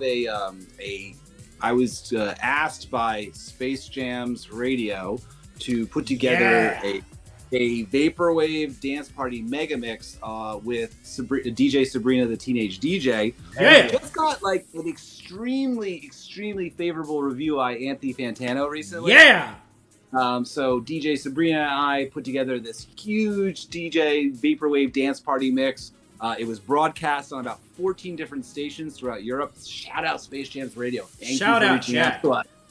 I was asked by Space Jams Radio to put together a vaporwave dance party mega mix with DJ Sabrina, the Teenage DJ. Yeah, it's got like an extremely favorable review by Anthony Fantano recently. Yeah. So DJ Sabrina and I put together this huge DJ vaporwave dance party mix. It was broadcast on about 14 different stations throughout Europe. Shout out Space Jams Radio. Shout out Jack.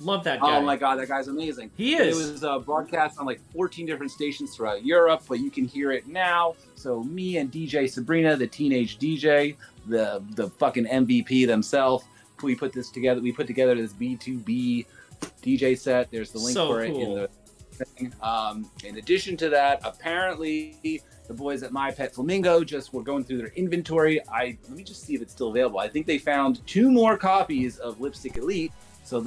Love that guy. Oh my god, that guy's amazing. He is. It was broadcast on like 14 different stations throughout Europe, but you can hear it now. So me and DJ Sabrina, the Teenage DJ, the fucking MVP themselves, we put together this B2B DJ set. There's the link for it in the thing. In addition to that, apparently the boys at My Pet Flamingo were going through their inventory. Let me just see if it's still available. I think they found 2 more copies of Lipstick Elite. So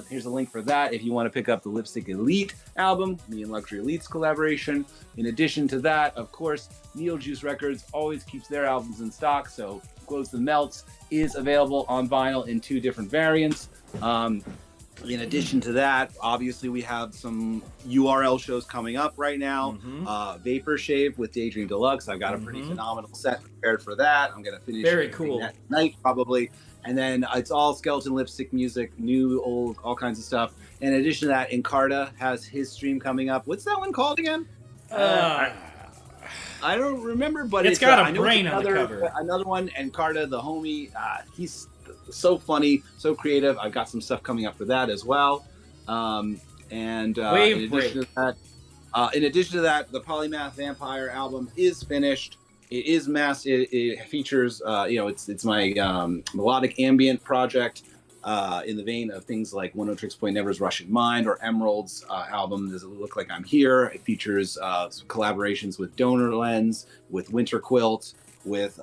here's a link for that if you want to pick up the Lipstick Elite album, me and Luxury Elite's collaboration. In addition to that, of course, Needle Juice Records always keeps their albums in stock. So Glows the Melts is available on vinyl in 2 different variants. In addition to that, obviously we have some URL shows coming up right now. Vapor Shave with Daydream Deluxe. I've got a pretty phenomenal set prepared for that. I'm going to finish that tonight probably. And then it's all Skeleton Lipstick music, new, old, all kinds of stuff. In addition to that, Encarta has his stream coming up. What's that one called again? I don't remember, but it's got a brain on the cover. Another one, Encarta, the homie. He's so funny, so creative. I've got some stuff coming up for that as well. In addition to that, the Polymath Vampire album is finished. It is it features, it's my melodic ambient project in the vein of things like One Tricks Point Never's Russian Mind or Emerald's album, Does It Look Like I'm Here? It features some collaborations with Donor Lens, with Winter Quilt, with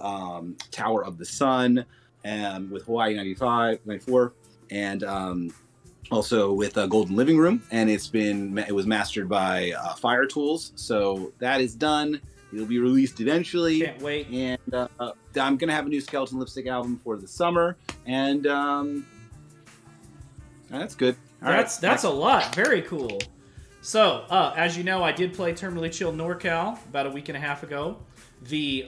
Tower of the Sun, and with Hawaii 94, and also with Golden Living Room. And it was mastered by Fire Tools. So that is done. It'll be released eventually. Can't wait. And I'm going to have a new Skeleton Lipstick album for the summer. And that's good. That's a lot. Very cool. So, as you know, I did play Terminally Chill NorCal about a week and a half ago. The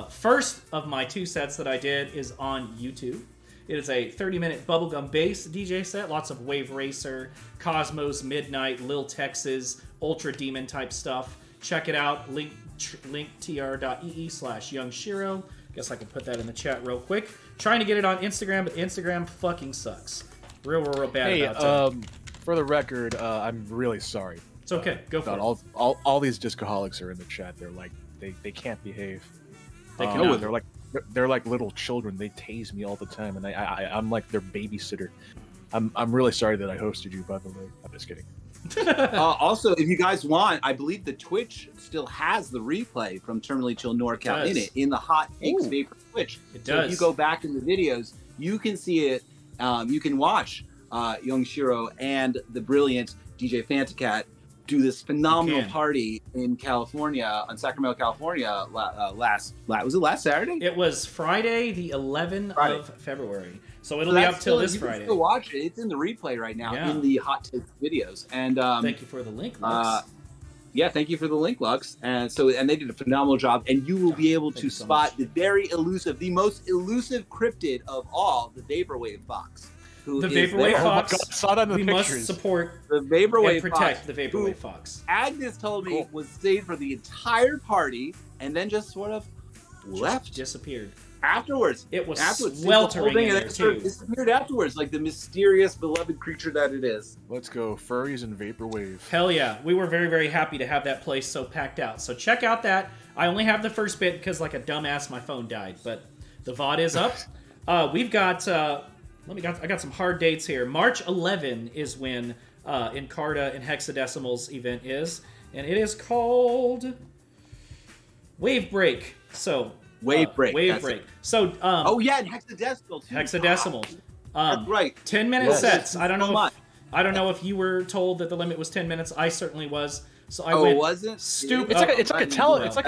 first of my 2 sets that I did is on YouTube. It is a 30-minute bubblegum bass DJ set. Lots of Wave Racer, Cosmos, Midnight, Lil Texas, Ultra Demon type stuff. Check it out. linktr.ee/youngshiro. Guess I can put that in the chat real quick. Trying to get it on Instagram, but Instagram fucking sucks. Real bad about it. For the record, I'm really sorry. It's okay. Go for it. All these Discoholics are in the chat. They're like they can't behave. They're like little children. They tase me all the time, and I'm like their babysitter. I'm really sorry that I hosted you. By the way, I'm just kidding. Also, if you guys want, I believe the Twitch still has the replay from Terminally Chill NorCal in it, in the Hot Takes Vapor Twitch. It so does. if you go back in the videos, you can see it. You can watch Young Shiro and the brilliant DJ Fantacat do this phenomenal party in California, on Sacramento, California, was it last Saturday? It was Friday, the 11th of February. So it'll be up till this Friday. You can still watch it. It's in the replay right now in the Hot Takes videos. And thank you for the link, Lux. Thank you for the link, Lux. And they did a phenomenal job. And you will be able to spot the the most elusive cryptid of all, the Vaporwave Fox. The Vaporwave Fox. Oh saw that in the we pictures. must support the Vaporwave and protect Fox, the Vaporwave Fox. Agnes told me was stayed for the entire party and then just sort of left. Disappeared. Afterwards. It was afterwards. sweltering in there, it too. disappeared afterwards, like the mysterious, beloved creature that it is. Let's go, furries and vaporwave. Hell yeah. We were very, very happy to have that place so packed out. So check out that. I only have the first bit because, like a dumbass, my phone died. But the VOD is up. We've got... I got some hard dates here. March 11 is when Encarta and Hexadecimal's event is. And it is called... Wave Break. So... Wave Break. Wave Break. So, oh yeah, and Hexadecimal too. Hexadecimal. That's right. 10-minute sets. I don't know. So I don't know if you were told that the limit was 10 minutes. I certainly was. So I Oh, went was it? stupid. It's like a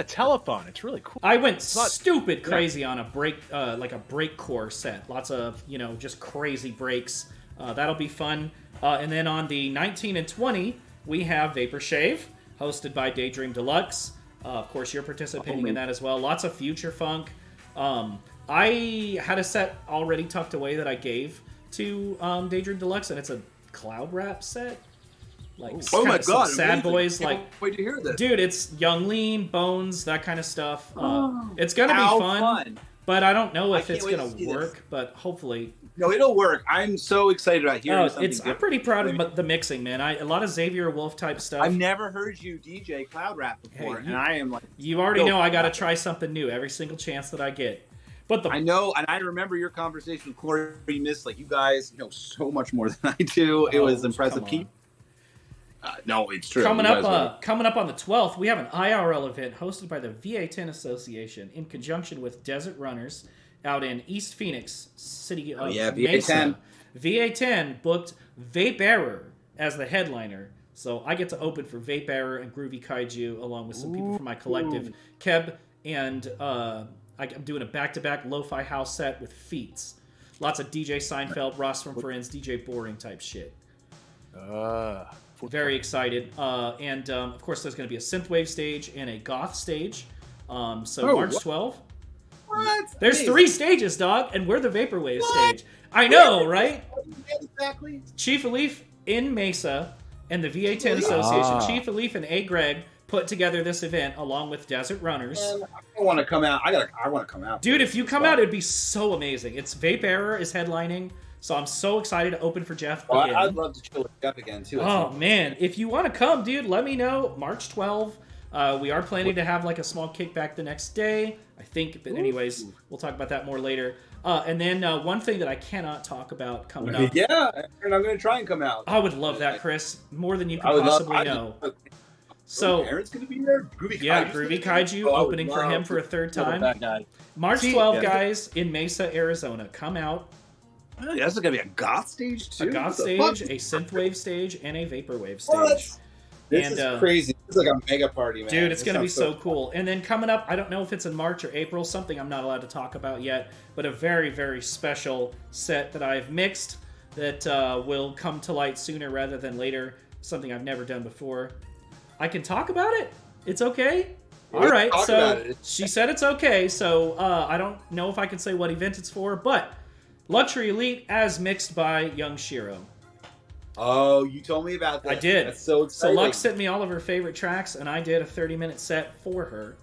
telethon. It's really cool. I went stupid crazy on a break, like a breakcore set. Lots of just crazy breaks. That'll be fun. And then on the 19 and 20, we have Vapor Shave, hosted by Daydream Deluxe. Of course, you're participating in that as well. Lots of future funk. I had a set already tucked away that I gave to Daydream Deluxe, and it's a cloud rap set. Like, oh my god, Sad amazing. Boys. Can't Like, wait to hear this. dude, it's Young Lean, Bones, that kind of stuff. It's gonna be How fun, but I don't know if I it's can't gonna wait to see work. But hopefully, No, it'll work. I'm so excited about hearing something I'm different. pretty proud of the mixing, man. A lot of Xavier Wolf type stuff. I've never heard you DJ cloud rap before, Hey, and I am like, you already know I got to try something new every single chance that I get. But I know, and I remember your conversation with Corey Miss. Like, you guys know so much more than I do. It was impressive. No, it's true. Coming up on the 12th, we have an IRL event hosted by the VA10 Association in conjunction with Desert Runners out in East Phoenix City of VA10. Mesa. VA10 booked Vape Error as the headliner. So I get to open for Vape Error and Groovy Kaiju along with some people from my collective, Keb, and I'm doing a back-to-back lo-fi house set with Feats. Lots of DJ Seinfeld, Ross from Friends, DJ Boring type shit. Very excited. And of course, there's going to be a synthwave stage and a goth stage. March 12th. What? There's 3 stages, dog, and we're the Vaporwave stage. I know, right? Exactly. Chief Alif in Mesa and the VA10 Association. Chief Alif and A. Greg put together this event along with Desert Runners. I want to come out. I want to come out. Dude, if you come out, it'd be so amazing. It's Vape Error is headlining. So I'm so excited to open for Jeff again. I'd love to chill with Jeff again, too. Oh, man. If you want to come, dude, let me know. March 12th. We are planning to have like a small kickback the next day, I think. But anyways, we'll talk about that more later. And then one thing that I cannot talk about coming up. Yeah, and I'm going to try and come out. I would love that, Chris. More than you can possibly know. So, Aaron's going to be there. Groovy Kaiju opening for him for a third time. March 12th, guys, in Mesa, Arizona. Come out. Oh, yeah, this is going to be a goth stage, too. A goth stage, a synthwave stage, and a vaporwave stage. This is crazy. This is like a mega party, man. Dude, it's going to be so cool. And then coming up, I don't know if it's in March or April, something I'm not allowed to talk about yet, but a very, very special set that I've mixed that will come to light sooner rather than later, something I've never done before. I can talk about it? It's okay? All right, so she said it's okay, so I don't know if I can say what event it's for, but Luxury Elite as mixed by Young Shiro. Oh, you told me about that. I did. That's so exciting. So Lux sent me all of her favorite tracks, and I did a 30-minute set for her.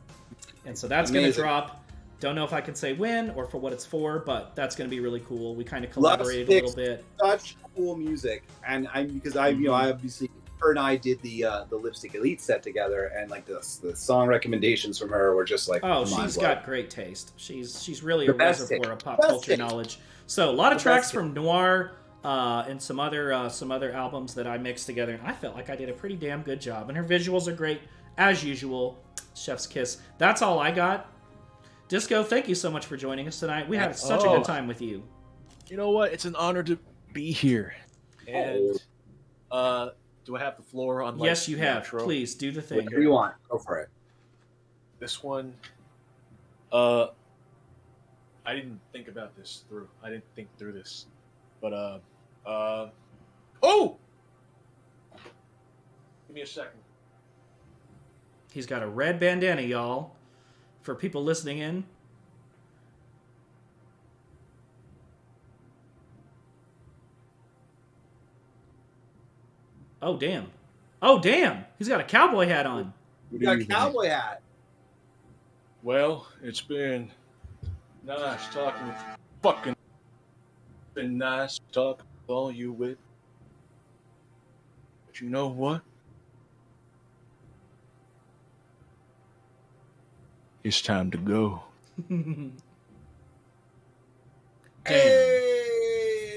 And so that's going to drop. Don't know if I can say when or for what it's for, but that's going to be really cool. We kind of collaborated a little bit. Such cool music, and I obviously her and I did the Lipstick Elite set together, and like the song recommendations from her were just like, she's got great taste. She's really a reservoir of pop culture knowledge. So a lot of tracks from Noir. And some other albums that I mixed together, and I felt like I did a pretty damn good job. And her visuals are great, as usual. Chef's kiss. That's all I got. Disco, thank you so much for joining us tonight. We had such a good time with you. You know what? It's an honor to be here. And do I have the floor on? Yes, you have. Intro? Please do the thing. Whatever you want. Go for it. This one. I didn't think about this through. I didn't think through this, but oh! Give me a second. He's got a red bandana, y'all. For people listening in. Oh, damn. Oh, damn! He's got a cowboy hat on. You got a cowboy hat. Well, it's been Nice talking with fucking. Been nice talking with all you with. But you know what? It's time to go.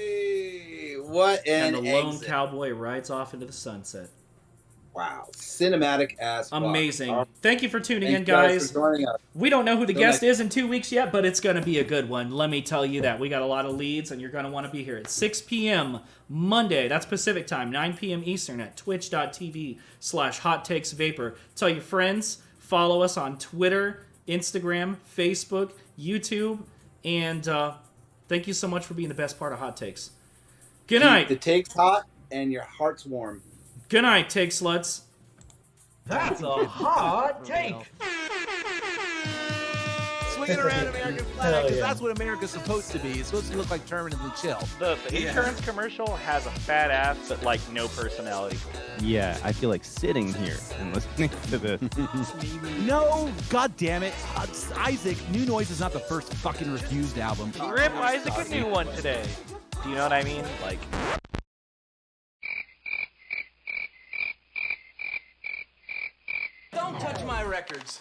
Hey, what an And the lone exit. cowboy rides off into the sunset. Wow, cinematic as fuck. Amazing. Thank you for tuning in, Thank you guys guys. for joining us. We don't know who the Till guest next- is in 2 weeks yet, but it's going to be a good one. Let me tell you that. We got a lot of leads, and you're going to want to be here at 6 p.m. Monday. That's Pacific time, 9 p.m. Eastern at twitch.tv/hottakesvapor. Tell your friends. Follow us on Twitter, Instagram, Facebook, YouTube, and thank you so much for being the best part of Hot Takes. Good night. Keep the takes hot and your heart's warm. Good night, Take Sluts. That's a hot take. Swing it around American flag, because that's what America's supposed to be. It's supposed to look like permanently chill. The insurance commercial has a fat ass but like no personality. Yeah, I feel like sitting here and listening to this. No, god damn it. Isaac, New Noise is not the first fucking refused album. Rip Isaac a new one today. Do you know what I mean? Like. Don't touch my records.